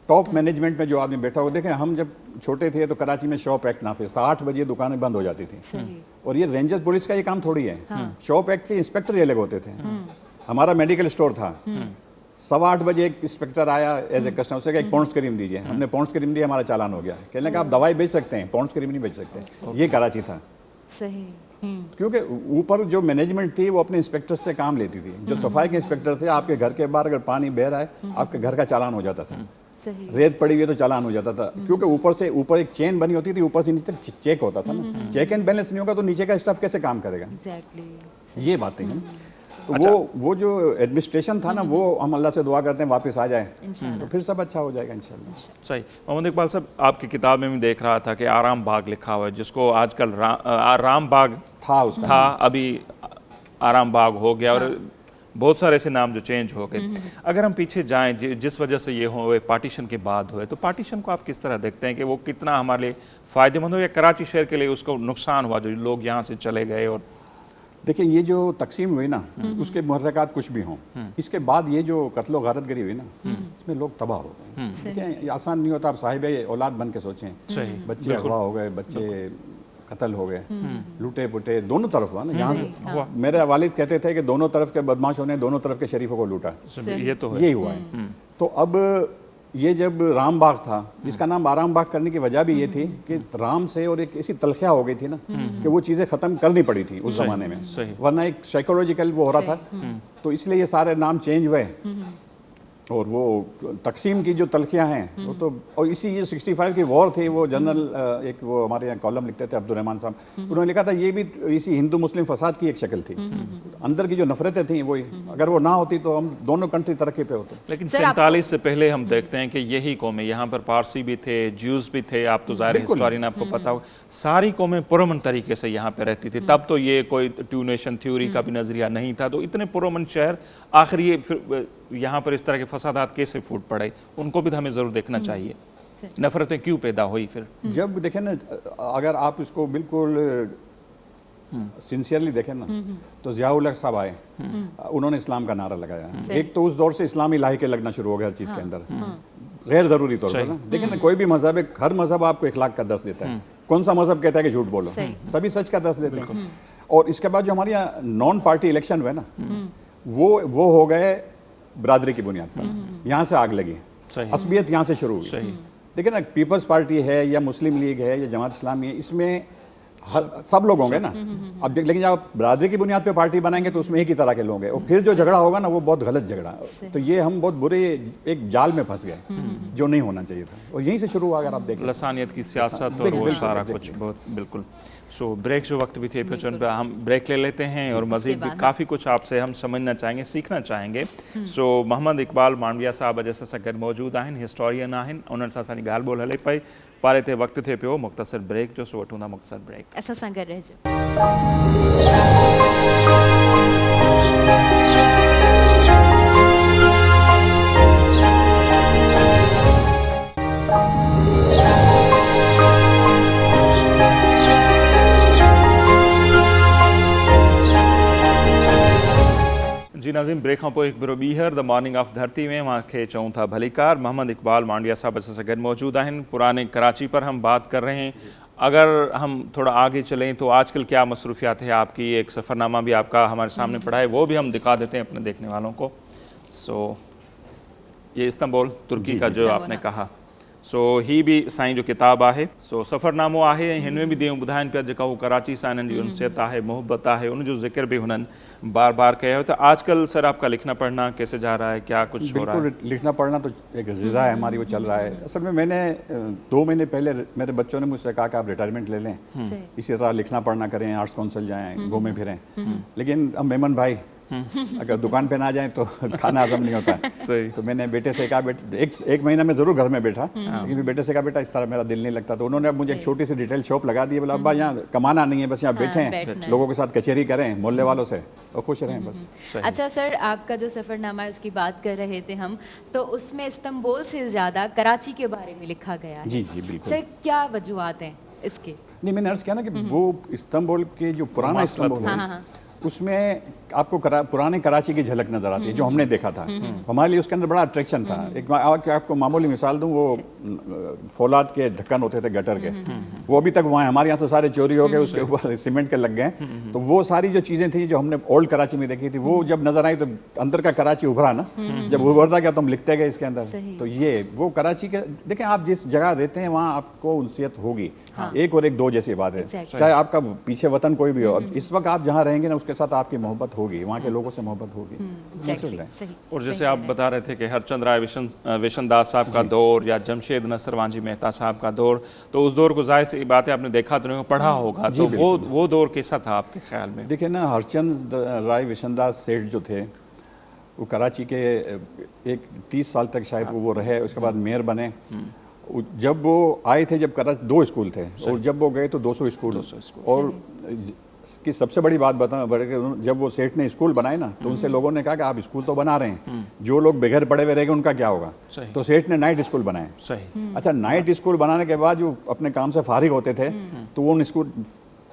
टॉप मैनेजमेंट में जो आदमी बैठा हो, देखें हम जब छोटे थे तो कराची में शॉप एक्ट नाफिज था, 8 बजे दुकानें बंद हो जाती थी। सही। और ये रेंजर्स पुलिस का ये काम थोड़ी है। शॉप एक्ट के इंस्पेक्टर ही अलग होते थे। हमारा मेडिकल स्टोर था, 8:15 बजे एक इंस्पेक्टर आया एज ए कस्टमर से, एक पौंड्स क्रीम दीजिए। हमने पौंड्स क्रीम दिया, हमारा चालान हो गया। कहने का आप दवाई बेच सकते हैं, पौंड्स क्रीम नहीं बेच सकते। ये कराची था। सही। क्योंकि ऊपर जो मैनेजमेंट थी वो अपने इंस्पेक्टर से काम लेती थी। जो सफाई के इंस्पेक्टर थे, आपके घर के बाहर अगर पानी बह रहा है, आपके घर का चालान हो जाता था। सही। रेत पड़ी हुई है तो चालान हो जाता था। क्योंकि ऊपर एक चेन बनी होती थी, ऊपर से नीचे तक चेक होता था ना। चेक एंड बैलेंस नहीं होगा तो नीचे का स्टाफ कैसे काम करेगा? एग्जैक्टली। ये बातें हैं। तो वो जो एडमिनिस्ट्रेशन था ना, वो हम अल्लाह से दुआ करते हैं वापस आ जाए तो फिर सब अच्छा हो जाएगा इंशाल्लाह। सही। मोहम्मद इकबाल साहब, आपकी किताब में भी देख रहा था कि आराम बाग लिखा हुआ है, जिसको आजकल राम बाग था, अभी आराम बाग हो गया और बहुत सारे ऐसे नाम जो चेंज हो गए। अगर हम पीछे जाएं, जिस वजह से ये हुए पार्टीशन के बाद हुए, तो पार्टीशन को आप किस तरह देखते हैं कि वो कितना हमारे लिए फ़ायदेमंद हो या कराची शहर के लिए उसको नुकसान हुआ, जो लोग यहाँ से चले गए? और देखिए, ये जो तकसीम हुई ना, उसके मुहर्रकात कुछ भी हों, इसके बाद ये जो कत्लो गारत गिरी हुई ना, इसमें लोग तबाह हो गए। देखिए, आसान नहीं होता। आप साहिब औलाद बन के सोचें, बच्चे अगवा हो गए, बच्चे कत्ल हो गए, लूटे पुटे दोनों तरफ हुआ ना। यहाँ से मेरे वालिद कहते थे कि दोनों तरफ के बदमाशों ने दोनों तरफ के शरीफों को लूटा। ये तो यही हुआ है। तो अब ये जब राम बाग था, इसका नाम आराम बाग करने की वजह भी ये थी कि राम से और एक ऐसी तलखिया हो गई थी ना कि वो चीज़ें ख़त्म करनी पड़ी थी उस ज़माने में, वरना एक साइकोलॉजिकल वो हो रहा था। तो इसलिए ये सारे नाम चेंज हुए। और वो तकसीम की जो तलखियाँ हैं वो तो, और इसी ये 65 की वॉर थी, वो जनरल एक वो हमारे यहाँ कॉलम लिखते थे अब्दुर्रहमान साहब, उन्होंने लिखा था ये भी इसी हिंदू मुस्लिम फसाद की एक शक्ल थी। अंदर की जो नफरतें थी वही, अगर वो ना होती तो हम दोनों कंट्री तरक्की पे होते। लेकिन 47 से पहले हम देखते हैं कि यही कौमें, यहाँ पर पारसी भी थे, ज्यूज भी थे, आप तो ज़ाहिर हिस्टोरियन, आपको पता हो, सारी कौमें पुरअमन तरीके से यहाँ पे रहती थी। तब तो ये कोई टू नेशन थ्योरी का भी नजरिया नहीं था। तो इतने पुरअमन शहर आखिर ये फिर यहाँ पर इस तरह के फसादात कैसे फूट पड़े, उनको भी तो हमें ज़रूर देखना चाहिए। नफरतें क्यों पैदा हुई फिर? जब देखें ना, अगर आप इसको बिल्कुल सिंसियरली देखें ना, तो ज़ियाउल हक साहब आए, उन्होंने इस्लाम का नारा लगाया। एक तो उस दौर से इस्लामी लाहिके लगना शुरू हो गया हर चीज़ के अंदर, गैर ज़रूरी तौर पर ना। देखें ना, कोई भी मजहब है, हर मजहब आपको इखलाक का दर्स देता है। कौन सा मजहब कहता है कि झूठ बोलो? सभी सच का दर्स देते हैं। और इसके बाद जो हमारे यहाँ नॉन पार्टी इलेक्शन हुए ना, वो हो गए बरादरी की बुनियाद पर। यहाँ से आग लगी, असबियत यहाँ से शुरू हुई। देखिए ना, पीपल्स पार्टी है या मुस्लिम लीग है या जमात इस्लामी है, इसमें सब लोग होंगे ना। अब लेकिन जब आप बरादरी की बुनियाद पे पार्टी बनाएंगे तो उसमें एक ही तरह के लोग हैं, और फिर जो झगड़ा होगा ना वो बहुत गलत झगड़ा। तो ये हम बहुत बुरे एक जाल में फंस गए जो नहीं होना चाहिए था, और यहीं से शुरू हुआ। अगर आप देखें लसानियत की सियासत और वो सारा कुछ बहुत बिल्कुल। सो ब्रेक जो वक्त भी थे फिर पे हम ब्रेक ले लेते हैं, और मज़ीद भी काफ़ी कुछ आपसे हम समझना चाहेंगे, सीखना चाहेंगे। सो मोहम्मद इकबाल मांडविया साहब अॼु असां सां गॾु मौजूदु आहिनि, हिस्टोरियन आहिनि, उन्हनि सां असांजी ॻाल्हि ॿोल हले पई। पारे ते वक़्तु थिए पियो मुख़्तसिर ब्रेक जो, सो वठूं था मुख़्तसिर ब्रेक। असां सां गॾु रहिजो। जी नाज़रीन, ब्रेक खां पोइ हिकु भेरो ॿीहर द मॉर्निंग ऑफ धरती में मूंखे चऊं था भलीकार। मोहम्मद इकबाल मांडविया साहब असां सां गॾु मौजूद आहिनि। पुराने कराची पर हम बात कर रहे हैं। अगर हम थोड़ा आगे चलें तो आजकल क्या मसरूफियात है आपकी? एक सफ़रनामा भी आपका हमारे सामने पड़ा है, वो भी हम दिखा देते हैं अपने देखने वालों को। सो ये इस्तांबुल तुर्की का जो आपने कहा, सो ही भी साईं जो किताबु आहे सो सफ़रनामो आहे ऐं हिन में बि ॾियूं ॿुधाइनि पिया जेका उहो कराची सां हिननि जी उनसियत आहे मोहब्बत आहे उनजो ज़िक्र भी हुननि बार बार कया हो। तो आजकल सर आपका लिखना पढ़ना कैसे जा रहा है, क्या कुछ हो रहा है? बिल्कुल, लिखना पढ़ना तो एक ग़िज़ा है हमारी, वो चल रहा है। असल में मैंने 2 महीने पहले मेरे बच्चों ने मुझसे कहा कि आप रिटायरमेंट ले लें, इसी तरह लिखना पढ़ना करें, आर्ट्स काउंसिल जाएं, घूमें फिरें। लेकिन अब मेमन भाई अगर दुकान पे ना जाए तो खाना हजम नहीं होता है। सही। तो मैंने बेटे से कहा, एक महीना में ज़रूर घर में बैठा, लेकिन फिर बेटे से कहा बेटा इस तरह मेरा दिल नहीं लगता। तो उन्होंने अब मुझे एक छोटी सी रिटेल शॉप लगा दी। बोला अब्बा यहाँ कमाना नहीं है, बस यहाँ बैठे हैं, लोगों के साथ कचहरी करें मोहल्ले वालों से और खुश रहें बस। अच्छा सर, आपका जो सफ़रनामा है उसकी बात कर रहे थे हम, तो उसमें इस्तांबुल से ज़्यादा कराची के बारे में लिखा गया है। जी जी बिल्कुल। सर क्या वजूहत हैं इसके? नहीं, मैंने अर्ज़ किया ना कि वो इस्तांबुल के जो पुराना इस्तांबुल है उसमें आपको पुराने कराची की झलक नज़र आती है जो हमने देखा था। हमारे लिए उसके अंदर बड़ा अट्रैक्शन था। एक आपको मामूली मिसाल दूं, वो फौलाद के ढक्कन होते थे गटर के, वो अभी तक वहाँ, हमारे यहाँ तो सारे चोरी हो गए, उसके ऊपर सीमेंट के लग गए। तो वो सारी जो चीज़ें थी जो हमने ओल्ड कराची में देखी थी, वो जब नज़र आई तो अंदर का कराची उभरा ना। जब उभरता गया तो हम लिखते गए इसके अंदर। तो ये वो कराची के, देखें आप जिस जगह रहते हैं वहाँ आपको उनसियत होगी, एक और एक दो जैसी बात है, चाहे आपका पीछे वतन कोई भी हो। इस वक्त आप जहाँ रहेंगे ना उसके साथ आपकी मोहब्बत होगी, वहाँ के लोगों से मोहब्बत होगी। और जैसे आप बता रहे थे कि हरचंद राय विशनदास साहब का दौर या जमशेद नसर वांजी मेहता साहब का दौर, तो उस दौर को जाहिर सी बात है आपने देखा तो नहीं, पढ़ा होगा, तो वो दौर कैसा था आपके ख्याल में? देखिए ना, हरचंद राय विशनदास सेठ जो थे वो कराची के एक 30 साल तक शायद वो रहे, उसके बाद मेयर बने। जब वो आए थे, जब कराची 2 स्कूल थे और जब वो गए तो 200 स्कूल। और की सबसे बड़ी बात बताऊं, जब वो सेठ ने स्कूल बनाए ना तो उनसे लोगों ने कहा कि आप स्कूल तो बना रहे हैं, जो लोग बगैर पढ़े हुए रहेंगे उनका क्या होगा? तो सेठ ने नाइट स्कूल बनाए। सही। अच्छा, नाइट स्कूल बनाने के बाद जो अपने काम से फारिग होते थे तो वो उन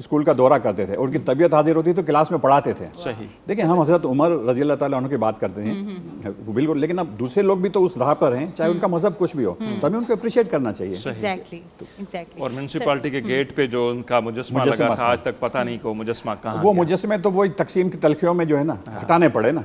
स्कूल का दौरा करते थे और उनकी तबीयत हाजिर होती तो क्लास में पढ़ाते थे। सही। देखिए, हम हज़रत उमर रज़ी अल्लाह ताला अन्हु की बात करते हैं बिल्कुल, लेकिन अब दूसरे लोग भी तो उस राह पर हैं, चाहे उनका मजहब कुछ भी हो, तो हमें उनको अप्रिशिएट करना चाहिए। एग्जैक्टली। और म्यूनसिपालिटी के गेट पे जो उनका मुजस्मा लगा था, आज तक पता नहीं को मुजस्मा कहाँ वो मुजस्मे तो वही तकसीम की तलखियों में जो है ना हटाने पड़े ना,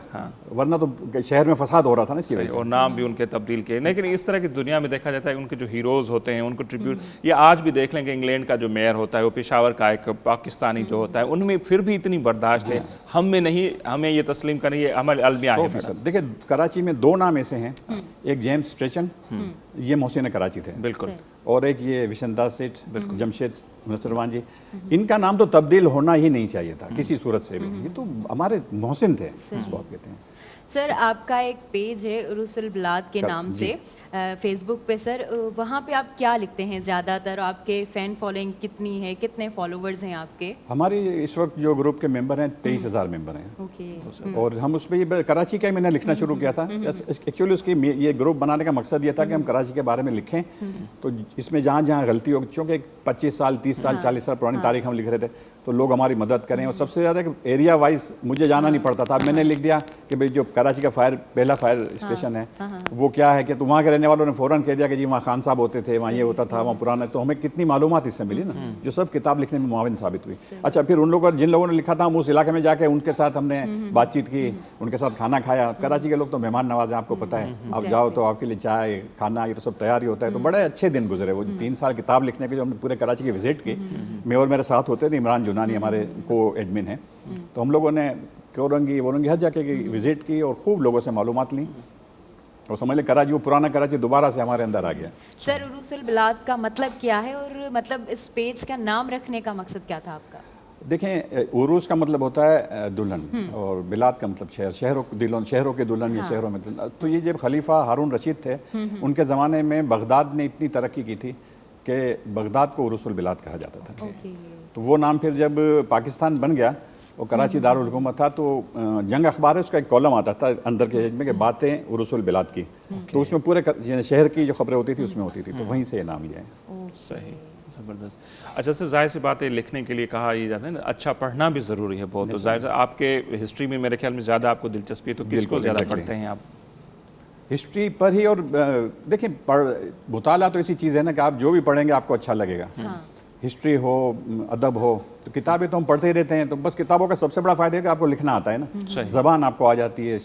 वरना तो शहर में फसाद हो रहा था ना इसकी वजह से। और नाम भी उनके तब्दील किए। लेकिन इस तरह की दुनिया में देखा जाता है उनके जो हीरोज़ होते हैं उनको ट्रिब्यूट, ये आज भी देख लेंगे, इंग्लैंड का जो मेयर होता है वो पेशावर का एक पाकिस्तानी जो होता है, उनमें फिर भी इतनी बर्दाश्त है, हम में नहीं, हमें ये तस्लीम करनी है, हमारे अलमिया है। देखिए, कराची में 2 नाम ऐसे हैं, एक जेम्स स्ट्रेचन, ये मोहसिन कराची थे बिल्कुल, और एक ये विशनदास सेठ, जमशेद नसर वांजी। इनका नाम तो तब्दील होना ही नहीं चाहिए था किसी सूरत से भी, ये तो हमारे मोहसिन थे, इसको आप कहते हैं। सर, आपका एक पेज है उरुसुल बिलाद के नाम से फेसबुक पे, सर वहाँ पे आप क्या लिखते हैं ज़्यादातर? आपके फ़ैन फॉलोइंग कितनी है, कितने फॉलोवर्स हैं आपके? हमारी इस वक्त जो ग्रुप के मेंबर हैं 23,000 मेंबर हैं। ओके। और हम उसमें ये कराची का ही मैंने लिखना शुरू किया था। एक्चुअली उसकी ये ग्रुप बनाने का मकसद ये था कि हम कराची के बारे में लिखें, तो इसमें जहाँ जहाँ गलती हो, चूँकि 25 साल 30 साल 40 साल पुरानी तारीख हम लिख रहे थे, तो लोग हमारी मदद करें। और सबसे ज़्यादा कि एरिया वाइज मुझे जाना नहीं पड़ता था। मैंने लिख दिया कि भाई जो कराची का पहला फायर स्टेशन है वो क्या है, कि तो वहाँ के रहने वालों ने फ़ौरन कह दिया कि जी वहाँ खान साहब होते थे, वहाँ ये होता था, वहाँ पुराना। तो हमें कितनी मालूमात इससे मिली ना, जो सब किताब लिखने में मुआविन साबित हुई। अच्छा, फिर उन लोगों, जिन लोगों ने लिखा था, हम उस इलाके में जाके उनके साथ हमने बातचीत की, उनके साथ खाना खाया। कराची के लोग तो मेहमान नवाज हैं, आपको पता है, आप जाओ तो आपके लिए चाय खाना ये तो सब तैयार ही होता है। तो बड़े अच्छे दिन गुजरे वो 3 साल किताब लिखने के, जो हमने पूरे कराची की विजिट की। मैं और मेरे साथ होते थे इमरान जुनानी, हमारे को एडमिन है, तो हम लोगों ने कोरंगी वोरंगी हर जाके विजिट की और खूब लोगों से मालूमात ली, और समझ लें कराची, वो पुराना कराची दोबारा से हमारे अंदर आ गया। सर, उरुसुल बिलाद का मतलब क्या है, और मतलब इस पेज का नाम रखने का मकसद क्या था आपका? देखें, उरूस का मतलब होता है दुल्हन, और बिलाद का मतलब शहर, शहरों के दुल्हन, या शहरों में दुल्हन। तो ये जब खलीफा हारून रशीद थे, उनके ज़माने में बगदाद ने इतनी तरक्की की थी कि बगदाद को उरूसुल बिलाद कहा जाता था। तो वो नाम फिर जब पाकिस्तान बन गया और कराची दारुल हुकूमत था, तो जंग अखबार है उसका एक कॉलम आता था अंदर के में कि बातें उरूसुल बिलाद की। तो उसमें पूरे शहर की जो खबरें होती थी उसमें होती थी, तो वहीं से नाम लिया है। सही, ज़बरदस्त। अच्छा सर, जाहिर सी बात है, लिखने के लिए कहा ये जाता है ना, अच्छा पढ़ना भी ज़रूरी है बहुत। तो जाहिर से आपके हिस्ट्री में मेरे ख्याल में ज़्यादा आपको दिलचस्पी है, तो किसको ज़्यादा पढ़ते हैं आप? हिस्ट्री पर ही। और देखिए, मुताला तो ऐसी चीज़ है ना कि आप जो भी पढ़ेंगे आपको अच्छा लगेगा। हिस्ट्री हो, अदब हो, तो किताबें तो हम पढ़ते ही रहते हैं। तो बस किताबों का सबसे बड़ा फ़ायदा है कि आपको लिखना आता है ना, ज़बान आपको आ जाती है,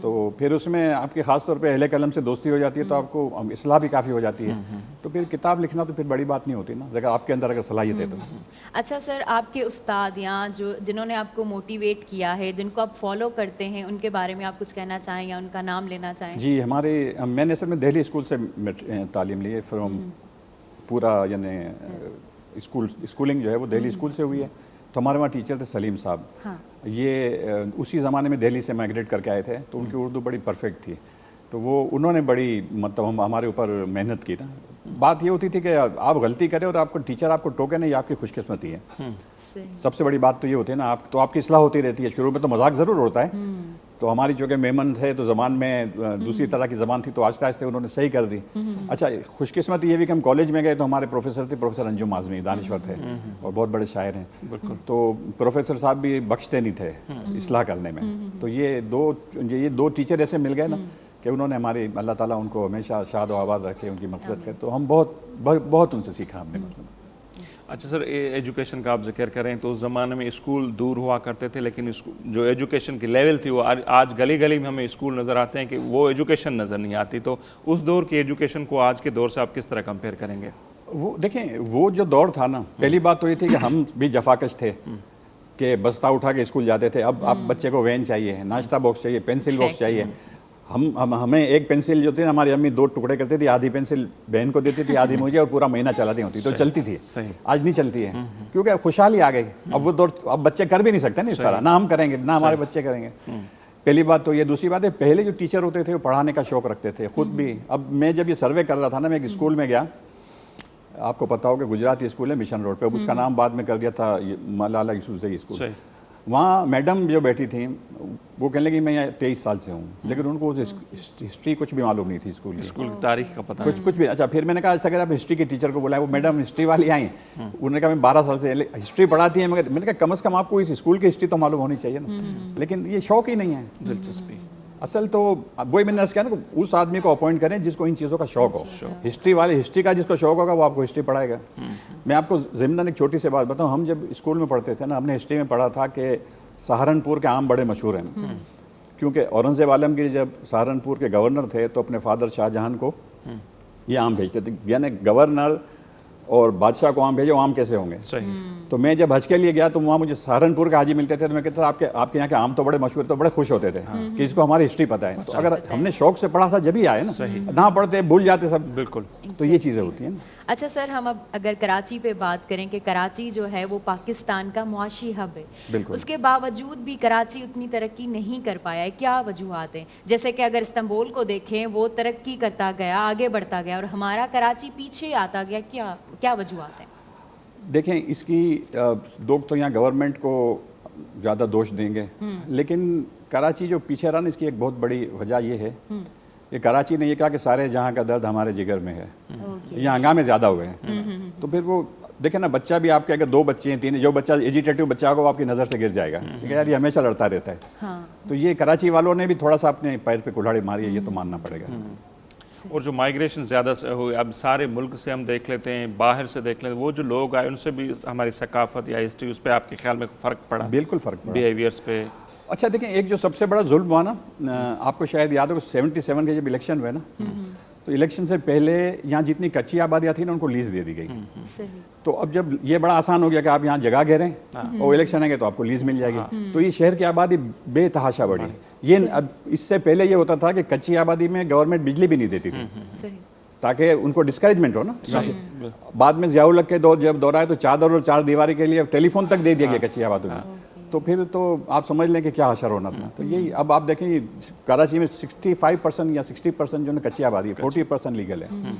तो फिर उसमें आपके ख़ास तौर पे अहले कलम से दोस्ती हो जाती है, तो आपको इस्लाह भी काफ़ी हो जाती है। तो फिर किताब लिखना तो फिर बड़ी बात नहीं होती ना, अगर आपके अंदर अगर सलाहियत है तो। अच्छा सर, आपके उस्ताद या जो जिन्होंने आपको मोटिवेट किया है, जिनको आप फॉलो करते हैं, उनके बारे में आप कुछ कहना चाहें या उनका नाम लेना चाहें? जी, मैंने असल में दिल्ली स्कूल से तालीम ली है, फ्रॉम पूरा यानी स्कूलिंग जो है वो दिल्ली स्कूल से हुई है। तो हमारे वहाँ टीचर थे सलीम साहब। हाँ। ये उसी ज़माने में दिल्ली से माइग्रेट करके आए थे, तो उनकी उर्दू बड़ी परफेक्ट थी। तो वो उन्होंने बड़ी मतलब हमारे ऊपर मेहनत की ना। बात ये होती थी कि आप गलती करें और आपको टीचर आपको टोके नहीं, ये आपकी खुशकिस्मती है। सबसे बड़ी बात तो ये होती है ना, आपकी इस्लाह होती रहती है। शुरू में तो मजाक ज़रूर होता है, तो हमारी जो कि मेमन थे तो ज़बान में दूसरी तरह की ज़बान थी, तो आहिस्ते आहिस्ते उन्होंने सही कर दी। अच्छा, खुशकिस्मती ये भी कि हम कॉलेज में गए तो हमारे प्रोफेसर थे, प्रोफेसर अंजुम आज़मी, दानिश्वर थे और बहुत बड़े शायर हैं। तो प्रोफेसर साहब भी बख्शते नहीं थे इस्लाह करने में। तो ये दो टीचर ऐसे मिल गए ना कि उन्होंने हमारी, अल्लाह ताला उनको हमेशा शाद व आबाद रखे, उनकी मग़फ़िरत करे। तो हम बहुत उनसे सीखा हमने मतलब। अच्छा सर, एजुकेशन का आप जिक्र करें तो उस ज़माने में स्कूल दूर हुआ करते थे, लेकिन जो एजुकेशन की लेवल थी वो आज गली गली में हमें स्कूल नज़र आते हैं कि वो एजुकेशन नज़र नहीं आती। तो उस दौर की एजुकेशन को आज के दौर से आप किस तरह कंपेयर करेंगे? वो देखें, वो जो दौर था ना, पहली बात तो ये थी कि हम भी जफाकश थे कि बस्ता उठा के स्कूल जाते थे। अब बच्चे को वैन चाहिए, नाश्ता बॉक्स चाहिए, पेंसिल बॉक्स चाहिए। हमें एक पेंसिल जो थी ना, हमारी अम्मी 2 टुकड़े करती थी, आधी पेंसिल बहन को देती थी, आधी मुझे, और पूरा महीना चलाती होती तो चलती थी। आज नहीं चलती है, क्योंकि खुशहाली आ गई। अब वो दौर अब बच्चे कर भी नहीं सकते ना इस तरह, ना हम करेंगे ना हमारे बच्चे करेंगे। पहली बात तो ये। दूसरी बात है, पहले जो टीचर होते थे वो पढ़ाने का शौक रखते थे खुद भी। अब मैं जब ये सर्वे कर रहा था ना, मैं एक स्कूल में गया, आपको पता होगा गुजराती स्कूल है मिशन रोड पे, अब उसका नाम बाद में कर दिया था मलाला यूसुफजई स्कूल। वहाँ मैडम जो बैठी थी वो कहने लगी मैं यहाँ 23 साल से हूँ, लेकिन उनको हिस्ट्री कुछ भी मालूम नहीं थी स्कूल की तारीख का पता कुछ भी। अच्छा, फिर मैंने कहा अच्छा अगर आप हिस्ट्री के टीचर को बुलाए, वो मैडम हिस्ट्री वाली आई। उन्होंने कहा मैं 12 साल से हिस्ट्री पढ़ाती है, मगर मैंने कहा कम से कम आपको इस स्कूल की हिस्ट्री तो मालूम होनी चाहिए ना। लेकिन ये शौक ही नहीं है, दिलचस्पी। असल तो वही मैंने कहा ना, उस आदमी को अपॉइंट करें जिसको इन चीज़ों का शौक हो। हिस्ट्री का जिसको शौक होगा वो आपको हिस्ट्री पढ़ाएगा। मैं आपको ज़िम्मन एक छोटी सी बात बताऊँ, हम जब स्कूल में पढ़ते थे ना, हमने हिस्ट्री में पढ़ा था कि सहारनपुर के आम बड़े मशहूर हैं, क्योंकि औरंगज़ेब आलमगीर जब सहारनपुर के गवर्नर थे तो अपने फादर शाहजहां को ये आम भेजते थे। यानी गवर्नर और बादशाह को आम भेजो, आम कैसे होंगे? सही। तो मैं जब हज के लिए गया तो वहाँ मुझे सहारनपुर के हाजी मिलते थे, तो मैं कहता था आपके यहाँ के आम तो बड़े मशहूर, तो बड़े खुश होते थे कि इसको हमारी हिस्ट्री पता है। तो अगर हमने शौक से पढ़ा था जब ही आए ना पढ़ते भूल जाते सब। बिल्कुल। तो ये चीज़ें होती हैं ना। अच्छा सर, हम अब अगर कराची पे बात करें कि कराची जो है वो पाकिस्तान का मुआशी हब है, उसके बावजूद भी कराची उतनी तरक्की नहीं कर पाया है, क्या वजूहात हैं? जैसे कि अगर इस्तांबुल को देखें, वो तरक्की करता गया, आगे बढ़ता गया, और हमारा कराची पीछे आता गया, क्या वजूहात हैं? देखें, इसकी लोग तो यहाँ गवर्नमेंट को ज़्यादा दोष देंगे, लेकिन कराची जो पीछे रहा ना, इसकी एक बहुत बड़ी वजह ये है कि कराची ने ये कहा कि सारे जहाँ का दर्द हमारे जिगर में है, यहाँ हंगामे ज़्यादा हुए हैं। तो फिर वो देखें ना, बच्चा भी आपके अगर 2 बच्चे हैं 3, जो बच्चा एजिटेटिव बच्चा होगा वो आपकी नज़र से गिर जाएगा, ठीक है यार, ये हमेशा लड़ता रहता है। तो ये कराची वालों ने भी थोड़ा सा अपने पैर पे कुल्हाड़ी मारी है, ये तो मानना पड़ेगा। और जो माइग्रेशन ज़्यादा से हुई, अब सारे मुल्क से हम देख लेते हैं, बाहर से देख लेते हैं, वो जो लोग आए उनसे भी हमारी सकाफत या हिस्ट्री, उस पर आपके ख्याल में फ़र्क पड़ा? बिल्कुल फ़र्क पड़ा, बिहेवियर्स पे। अच्छा देखें, एक जो सबसे बड़ा जुल्म हुआ ना, आपको शायद याद हो 77 के जब इलेक्शन हुए ना, तो इलेक्शन से पहले यहाँ जितनी कच्ची आबादियाँ थी ना उनको लीज दे दी गई। तो अब जब ये बड़ा आसान हो गया कि आप यहाँ जगह घेरें और इलेक्शन आएंगे तो आपको लीज मिल जाएगी, तो ये शहर की आबादी बेतहाशा बढ़ी। ये अब इससे पहले ये होता था कि कच्ची आबादी में गवर्नमेंट बिजली भी नहीं देती थी ताकि उनको डिस्करेजमेंट हो ना। बाद में ज़ियाउल हक के दौर जब दौर आए तो चादर और 4 दीवारी के लिए टेलीफोन तक दे दिया गया कच्ची आबादी में। तो फिर तो आप समझ लें कि क्या हशर होना था। तो यही अब आप देखें, कराची में 65% या 60% जो है कच्ची आबादी है, 40% लीगल है।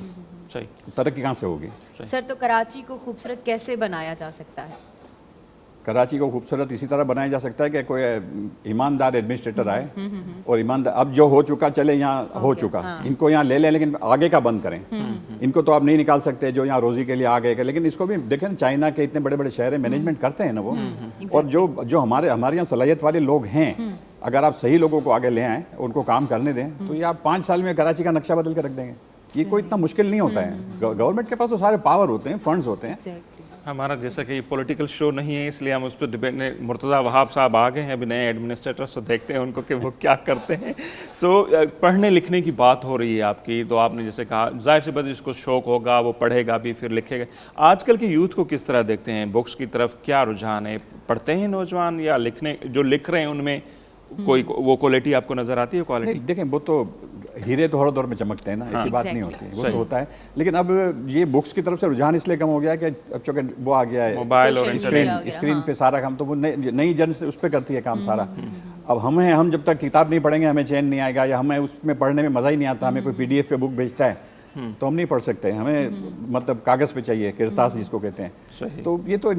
सही। तरक्की कहाँ से होगी? सर, तो कराची को खूबसूरत कैसे बनाया जा सकता है? कराची को खूबसूरत इसी तरह बनाया जा सकता है कि कोई ईमानदार एडमिनिस्ट्रेटर आए और ईमानदार, अब जो हो चुका चले, यहाँ हो चुका, इनको यहाँ ले लें, लेकिन आगे का बंद करें। इनको तो आप नहीं निकाल सकते जो यहाँ रोजी के लिए आ गए, लेकिन इसको भी देखें, चाइना के इतने बड़े बड़े शहर हैं, मैनेजमेंट करते हैं ना वो। और जो हमारे यहाँ सलाहियत वाले लोग हैं, अगर आप सही लोगों को आगे ले आएँ, उनको काम करने दें, तो ये आप 5 साल में कराची का नक्शा बदल के रख देंगे। ये कोई इतना मुश्किल नहीं होता है। गवर्नमेंट के पास तो सारे पावर होते हैं, फंड्स होते हैं। हमारा जैसा कि ये पॉलिटिकल शो नहीं है, इसलिए हम उस पर डिपेंड मुर्तज़ा वहाब साहब आ गए हैं अभी नए एडमिनिस्ट्रेटर, सो देखते हैं उनको कि वो क्या करते हैं। सो पढ़ने लिखने की बात हो रही है आपकी, तो आपने जैसे कहा जाहिर सी बात जिसको शौक होगा वो पढ़ेगा भी फिर लिखेगा। आजकल के यूथ को किस तरह देखते हैं, बुक्स की तरफ क्या रुझान है, पढ़ते हैं नौजवान या लिखने जो लिख रहे हैं उनमें कोई वो क्वालिटी आपको नज़र आती है? क्वालिटी नहीं, देखें वो तो हीरे तो हर दौर में चमकते हैं ना, ऐसी बात नहीं होती है, वो तो होता है। लेकिन अब ये बुक्स की तरफ से रुझान इसलिए कम हो गया है कि अब चूँकि वो आ गया है मोबाइल और स्क्रीन पे सारा काम, तो वो नई जन से उस पर करती है काम सारा। अब हम जब तक किताब नहीं पढ़ेंगे हमें चैन नहीं आएगा, या हमें उसमें पढ़ने में मज़ा ही नहीं आता। हमें कोई PDF पे बुक भेजता है तो हम नहीं पढ़ सकते, हमें मतलब कागज़ पे चाहिए, किरतास जिसको कहते हैं। तो ये तो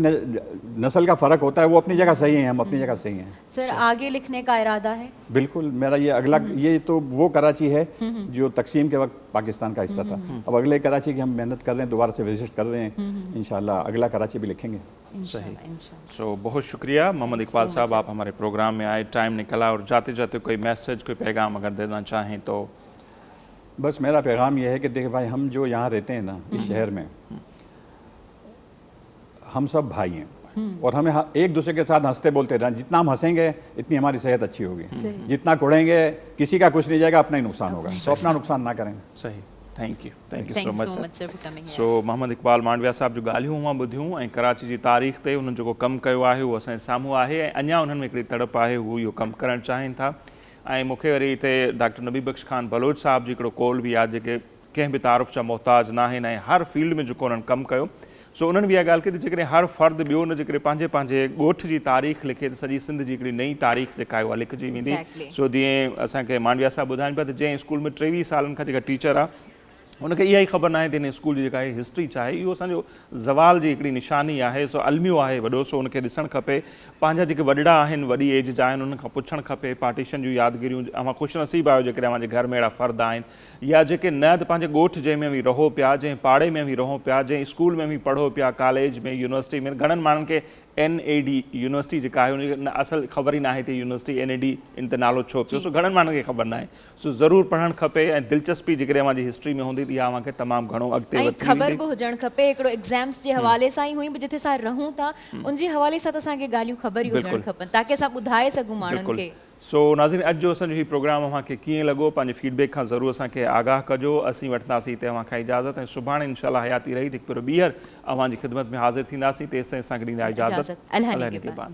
नस्ल का फ़र्क होता है, वो अपनी जगह सही है, हम अपनी जगह सही हैं। सर आगे लिखने का इरादा है? बिल्कुल, मेरा ये अगला ये तो वो कराची है जो तकसीम के वक्त पाकिस्तान का हिस्सा था। अब अगले कराची की हम मेहनत कर रहे हैं, दोबारा से विजिट कर रहे हैं, इंशाल्लाह अगला कराची भी लिखेंगे। सही। सो बहुत शुक्रिया मोहम्मद इकबाल साहब, आप हमारे प्रोग्राम में आए, टाइम निकला, और जाते जाते कोई मैसेज कोई पैगाम अगर देना चाहें तो? बस मेरा पैगाम यह है कि देखिए भाई, हम जो यहाँ रहते हैं ना इस शहर में, हम सब भाई हैं और हमें एक दूसरे के साथ हंसते बोलते रहना। जितना हम हंसेंगे इतनी हमारी सेहत अच्छी होगी, जितना कुड़ेंगे किसी का कुछ नहीं जाएगा, अपना ही नुकसान होगा, तो अपना नुकसान ना करें। सही, thank you so much sir. So Mohammad Iqbal Mandviya साहब जो ॻाल्हियूं मां ॿुधियूं ऐं कराची जी तारीख़ ते उन्हनि जेको कमु कयो आहे उहो असांजे साम्हूं आहे, ऐं अञा उन्हनि में हिकिड़ी तड़प आहे, हू इहो कमु करणु चाहिनि था। ऐं मूंखे वरी हिते डॉक्टर नबी बख्श खान बलोच साहब जी हिकिड़ो कॉल बि आहे, जेके कंहिं बि तारुफ़ जा मोहताज न आहिनि ऐं हर फील्ड में जेको उन्हनि कमु कयो। सो उन्हनि बि इहा ॻाल्हि कई त जेकॾहिं हर फ़र्द ॿियो न जेकॾहिं पंहिंजे ॻोठ जी तारीख़ लिखे त सॼी सिंध जी हिकिड़ी नई तारीख़ जेका आहे उहा लिखिजी वेंदी। सो जीअं असांखे मांडविया साहब ॿुधाइनि पिया त जंहिं स्कूल में 23 सालनि खां जेका टीचर आहे उनखे इहा ई ख़बर न आहे त हिन स्कूल जी जेका आहे हिस्ट्री छा आहे। इहो असांजो ज़वाल जी हिकिड़ी निशानी आहे, सो अलमियो आहे वॾो, सो उनखे ॾिसणु खपे। पंहिंजा जेके वॾड़ा आहिनि, वॾी एज जा आहिनि, उन्हनि खां पुछणु खपे पार्टीशन जूं यादगिरियूं। अवां ख़ुशनसीबु आहियो जेकॾहिं अव्हांजे घर में अहिड़ा फ़र्द आहिनि, या जेके न त पंहिंजे ॻोठ जंहिंमें बि रहो पिया, जंहिं पाड़े में बि रहो पिया, जंहिं स्कूल में बि पढ़ो पिया, कॉलेज में, यूनिवर्सिटी में। घणनि माण्हुनि खे NAD यूनिवर्सिटी जेका आहे उनखे असल ख़बर ई न आहे त यूनिवर्सिटी NAD इन ते नालो छो पियो, सो घणनि माण्हुनि खे ख़बर न आहे। सो ज़रूरु पढ़णु खपे, ऐं दिलचस्पी जेकॾहिं अव्हांजी हिस्ट्री में हूंदी त इहा अव्हांखे तमामु घणो अॻिते वधी ख़बर बि हुजणु खपे। हिकिड़ो एग्ज़ाम्स जे हवाले सां ई हुई जिथे असां रहूं था, उनजे हवाले सां त असांखे ॻाल्हियूं ख़बर ई हुजणु खपनि ताकी असां ॿुधाए सघूं माण्हुनि खे। सो नाज़रीन, अॼु जो असांजो हीउ प्रोग्राम अव्हांखे कीअं लॻो, पंहिंजे फीडबैक खां ज़रूरु असांखे आगाह कजो। असीं वठंदासीं हिते अव्हांखां इजाज़त, ऐं सुभाणे इंशाल्लाह हयाती रही हिकु भेरो ॿीहर अव्हांजी ख़िदमत में हाज़िर थींदासीं। तेसि ताईं असांखे ॾींदा इजाज़त। अल्लाह निगहबान।